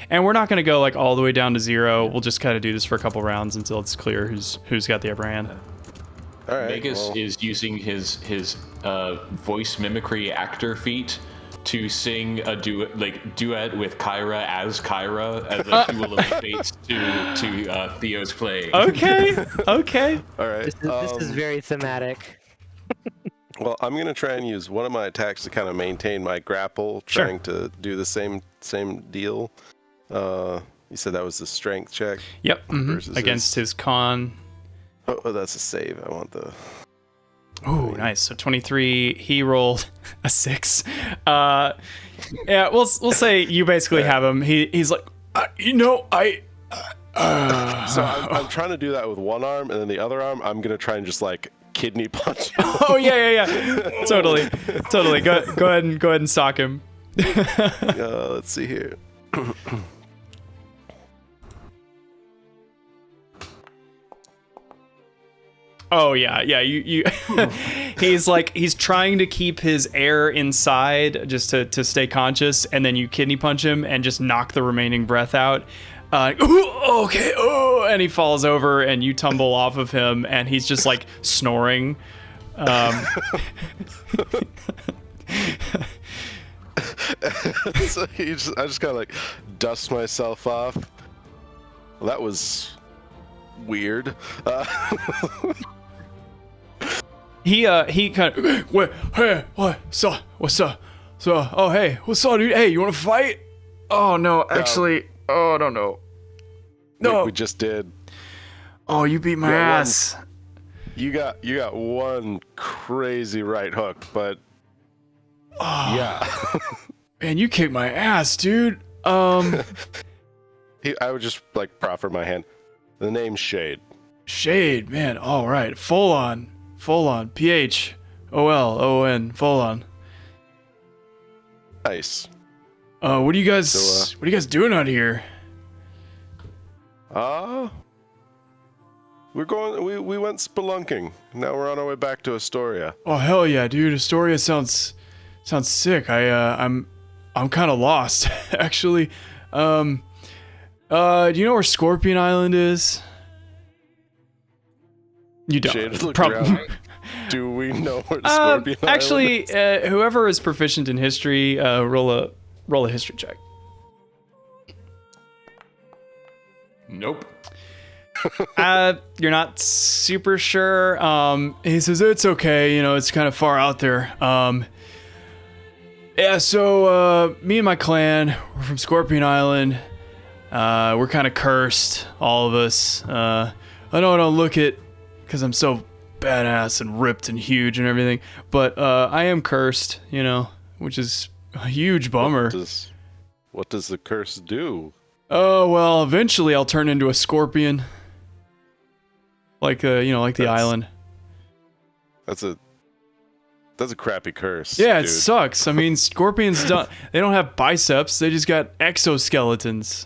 And we're not going to go like all the way down to 0. We'll just kind of do this for a couple rounds until it's clear who's got the upper hand. All right. Magus is using his voice mimicry actor feat to sing a duet with Kyra as a duel of fates to Theo's playing. Okay. All right. This is very thematic. Well, I'm gonna try and use one of my attacks to kind of maintain my grapple, trying to do the same deal. You said that was the strength check. Yep. Mm-hmm. Against his con. Oh, that's a save. I want the. Oh, nice. So 23. He rolled a 6. Yeah, we'll say you basically have him. He's like, So I'm trying to do that with one arm, and then the other arm, I'm gonna try and just like kidney punch him. Oh yeah. Totally. Go ahead and sock him. Let's see here. Oh yeah. You. he's trying to keep his air inside just to stay conscious, and then you kidney punch him and just knock the remaining breath out. Okay. Oh, and he falls over, and you tumble off of him, and he's just like snoring. So I just kind of like dust myself off. Well, that was weird. He kind of wait, hey, what's up? So, oh hey, what's up, dude? Hey, you want to fight? Oh no, actually, oh no. We just did. Oh, you beat my ass. You got one crazy right hook, but yeah. Man, you kicked my ass, dude. I would just like proffer my hand. The name's Shade. Shade, man. All right, full on. PHOLON, full on. Nice. What are you guys doing out here? We went spelunking. Now we're on our way back to Astoria. Oh hell yeah, dude! Astoria sounds sick. I'm kind of lost actually. Do you know where Scorpion Island is? You don't. Shade looked around. Do we know where Scorpion Island actually, is? whoever is proficient in history, roll a history check. Nope. You're not super sure. He says it's okay. It's kind of far out there. Yeah. So me and my clan, we're from Scorpion Island. We're kind of cursed, all of us. I know I don't look it because I'm so badass and ripped and huge and everything, but I am cursed. Which is a huge bummer. What does the curse do? Oh, well, eventually I'll turn into a scorpion. Like the island. That's a crappy curse. Yeah, dude. it sucks. I mean, scorpions they don't have biceps, they just got exoskeletons.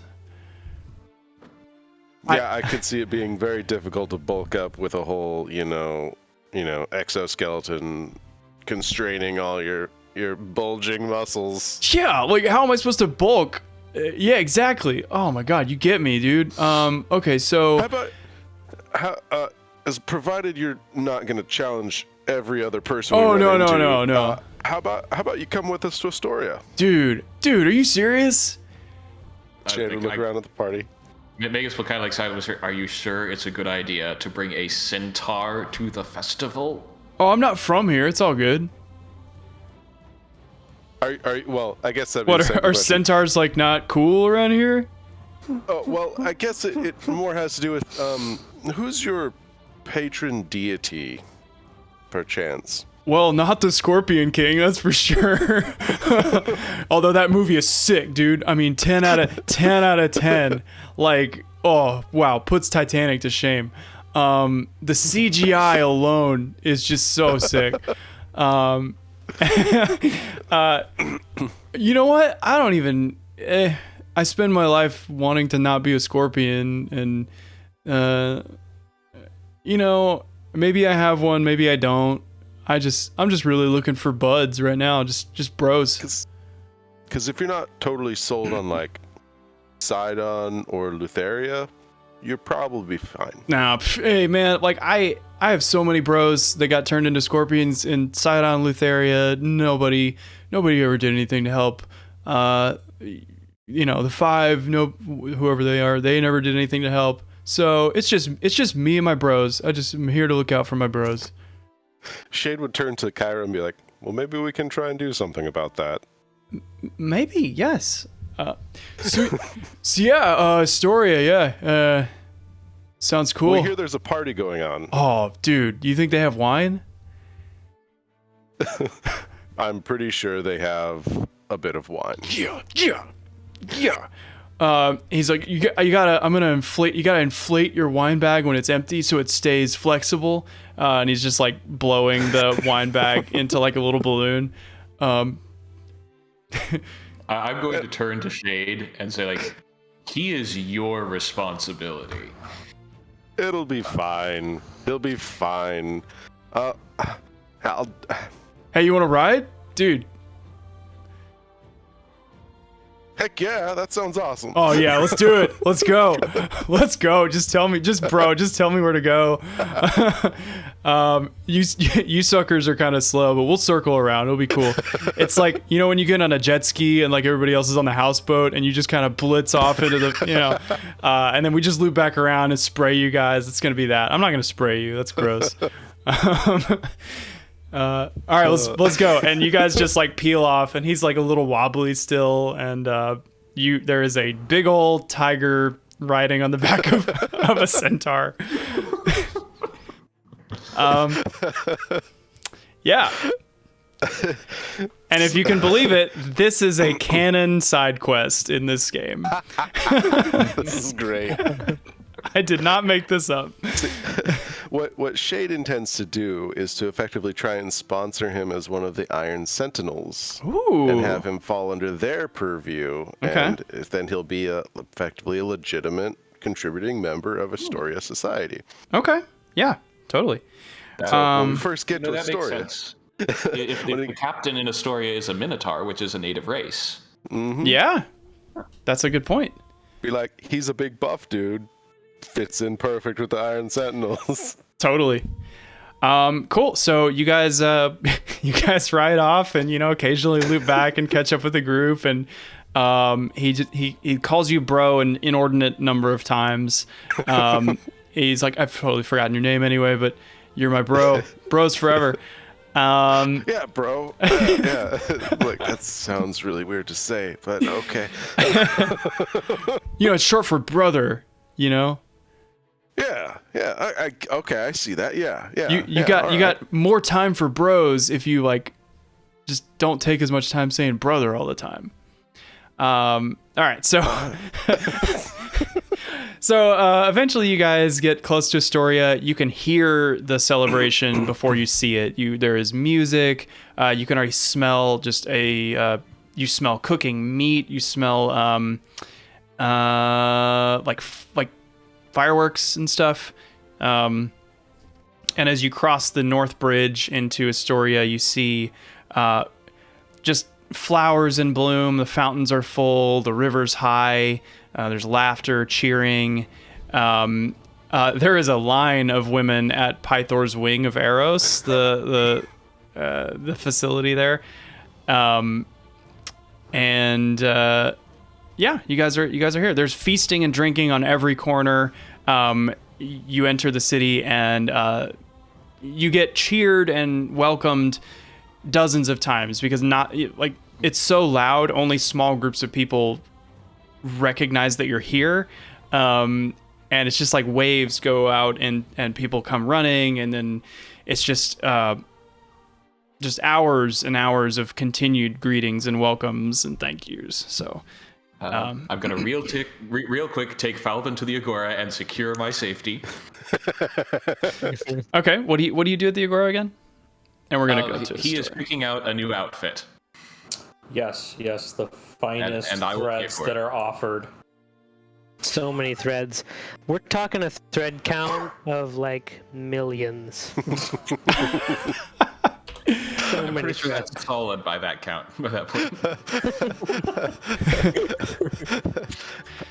Yeah, I could see it being very difficult to bulk up with a whole, exoskeleton constraining all your bulging muscles. Yeah, like how am I supposed to bulk? Yeah, exactly. Oh my god, you get me, dude. Okay, so how about as provided you're not going to challenge every other person. Oh we no. How about you come with us to Astoria? Dude, are you serious? Shade would look around at the party. Magus will kind of like side with her. Are you sure it's a good idea to bring a centaur to the festival? Oh, I'm not from here. It's all good. Well, I guess that. What are centaurs like not cool around here? Oh, well, I guess it more has to do with who's your patron deity, perchance. Well, not the Scorpion King, that's for sure. Although that movie is sick, dude. I mean, 10 out of 10. Like, oh wow, puts Titanic to shame. The CGI alone is just so sick. You know what? I don't even. I spend my life wanting to not be a scorpion, and maybe I have one, maybe I don't. I'm just really looking for buds right now, just bros. Because if you're not totally sold on like Sidon or Lutheria, you'll probably be fine. Nah, hey man, like I have so many bros that got turned into scorpions in Sidon, Lutheria. Nobody ever did anything to help. The five, whoever they are, they never did anything to help. So it's just me and my bros. I'm here to look out for my bros. Shade would turn to Kyra and be like, well, maybe we can try and do something about that. Maybe, yes. Astoria, yeah. Sounds cool. We hear there's a party going on. Oh, dude, do you think they have wine? I'm pretty sure they have a bit of wine. Yeah. He's like, you gotta inflate your wine bag when it's empty so it stays flexible. And he's just like blowing the wine bag into like a little balloon. I'm going to turn to Shade and say, like, he is your responsibility. It'll be fine. He'll be fine. Hey, you want to ride? Dude. Heck yeah, that sounds awesome. Oh yeah, let's do it. Let's go. Just tell me where to go. You suckers are kind of slow, but we'll circle around. It'll be cool. It's like, when you get on a jet ski and like everybody else is on the houseboat and you just kind of blitz off into the, and then we just loop back around and spray you guys. It's going to be that. I'm not going to spray you. That's gross. All right, let's go. And you guys just like peel off, and he's like a little wobbly still, and there is a big old tiger riding on the back of a centaur. Yeah. And if you can believe it, this is a canon side quest in this game. This is great. I did not make this up. What Shade intends to do is to effectively try and sponsor him as one of the Iron Sentinels. Ooh. And have him fall under their purview. Okay. And then he'll be effectively a legitimate contributing member of Astoria society. Okay. Yeah, totally. When we first get to that Astoria. makes sense. If the captain in Astoria is a Minotaur, which is a native race. Mm-hmm. Yeah, that's a good point. Be like, he's a big buff dude. Fits in perfect with the Iron Sentinels. Totally. Cool. So you guys ride off and occasionally loop back and catch up with the group, and he calls you bro an inordinate number of times. he's like, I've totally forgotten your name anyway, but you're my bro. Bros forever. Yeah, bro. Yeah. Look, that sounds really weird to say, but okay. It's short for brother, Yeah. Okay, I see that. Yeah. You got more time for bros if you like just don't take as much time saying brother all the time. All right, so eventually you guys get close to Astoria. You can hear the celebration before you see it. There is music. You can already smell you smell cooking meat. You smell like fireworks and stuff. And as you cross the North Bridge into Astoria, you see just flowers in bloom. The fountains are full. The river's high. There's laughter, cheering. There is a line of women at Pythor's Wing of Eros, the facility there. You guys are here. There's feasting and drinking on every corner. You enter the city and you get cheered and welcomed dozens of times because it's so loud. Only small groups of people recognize that you're here. And it's just like waves go out and people come running, and then it's just hours and hours of continued greetings and welcomes and thank yous. So I'm gonna real quick take Falvin to the Agora and secure my safety. Okay, what do you do at the Agora again? And we're gonna go to. He is picking out a new outfit. Yes, the finest and I will pay threads for that it. are offered. So many threads. We're talking a thread count of like millions. So I'm many pretty sure threads. that's solid by that count. By that point.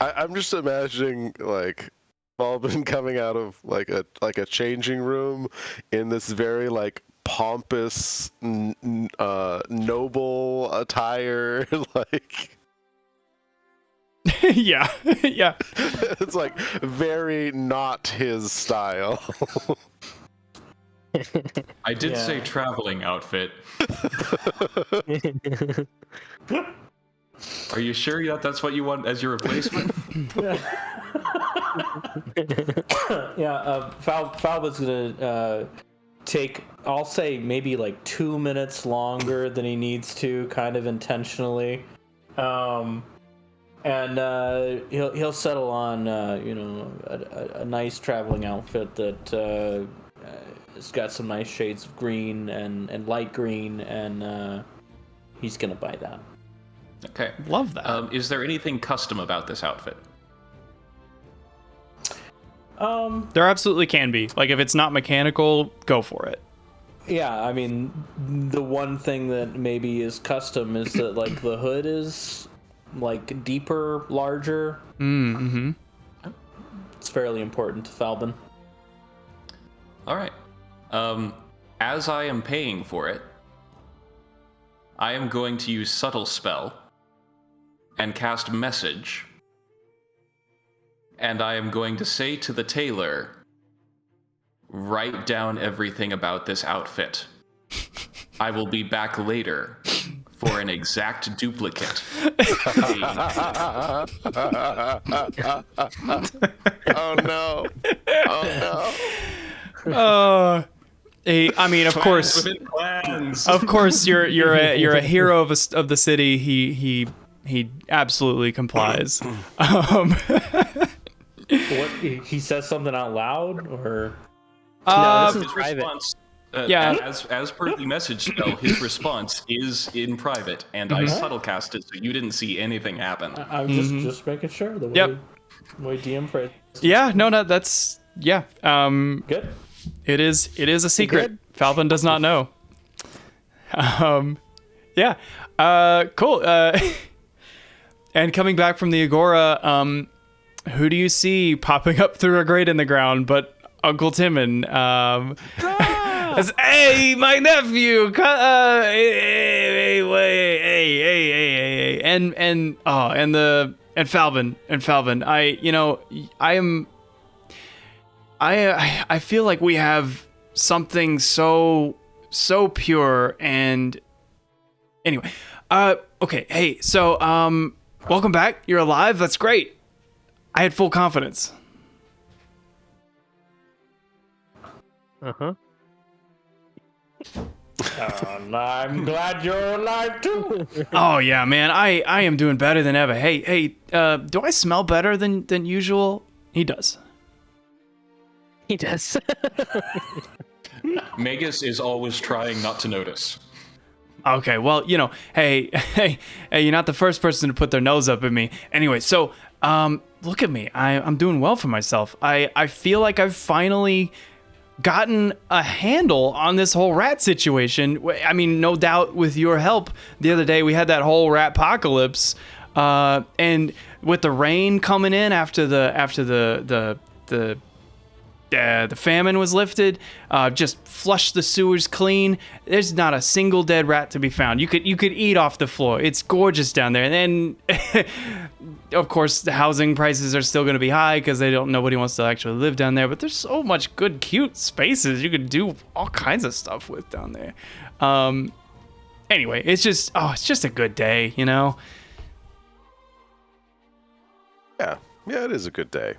I'm just imagining like Balbin coming out of like a changing room in this very like pompous noble attire. Like yeah. it's like very not his style. I did say traveling outfit. Are you sure that's what you want as your replacement? Falbin's gonna take, I'll say, maybe like 2 minutes longer than he needs to, kind of intentionally, and he'll settle on a nice traveling outfit that it's got some nice shades of green and light green, and he's gonna buy that. Okay. Love that. Is there anything custom about this outfit? There absolutely can be. Like, if it's not mechanical, go for it. Yeah, I mean, the one thing that maybe is custom is that like the hood is like deeper, larger. Mm-hmm. It's fairly important to Falbin. All right. As I am paying for it, I am going to use Subtle Spell and cast Message. And I am going to say to the tailor, write down everything about this outfit. I will be back later for an exact duplicate. Oh no. I mean, of course, you're a hero of the city. He absolutely complies. What, he says something out loud, or no, this is his private. response, Yeah. as per the message spell, his response is in private, and I subtle cast it, so you didn't see anything happen. I'm just making sure the way DM phrase. Yeah, no, that's yeah. Good. It is a secret. Good. Falvin does not know. Yeah. Cool. And coming back from the Agora, who do you see popping up through a grate in the ground but Uncle Timon? As, hey, my nephew! Hey, and Falvin. I am. I feel like we have something so pure and anyway. Okay, hey, so welcome back. You're alive. That's great. I had full confidence. Uh-huh. I'm glad you're alive too. Oh yeah, man. I am doing better than ever. Hey, do I smell better than usual? He does. He does. Magus is always trying not to notice. Okay, well, hey, you're not the first person to put their nose up at me. Anyway, so, look at me. I'm doing well for myself. I feel like I've finally gotten a handle on this whole rat situation. I mean, no doubt with your help. The other day we had that whole rat apocalypse, and with the rain coming in after the famine was lifted, just flushed the sewers clean. There's not a single dead rat to be found. You could eat off the floor. It's gorgeous down there. And then, of course, the housing prices are still going to be high because nobody wants to actually live down there. But there's so much good, cute spaces you could do all kinds of stuff with down there. Anyway, it's just a good day, Yeah, it is a good day.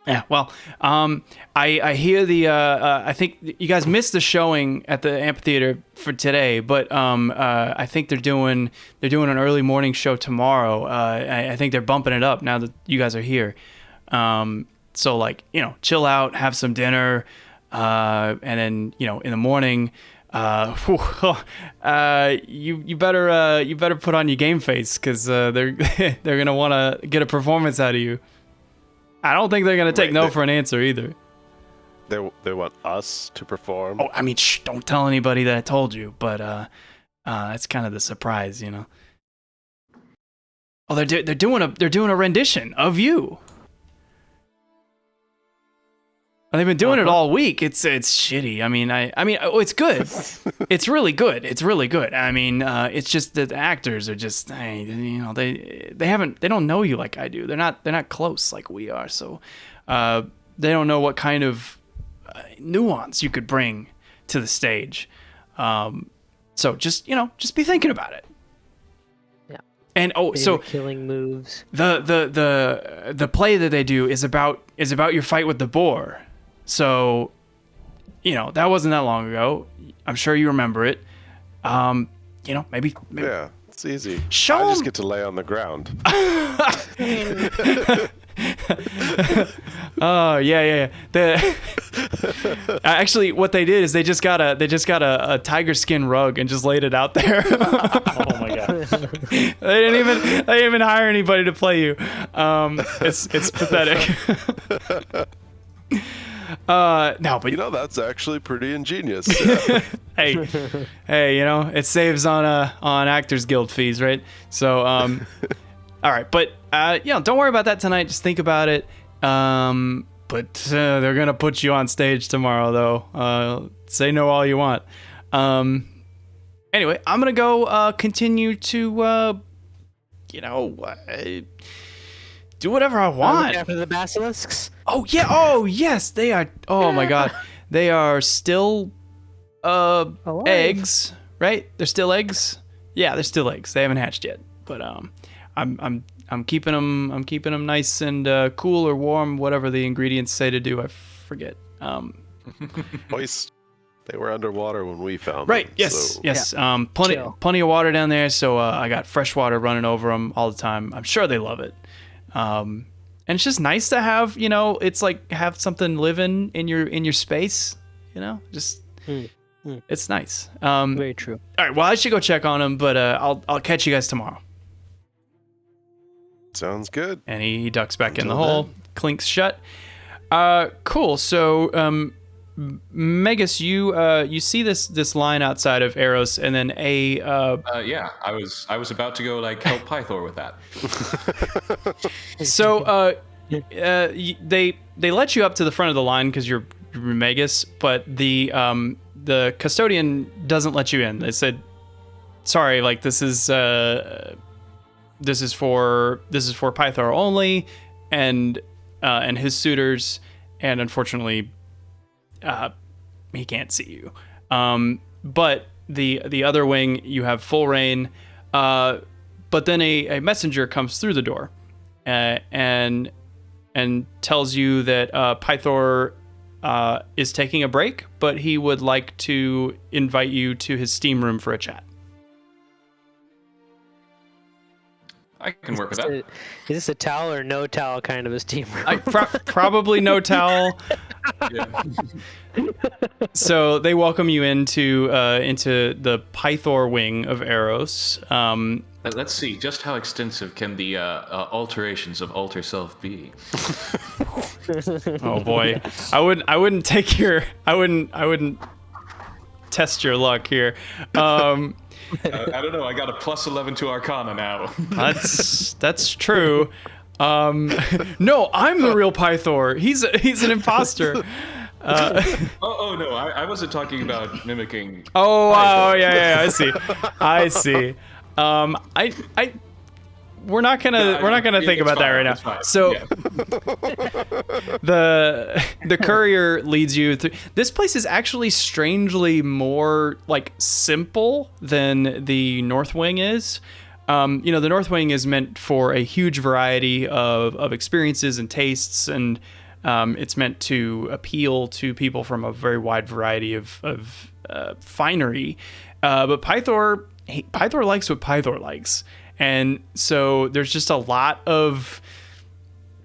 Yeah, well, I hear I think you guys missed the showing at the amphitheater for today, but I think they're doing an early morning show tomorrow. I think they're bumping it up now that you guys are here. So like, chill out, have some dinner, and then in the morning, you better put on your game face because they're gonna want to get a performance out of you. I don't think they're going to take no for an answer either. They want us to perform? Oh, I mean, don't tell anybody that I told you, but that's kind of the surprise, Oh, they're doing a rendition of you. They've been doing it all week. It's shitty. I mean, it's good. It's really good. It's really good. I mean, it's just that the actors are just, they don't know you like I do. They're not close like we are. So, they don't know what kind of nuance you could bring to the stage. So just be thinking about it. Yeah. And killing moves. The play that they do is about your fight with the boar. So, that wasn't that long ago. I'm sure you remember it. Maybe. Yeah, it's easy. I Show just get to lay on the ground. Oh yeah. Actually, what they did is they just got a tiger skin rug and just laid it out there. Oh my god. They didn't even hire anybody to play you. It's pathetic. No, but that's actually pretty ingenious. Yeah. hey, it saves on Actors Guild fees, right? So, all right, but don't worry about that tonight. Just think about it. But they're gonna put you on stage tomorrow, though. Say no all you want. Anyway, I'm gonna go continue to do whatever I want. After the basilisks. Oh yeah. Oh yes, they are. Oh my god, they are still eggs, right? They're still eggs. Yeah, they're still eggs. They haven't hatched yet. But I'm keeping them. I'm keeping them nice and cool or warm, whatever the ingredients say to do. I forget. Moist. They were underwater when we found them. Right. Yes. So. Yes. Yeah. Plenty of water down there. So I got fresh water running over them all the time. I'm sure they love it. And it's just nice to have, it's like have something living in your space, just it's nice. Very true. All right, well, I should go check on him, but I'll catch you guys tomorrow. Sounds good. And he ducks back in the hole, clinks shut. Cool. So Megas, you see this line outside of Eros, and then yeah, I was about to go help Pythor with that. So they let you up to the front of the line because you're Megas, but the custodian doesn't let you in. They said, sorry, this is for Pythor only, and his suitors. unfortunately, he can't see you. But the other wing, you have full reign. But then a messenger comes through the door, and tells you that Pythor is taking a break, but he would like to invite you to his steam room for a chat. I can work with that. Is this a towel or no towel kind of a steam room? Probably no towel. Yeah. So they welcome you into the Pythor wing of Eros. Let's see, just how extensive can the alterations of alter self be? Oh boy, I wouldn't test your luck here. I don't know. I got a +11 to Arcana now. That's true. No, I'm the real Pythor. He's an imposter. Oh no, I wasn't talking about mimicking. Oh, yeah, I see. We're not gonna think about that right now. So yeah. the courier leads you through. This place is actually strangely more like simple than the North Wing is. The North Wing is meant for a huge variety of experiences and tastes, and it's meant to appeal to people from a very wide variety of finery. But Pythor likes what Pythor likes. And so there's just a lot of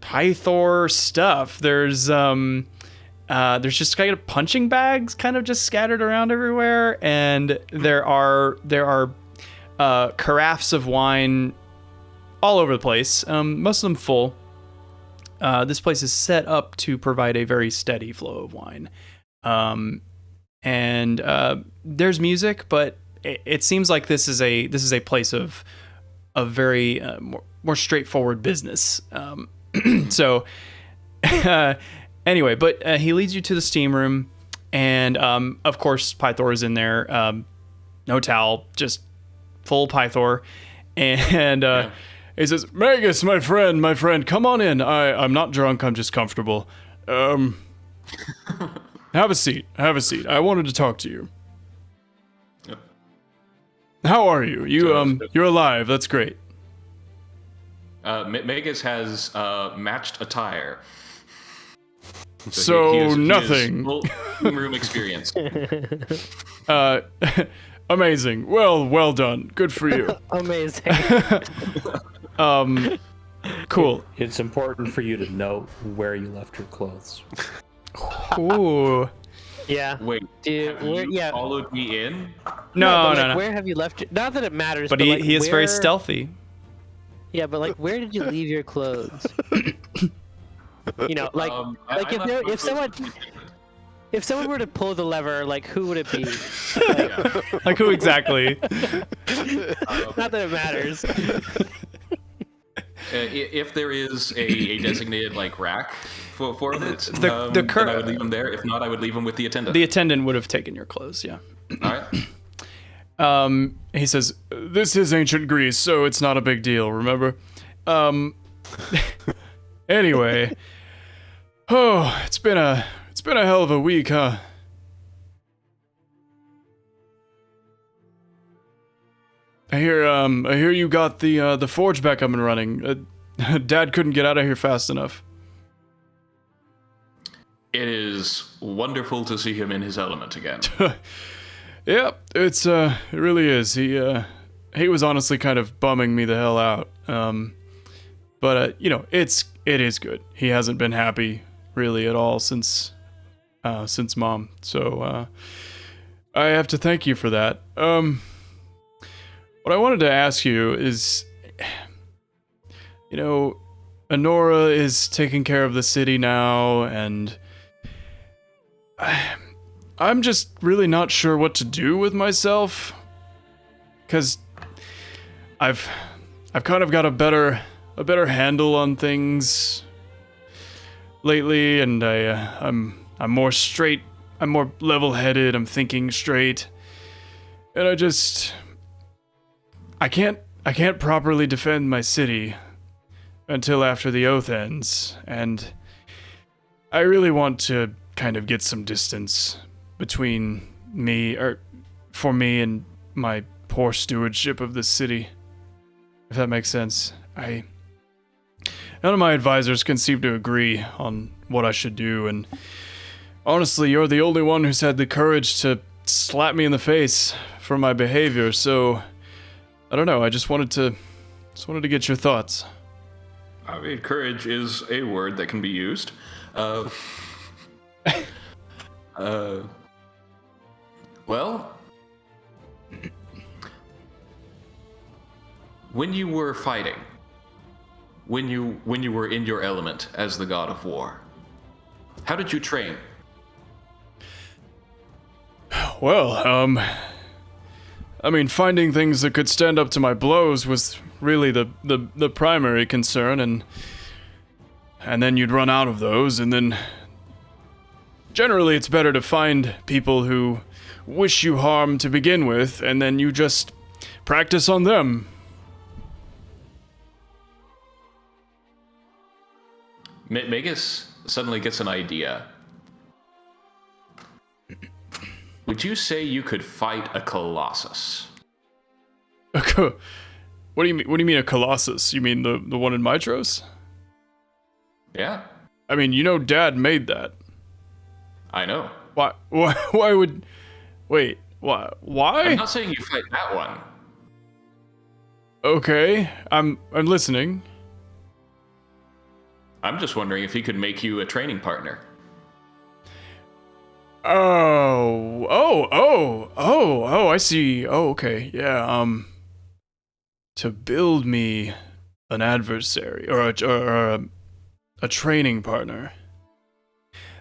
Pythor stuff. There's just kind of punching bags kind of just scattered around everywhere, and there are carafes of wine all over the place. Most of them full. This place is set up to provide a very steady flow of wine. And there's music, but it seems like this is a place of very more straightforward business. So anyway, but he leads you to the steam room, and of course Pythor is in there. No towel, just full Pythor, and he says, "Magus, my friend, come on in. I'm not drunk. I'm just comfortable. Have a seat. I wanted to talk to you. Yep. How are you? You're alive. That's great." Magus has matched attire. So he is nothing. full room experience. Amazing. Well done. Good for you. Amazing. Cool. It's important for you to know where you left your clothes. Ooh. Yeah. Wait, Dude, have you followed me in? No. Where have you left it? Not that it matters, But he is very stealthy. Yeah, but like, where did you leave your clothes? If someone were to pull the lever, like, who would it be? Like who exactly? Not that it matters. If there is a designated like rack for it, then I would leave them there. If not, I would leave them with the attendant. The attendant would have taken your clothes. Yeah. All right. He says, "This is ancient Greece, so it's not a big deal, remember? Anyway. Oh, it's been a hell of a week, huh?" I hear you got the forge back up and running. Dad couldn't get out of here fast enough. It is wonderful to see him in his element again. Yep, it really is. He was honestly kind of bumming me the hell out. But it is good. He hasn't been happy really at all since Mom. So I have to thank you for that. What I wanted to ask you is, Honora is taking care of the city now, and I'm just really not sure what to do with myself, because I've kind of got a better handle on things lately, and I'm more straight, I'm more level-headed, I'm thinking straight, and I can't properly defend my city until after the oath ends, and I really want to kind of get some distance between me, or for me and my poor stewardship of this city, if that makes sense. None of my advisors can seem to agree on what I should do, and honestly, you're the only one who's had the courage to slap me in the face for my behavior, so I don't know, I just wanted to get your thoughts. I mean, courage is a word that can be used. Well, when you were fighting, when you were in your element as the god of war, how did you train? Well, I mean, finding things that could stand up to my blows was really the primary concern, and then you'd run out of those, and then generally it's better to find people who wish you harm to begin with, and then you just practice on them. Magus suddenly gets an idea. Would you say you could fight a colossus? What do you mean? What do you mean a colossus? You mean the one in Mitros? Yeah, I mean, Dad made that. I know. Why would? Wait, why? I'm not saying you fight that one. Okay, I'm listening. I'm just wondering if he could make you a training partner. Oh, I see. Oh, okay. Yeah, to build me an adversary or a training partner.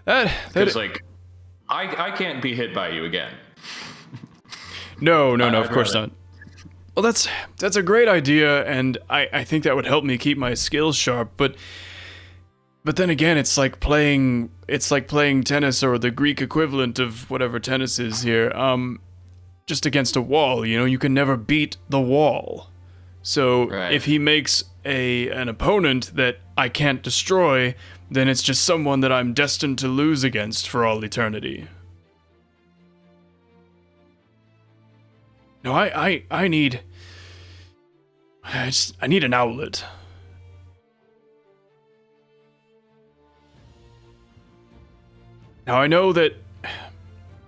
Because, like, I can't be hit by you again. No, of course not. Well, that's a great idea, and I think that would help me keep my skills sharp, but then again, it's like playing tennis, or the Greek equivalent of whatever tennis is here, just against a wall. You can never beat the wall. So right. If he makes an opponent that I can't destroy, then it's just someone that I'm destined to lose against for all eternity. No, I need an outlet. Now I know that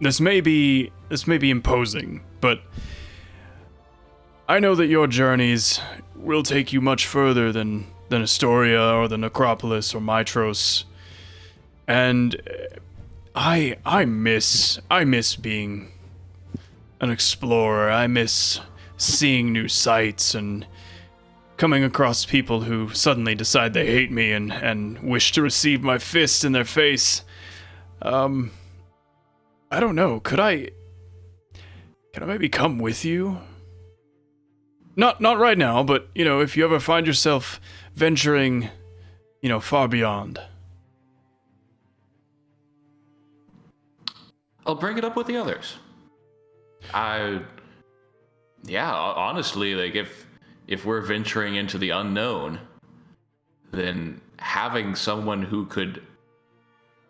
this may be imposing, but I know that your journeys will take you much further than Astoria or the Necropolis or Mitros, and I miss being an explorer. I miss seeing new sights and coming across people who suddenly decide they hate me and wish to receive my fist in their face. I don't know. Can I maybe come with you? Not right now, but if you ever find yourself venturing, far beyond. I'll bring it up with the others. Honestly, like if we're venturing into the unknown, then having someone who could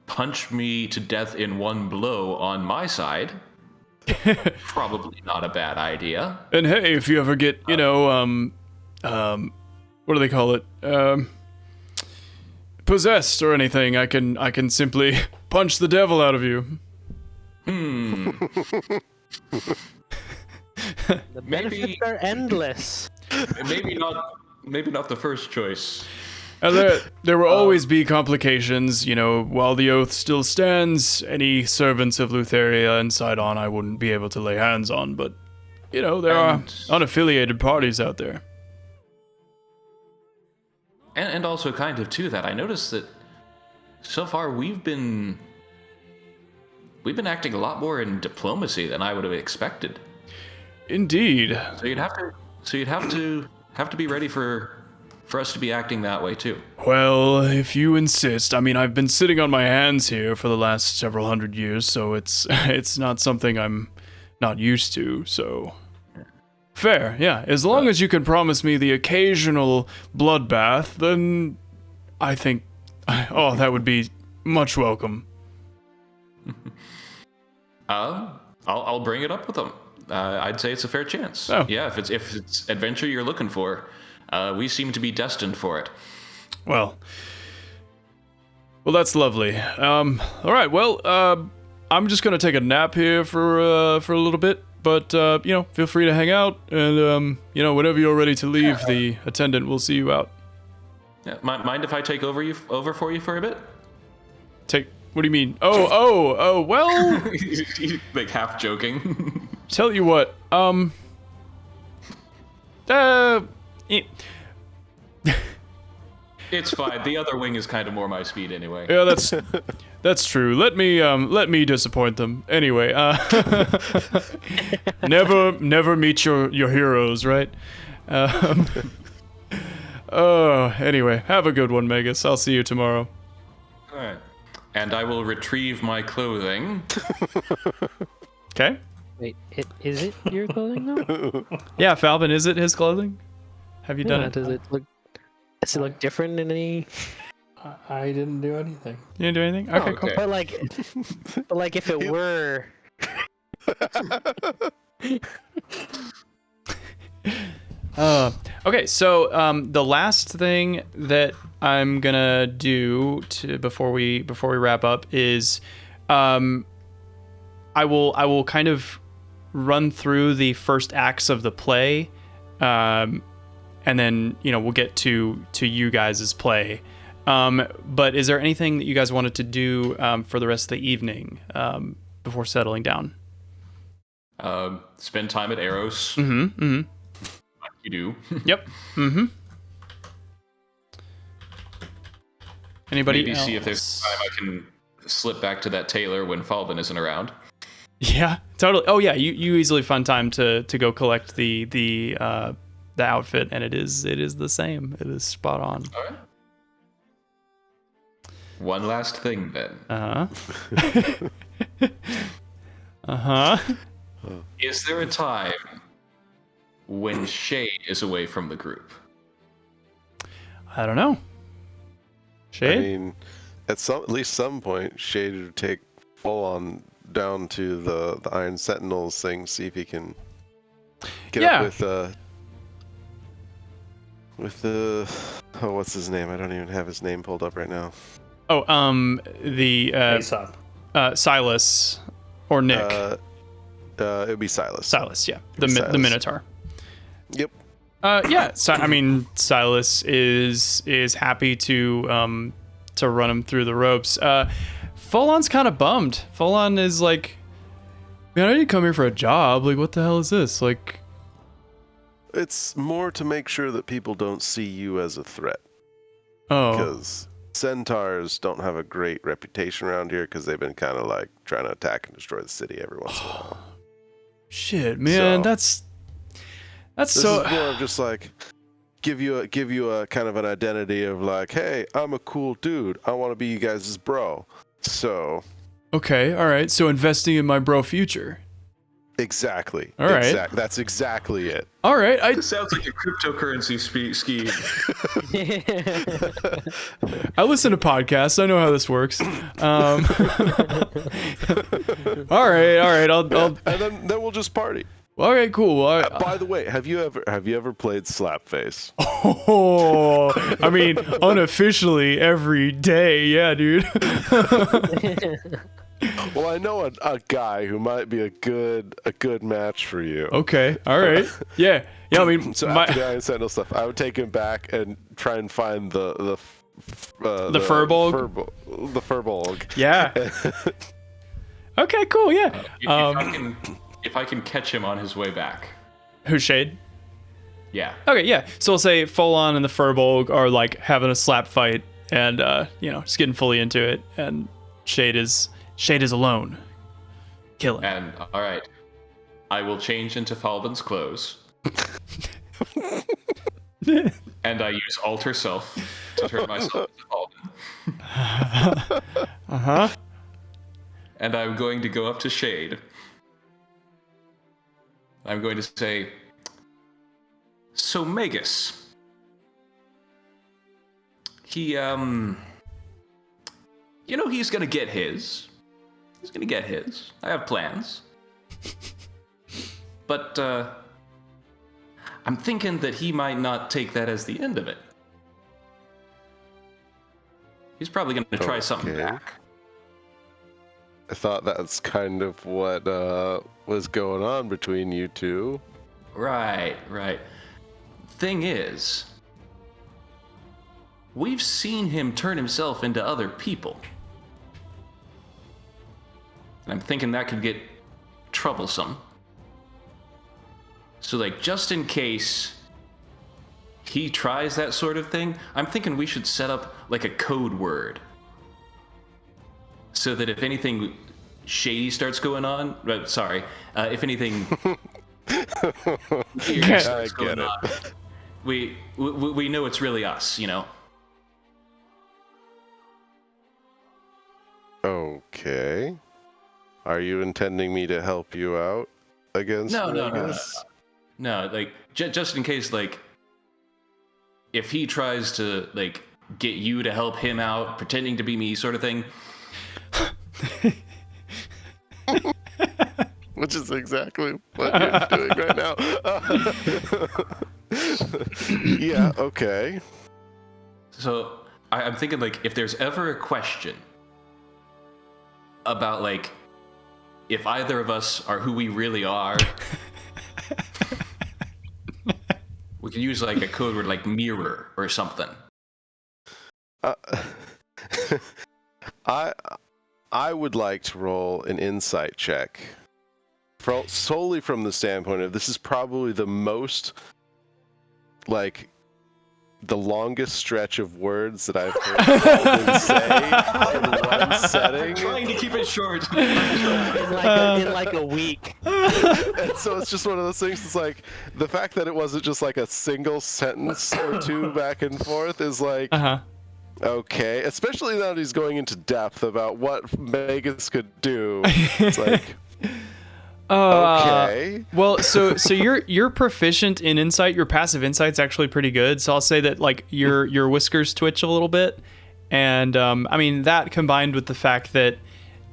punch me to death in one blow on my side, probably not a bad idea. And hey, if you ever get, what do they call it? Possessed or anything, I can simply punch the devil out of you. The benefits are endless. Maybe not the first choice. And there will always be complications, while the oath still stands. Any servants of Lutheria and Sidon I wouldn't be able to lay hands on, but, there are unaffiliated parties out there. And also kind of to that, I noticed that so far we've been acting a lot more in diplomacy than I would have expected. Indeed. So you'd have to be ready for us to be acting that way too. Well, if you insist. I mean, I've been sitting on my hands here for the last several hundred years, so it's not something I'm not used to, so... Fair, yeah. As long as you can promise me the occasional bloodbath, then I think... Oh, that would be much welcome. I'll bring it up with them. I'd say it's a fair chance. Oh. Yeah, if it's adventure you're looking for, we seem to be destined for it. Well, that's lovely. All right. Well, I'm just gonna take a nap here for a little bit, but feel free to hang out, and whenever you're ready to leave, the attendant will see you out. Yeah, mind if I take over for you for a bit? What do you mean? Oh, well, He's like half joking. tell you what, It's fine. The other wing is kind of more my speed anyway. yeah, that's true. Let me disappoint them. Anyway, never meet your heroes, right? Anyway, have a good one, Megas. I'll see you tomorrow. All right. And I will retrieve my clothing. Okay. Wait, is it your clothing though? Yeah, Falvin, is it his clothing? Have you done Yeah, it? Does it look different in any? I didn't do anything. You didn't do anything? Okay, cool. But like if it were. Okay, so the last thing that I'm gonna do before we wrap up is I will kind of run through the first acts of the play, and then we'll get to you guys' play. But is there anything that you guys wanted to do for the rest of the evening before settling down? Spend time at Eros. Mm-hmm. Like you do. Yep. Mm-hmm. Anybody Maybe else? see if there's time I can slip back to that tailor when Falvin isn't around. Yeah, totally. Oh yeah, you easily find time to go collect the outfit, and it is the same. It is spot on. All right. One last thing then. Is there a time when Shade is away from the group? I don't know. Shade? I mean, at least some point, Shade would take full on down to the Iron Sentinels thing, see if he can get up with the what's his name? I don't even have his name pulled up right now. Oh, the Aesop. Silas or Nick. It would be Silas. Silas, yeah, the Minotaur. Yep. Yeah. So I mean, Silas is happy to run him through the ropes. Folon's kind of bummed. Folon is like, man, I didn't come here for a job. Like, what the hell is this? Like, it's more to make sure that people don't see you as a threat. oh, Because centaurs don't have a great reputation around here because they've been kind of like trying to attack and destroy the city every once in a while. shit, man, So- that's This so. is more of just like give you a kind of an identity of like, hey, I'm a cool dude. I want to be you guys' bro. So Okay, all right. So investing in my bro future. exactly. All right. That's exactly it. All right. This sounds like a cryptocurrency scheme. I listen to podcasts. I know how this works. All right. I'll. And then we'll just party. All right, cool. By the way, have you ever played Slapface? Oh, I mean, unofficially every day. Yeah, dude. Well, I know a guy who might be a good match for you. Okay. All right. Yeah. I mean, So after the Iron Sentinel stuff, I would take him back and try and find the Furbolg? The Furbolg. Yeah. Okay. Cool. Yeah. If I can catch him on his way back. Who's Shade? Yeah. Okay. Yeah. So we'll say Folon and the Furbolg are like having a slap fight, and just getting fully into it, and Shade is alone. Kill him. And all right, I will change into Falvin's clothes. And I use alter self to turn myself into Falvin. And I'm going to go up to Shade. I'm going to say, so Magus, You know he's gonna get his. He's gonna get his. I have plans. But, I'm thinking that he might not take that as the end of it. He's probably gonna try something back. I thought that's kind of what was going on between you two. Right. Thing is, we've seen him turn himself into other people. And I'm thinking that could get troublesome. So, like, just in case he tries that sort of thing, I'm thinking we should set up, like, a code word. So that if anything shady starts going on, if anything weird starts going on, we know it's really us, you know? Okay. Are you intending me to help you out against Vegas? No, like, just in case, like, if he tries to, like, get you to help him out, pretending to be me sort of thing. Which is exactly what you're doing right now. Yeah, okay. So, I'm thinking, like, if there's ever a question about, like, if either of us are who we really are, we could use, like, a code word like mirror or something. I would like to roll an insight check. Solely from the standpoint of this is probably the most, like, the longest stretch of words that I've heard Calvin say in one setting. I'm trying to keep it short. in like a week. And so it's just one of those things. It's like the fact that it wasn't just like a single sentence or two back and forth is like, okay. Especially now that he's going into depth about what Vegas could do. It's like, okay. Well, so you're proficient in insight. Your passive insight's actually pretty good. So I'll say that, like, your whiskers twitch a little bit, and I mean, that combined with the fact that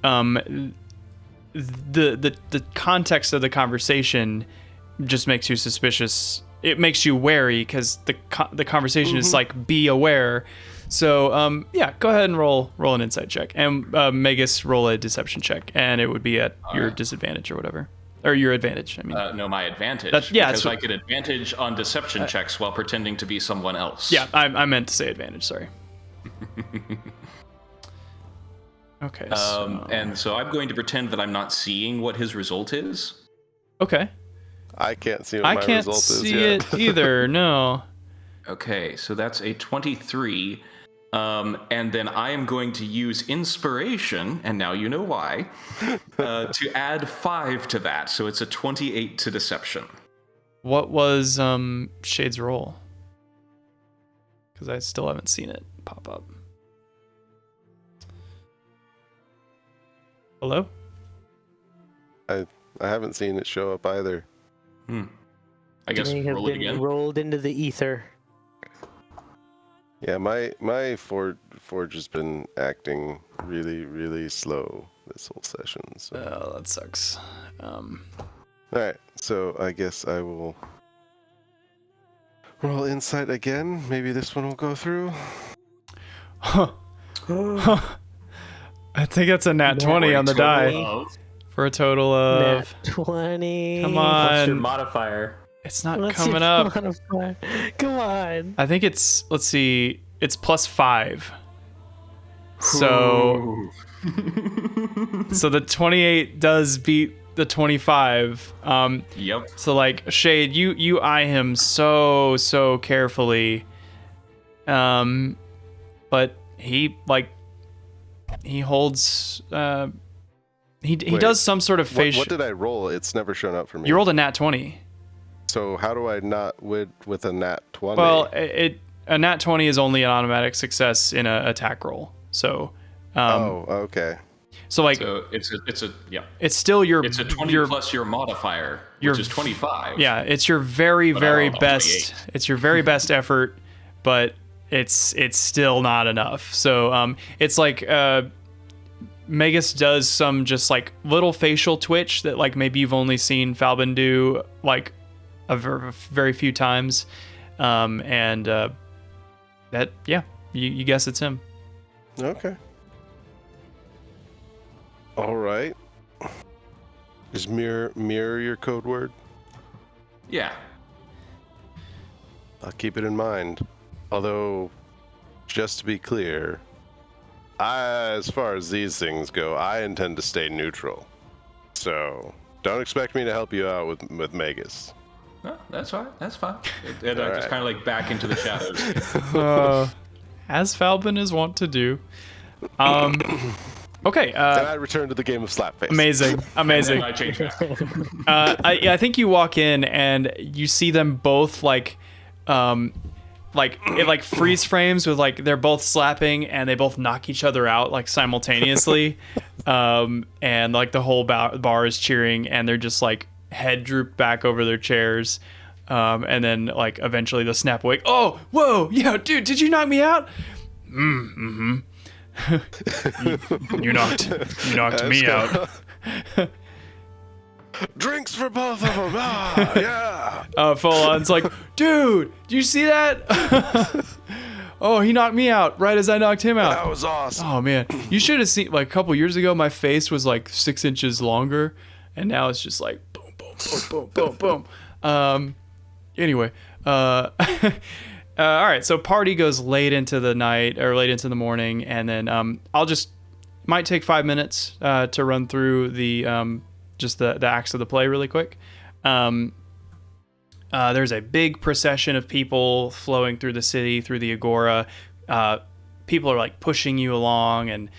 the context of the conversation just makes you suspicious. It makes you wary because the conversation is like, be aware. So yeah, go ahead and roll an insight check, and Magus, roll a deception check, and it would be at your disadvantage or whatever, or your advantage. I mean, no, my advantage. Because I get advantage on deception checks while pretending to be someone else. Yeah, I meant to say advantage. Sorry. Okay. And so I'm going to pretend that I'm not seeing what his result is. Okay. I can't see what my result is yet. I can't see it either. No. Okay, so that's a 23. And then I am going to use inspiration, and now you know why, to add 5 to that. So it's a 28 to deception. What was Shade's roll? Because I still haven't seen it pop up. Hello? I haven't seen it show up either. I guess roll it again. Rolled into the ether. Yeah, my Forge has been acting really, really slow this whole session. So. Oh, that sucks. Alright, so I guess I will roll insight again. Maybe this one will go through. I think that's a nat 20 on the die. For a total of... Nat 20. Come on. What's your modifier? It's not coming up. Come on. I think it's, let's see, it's +5. So, so the 28 does beat the 25. Yep. So, like, Shade, you eye him so carefully. But he, like, he holds, he does some sort of facial... What did I roll? It's never shown up for me. You rolled a nat 20. So how do I not win with a nat 20? Well, a nat 20 is only an automatic success in an attack roll. So, okay. So like, it's still your. It's a 20 plus your modifier, which is 25. Yeah, it's your very best. 28. It's your very best effort, but it's still not enough. So it's like Magus does some just like little facial twitch that like maybe you've only seen Falbin do like a very few times, and that you guess it's him. Okay. All right. Is mirror your code word? Yeah. I'll keep it in mind. Although, just to be clear, as far as these things go, I intend to stay neutral. So, don't expect me to help you out with Magus. No, that's fine. That's fine. And I All just right. kind of like back into the shadows. As Falbin is wont to do. Okay. Then I return to the game of Slapface. Amazing. And I change back. I think you walk in and you see them both like it like freeze frames with like they're both slapping and they both knock each other out like simultaneously, and like the whole bar is cheering and they're just like head drooped back over their chairs, and then like eventually they'll snap awake. Oh, whoa, yeah, dude, did you knock me out? Mm-hmm. you knocked me out. Drinks for both of them. Ah, yeah. Full on's like, dude, do you see that? Oh, he knocked me out right as I knocked him out. That was awesome. Oh man, you should have seen like a couple years ago. My face was like 6 inches longer, and now it's just like boom, boom, boom, boom, boom, boom. Anyway, all right. So party goes late into the night or late into the morning, and then might take 5 minutes to run through the just the acts of the play really quick. There's a big procession of people flowing through the city, through the agora. People are like pushing you along and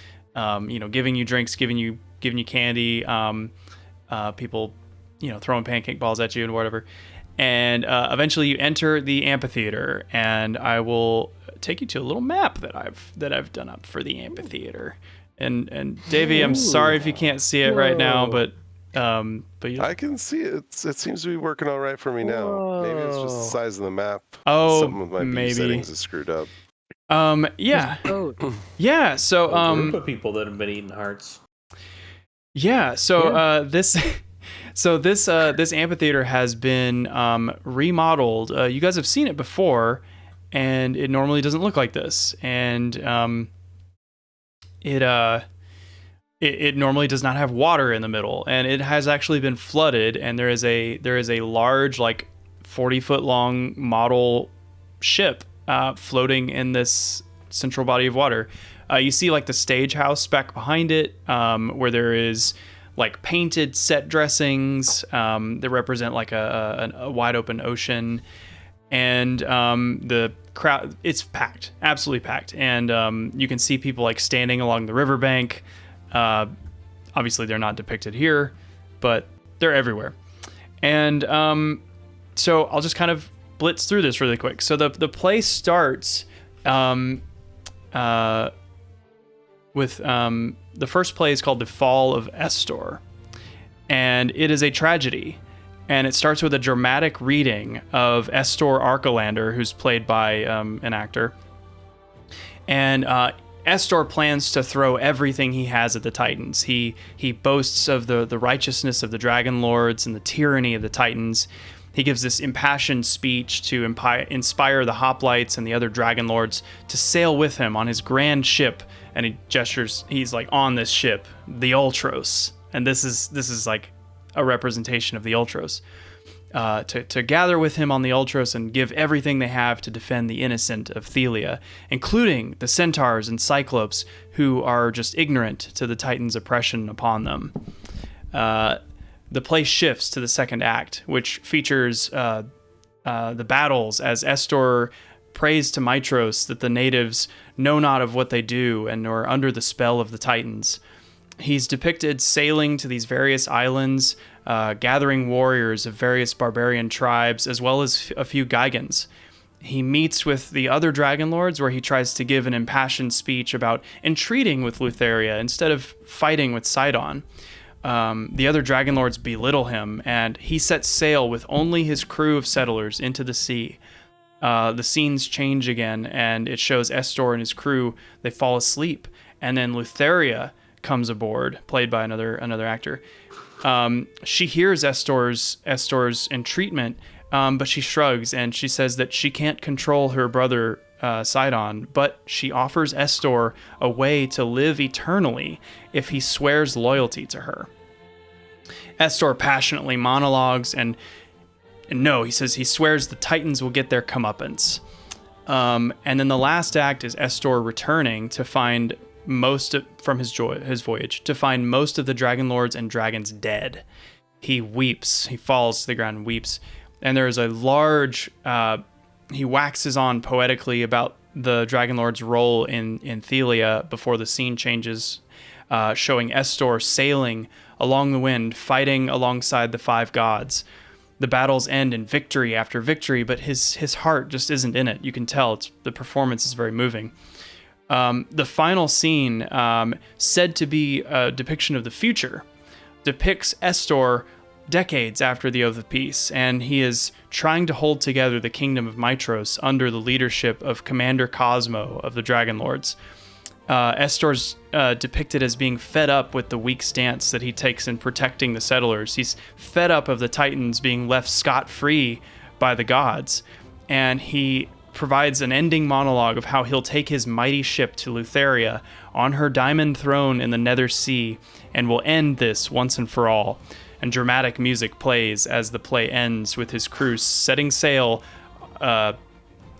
giving you drinks, giving you candy. People throwing pancake balls at you and whatever. And eventually you enter the amphitheater, and I will take you to a little map that I've done up for the amphitheater. And Davey, I'm sorry if you can't see it right now, but I can see it. It seems to be working all right for me now. Maybe it's just the size of the map. Oh, Some of my maybe. settings is screwed up. Yeah. Oh, Yeah, so A group of people that have been eating hearts. yeah, so this amphitheater has been remodeled. You guys have seen it before, and it normally doesn't look like this. And it normally does not have water in the middle, and it has actually been flooded. And there is a large, like 40-foot long model ship floating in this central body of water. You see like the stage house back behind it, where there is like painted set dressings that represent like a wide open ocean, and the crowd, it's packed, absolutely packed, and you can see people like standing along the riverbank. Obviously they're not depicted here, but they're everywhere. And so I'll just kind of blitz through this really quick. So the play starts with the first play is called The Fall of Estor, and it is a tragedy. And it starts with a dramatic reading of Estor Archelander, who's played by an actor. And Estor plans to throw everything he has at the Titans. He boasts of the righteousness of the Dragonlords and the tyranny of the Titans. He gives this impassioned speech to inspire the Hoplites and the other Dragonlords to sail with him on his grand ship. And he gestures, he's like on this ship, the Ultros. And this is like a representation of the Ultros. To gather with him on the Ultros and give everything they have to defend the innocent of Thelia, including the Centaurs and Cyclopes, who are just ignorant to the Titans' oppression upon them. The play shifts to the second act, which features the battles as Estor prays to Mitros that the natives know not of what they do and are under the spell of the Titans. He's depicted sailing to these various islands, gathering warriors of various barbarian tribes, as well as a few Gigans. He meets with the other Dragonlords, where he tries to give an impassioned speech about entreating with Lutheria instead of fighting with Sidon. The other Dragonlords belittle him, and he sets sail with only his crew of settlers into the sea. The scenes change again, and it shows Estor and his crew, they fall asleep, and then Lutheria comes aboard, played by another actor. She hears Estor's entreatment, but she shrugs and she says that she can't control her brother Sidon, but she offers Estor a way to live eternally if he swears loyalty to her. Estor passionately monologues and no, he says he swears the Titans will get their comeuppance. And then the last act is Estor returning to find from his voyage, to find most of the Dragonlords and dragons dead. He weeps. He falls to the ground and weeps. And there is a large... he waxes on poetically about the Dragonlord's role in Thelia before the scene changes, showing Estor sailing along the wind, fighting alongside the five gods. The battles end in victory after victory, but his heart just isn't in it. You can tell the performance is very moving. The final scene, said to be a depiction of the future, depicts Estor decades after the Oath of Peace, and he is trying to hold together the kingdom of Mitros under the leadership of Commander Cosmo of the Dragonlords. Estor's depicted as being fed up with the weak stance that he takes in protecting the settlers. He's fed up of the Titans being left scot-free by the gods, and he provides an ending monologue of how he'll take his mighty ship to Lutheria on her diamond throne in the Nether Sea and will end this once and for all. And dramatic music plays as the play ends with his crew setting sail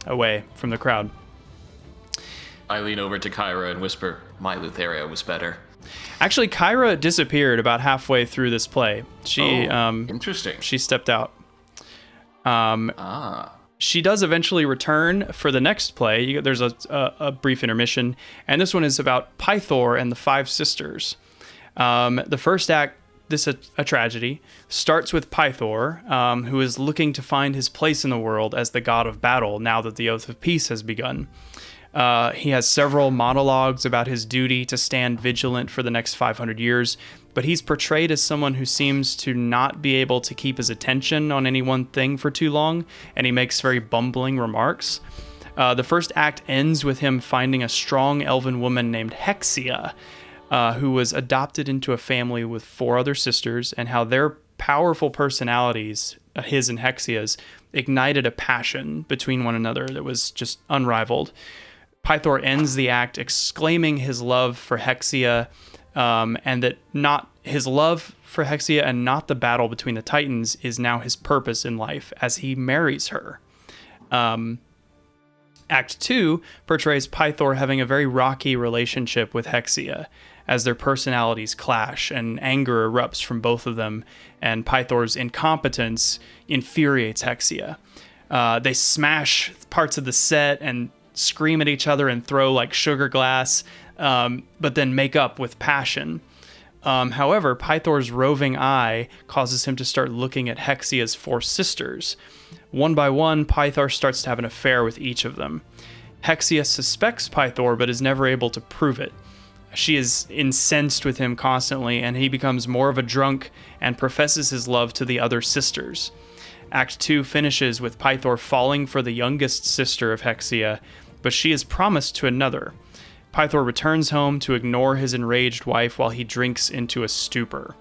away from the crowd. I lean over to Kyra and whisper, "My Lutheria was better." Actually, Kyra disappeared about halfway through this play. She interesting. She stepped out. She does eventually return for the next play. There's a brief intermission, and this one is about Pythor and the Five Sisters. The first act, this a tragedy, starts with Pythor, who is looking to find his place in the world as the god of battle now that the Oath of Peace has begun. He has several monologues about his duty to stand vigilant for the next 500 years, but he's portrayed as someone who seems to not be able to keep his attention on any one thing for too long, and he makes very bumbling remarks. The first act ends with him finding a strong elven woman named Hexia, who was adopted into a family with 4 other sisters, and how their powerful personalities, his and Hexia's, ignited a passion between one another that was just unrivaled. Pythor ends the act exclaiming his love for Hexia, and that not his love for Hexia and not the battle between the Titans is now his purpose in life as he marries her. Act 2 portrays Pythor having a very rocky relationship with Hexia as their personalities clash and anger erupts from both of them, and Pythor's incompetence infuriates Hexia. They smash parts of the set and scream at each other and throw like sugar glass, but then make up with passion. However, Pythor's roving eye causes him to start looking at Hexia's 4 sisters. One by one, Pythor starts to have an affair with each of them. Hexia suspects Pythor, but is never able to prove it. She is incensed with him constantly, and he becomes more of a drunk and professes his love to the other sisters. Act 2 finishes with Pythor falling for the youngest sister of Hexia, but she is promised to another. Pythor returns home to ignore his enraged wife while he drinks into a stupor.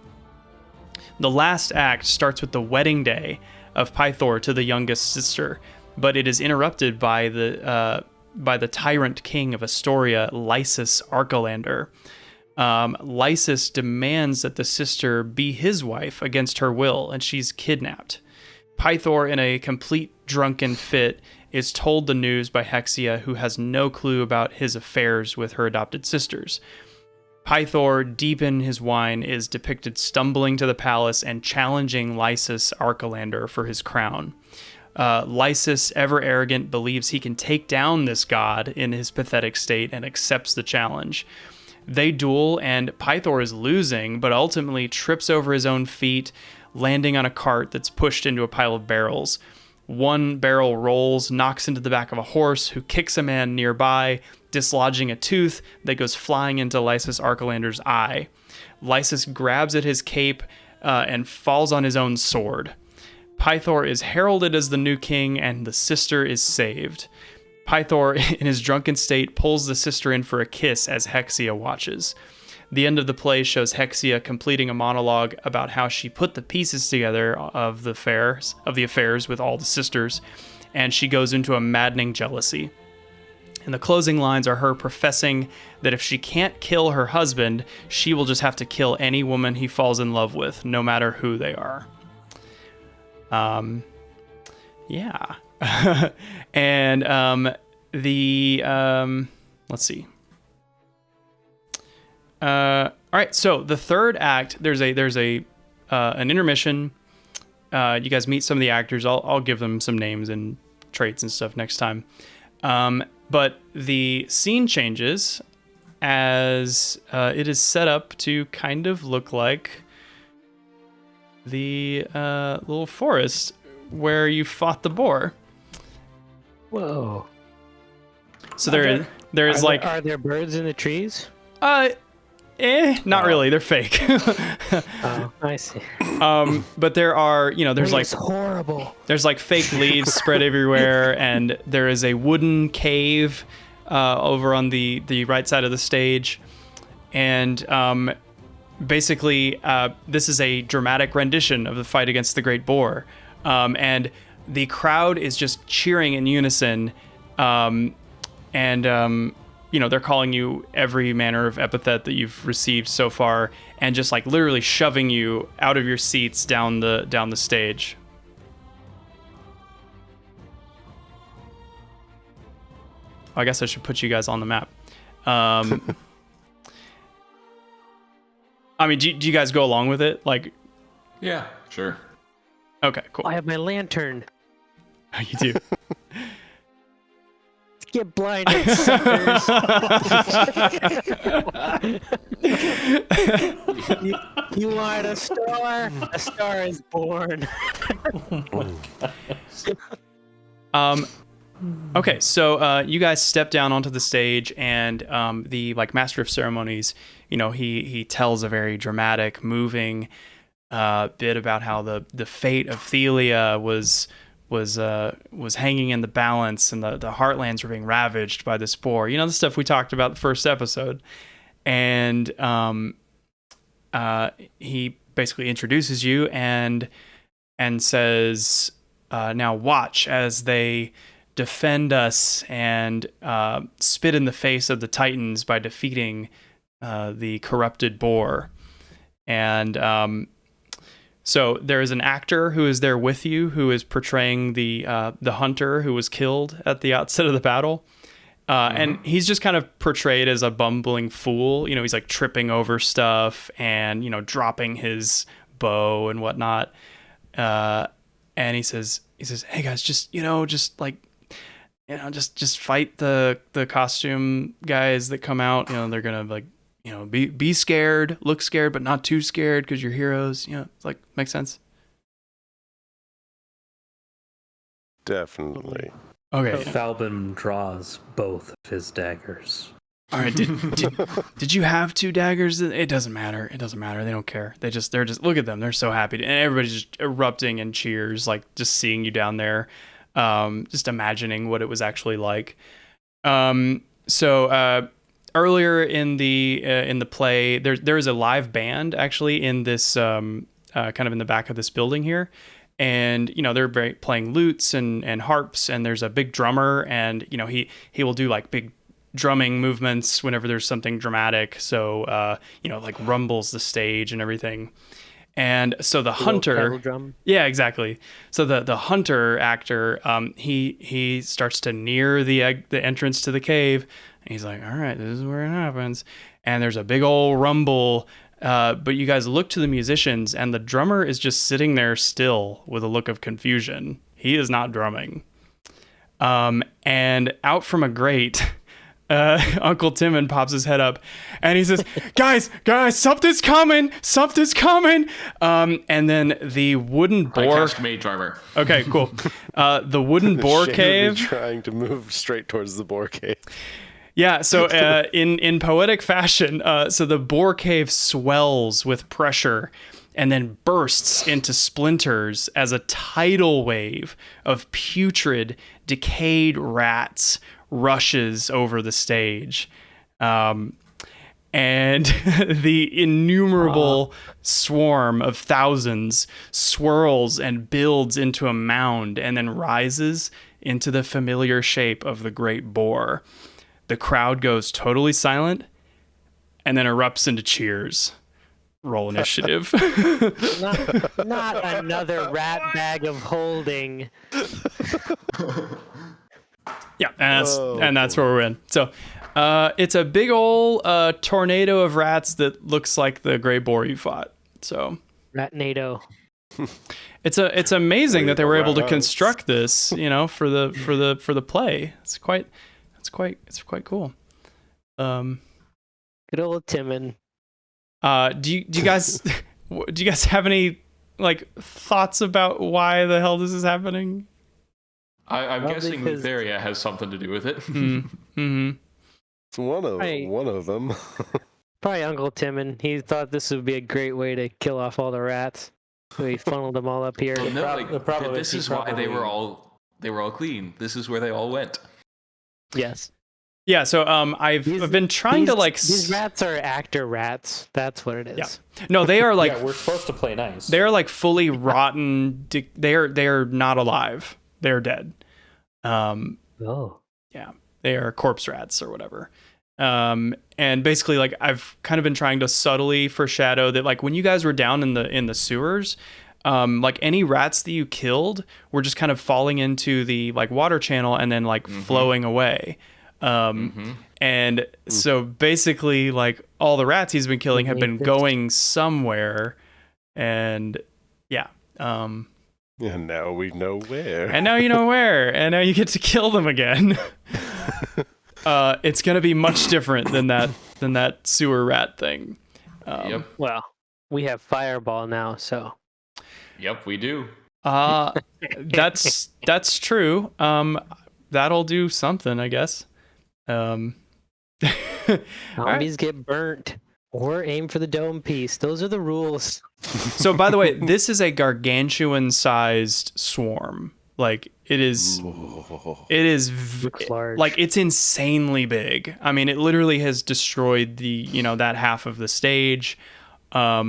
The last act starts with the wedding day of Pythor to the youngest sister, but it is interrupted by the tyrant king of Astoria, Lysis Archelander. Lysis demands that the sister be his wife against her will, and she's kidnapped. Pythor, in a complete drunken fit, is told the news by Hexia, who has no clue about his affairs with her adopted sisters. Pythor, deep in his wine, is depicted stumbling to the palace and challenging Lysis Archelander for his crown. Lysis, ever arrogant, believes he can take down this god in his pathetic state and accepts the challenge. They duel, and Pythor is losing, but ultimately trips over his own feet, landing on a cart that's pushed into a pile of barrels. One barrel rolls, knocks into the back of a horse, who kicks a man nearby, dislodging a tooth that goes flying into Lysis Archelander's eye. Lysis grabs at his cape and falls on his own sword. Pythor is heralded as the new king, and the sister is saved. Pythor, in his drunken state, pulls the sister in for a kiss as Hexia watches. The end of the play shows Hexia completing a monologue about how she put the pieces together of the affairs with all the sisters, and she goes into a maddening jealousy. And the closing lines are her professing that if she can't kill her husband, she will just have to kill any woman he falls in love with, no matter who they are. Yeah. And let's see. All right, so the third act, there's an intermission. You guys meet some of the actors. I'll give them some names and traits and stuff next time. But the scene changes as it is set up to kind of look like the little forest where you fought the boar. Whoa. So are there birds in the trees? Not really. They're fake. Oh, I see. But there are, there's like horrible. There's like fake leaves spread everywhere, and there is a wooden cave over on the right side of the stage, and basically this is a dramatic rendition of the fight against the Great Boar, and the crowd is just cheering in unison, they're calling you every manner of epithet that you've received so far, and just like literally shoving you out of your seats down the stage. I guess I should put you guys on the map. I mean, do you guys go along with it? Like, yeah, sure. Okay, cool. I have my lantern. You do. Get blinded, suckers. you want a star? A star is born. Okay, so you guys step down onto the stage, and the master of ceremonies, he tells a very dramatic, moving bit about how the fate of Thelia was hanging in the balance, and the heartlands were being ravaged by this boar. The stuff we talked about the first episode. And he basically introduces you and says, now watch as they defend us and spit in the face of the Titans by defeating the corrupted boar. And so there is an actor who is there with you, who is portraying the hunter who was killed at the outset of the battle. And he's just kind of portrayed as a bumbling fool. He's like tripping over stuff and, dropping his bow and whatnot. And he says, hey guys, just fight the costume guys that come out. They're going to be scared, look scared, but not too scared because you're heroes. Makes sense. Definitely. Okay. Thalbin draws both of his daggers. All right. Did you have two daggers? It doesn't matter. They don't care. They're just look at them. They're so happy, and everybody's just erupting in cheers, just seeing you down there, just imagining what it was actually like. Earlier in the play, there is a live band actually in this kind of in the back of this building here, and they're playing lutes and harps, and there's a big drummer, and he will do like big drumming movements whenever there's something dramatic, so rumbles the stage and everything. And so the hunter, yeah, exactly. So the hunter actor, he starts to near the entrance to the cave. And he's like, all right, this is where it happens. And there's a big old rumble. But you guys look to the musicians, and the drummer is just sitting there still with a look of confusion. He is not drumming. And out from a grate, Uncle Timon pops his head up, and he says, guys, something's coming. And then the wooden boar. I cast Mage Armor. Okay, cool. The wooden boar cave. Trying to move straight towards the boar cave. Yeah, so in poetic fashion, so the boar cave swells with pressure and then bursts into splinters as a tidal wave of putrid, decayed rats rushes over the stage. and the innumerable swarm of thousands swirls and builds into a mound and then rises into the familiar shape of the great boar. The crowd goes totally silent and then erupts into cheers. Roll initiative. Not another rat bag of holding. Yeah, and that's where we're in. So it's a big old tornado of rats that looks like the gray boar you fought. So Ratnado. it's amazing that they were able to Rats. construct this, for the play. It's quite cool. Good old Timon. Do you guys have any thoughts about why the hell this is happening? I'm Well, guessing because- Lutheria has something to do with it. Mm-hmm. It's one of them. Probably Uncle Timon. He thought this would be a great way to kill off all the rats. So he funneled them all up here. Well, no, the problem this is is he why they were probably- all clean. This is where they all went. Yes. Yeah. So I've been trying to These rats are actor rats. That's what it is. Yeah. No, they are yeah, we're supposed to play nice. they are fully rotten. They are not alive. They are dead. Oh. Yeah, they are corpse rats or whatever. And basically, I've kind of been trying to subtly foreshadow that, when you guys were down in the sewers, any rats that you killed were just kind of falling into the water channel and then flowing away. And so basically, all the rats he's been killing have been going somewhere, and yeah. And now we know where. And now you know where, and now you get to kill them again. It's gonna be much different than that sewer rat thing. Yep. Well, we have Fireball now, so. Yep, we do. That's true. That'll do something, I guess. All right. Zombies get burnt. Or aim for the dome piece. Those are the rules. So, by the way, this is a gargantuan-sized swarm. It is. Looks large. It's insanely big. I mean, it literally has destroyed that half of the stage. I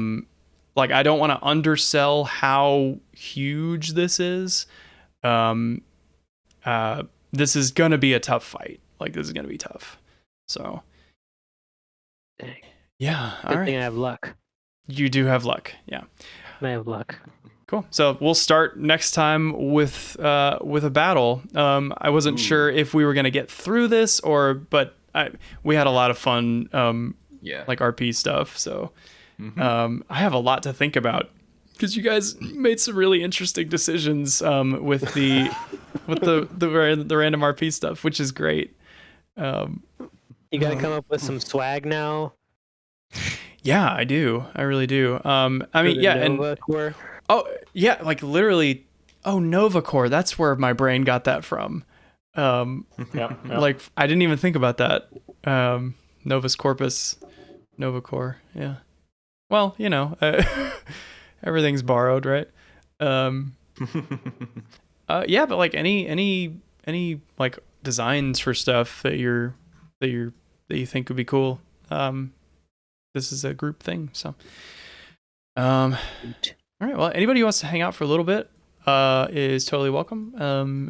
don't want to undersell how huge this is. This is gonna be a tough fight. This is gonna be tough. So, Dang. yeah. All Good right. thing I have luck. You do have luck. Yeah. I have luck. Cool. So we'll start next time with a battle. I wasn't sure if we were gonna get through this but we had a lot of fun. Yeah. RP stuff. So I have a lot to think about because you guys made some really interesting decisions with the random RP stuff, which is great. You gotta come up with some swag now. Yeah, I do. I really do. I mean, yeah, and Core. oh yeah, literally. Oh, Nova Core. That's where my brain got that from. Yep. I didn't even think about that. Novus Corpus, Nova Core. Yeah. Well, everything's borrowed, right? Yeah, but any designs for stuff that you think would be cool. This is a group thing, so. All right. Well, anybody who wants to hang out for a little bit is totally welcome.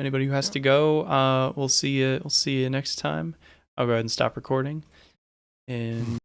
Anybody who has to go, we'll see you. We'll see you next time. I'll go ahead and stop recording. And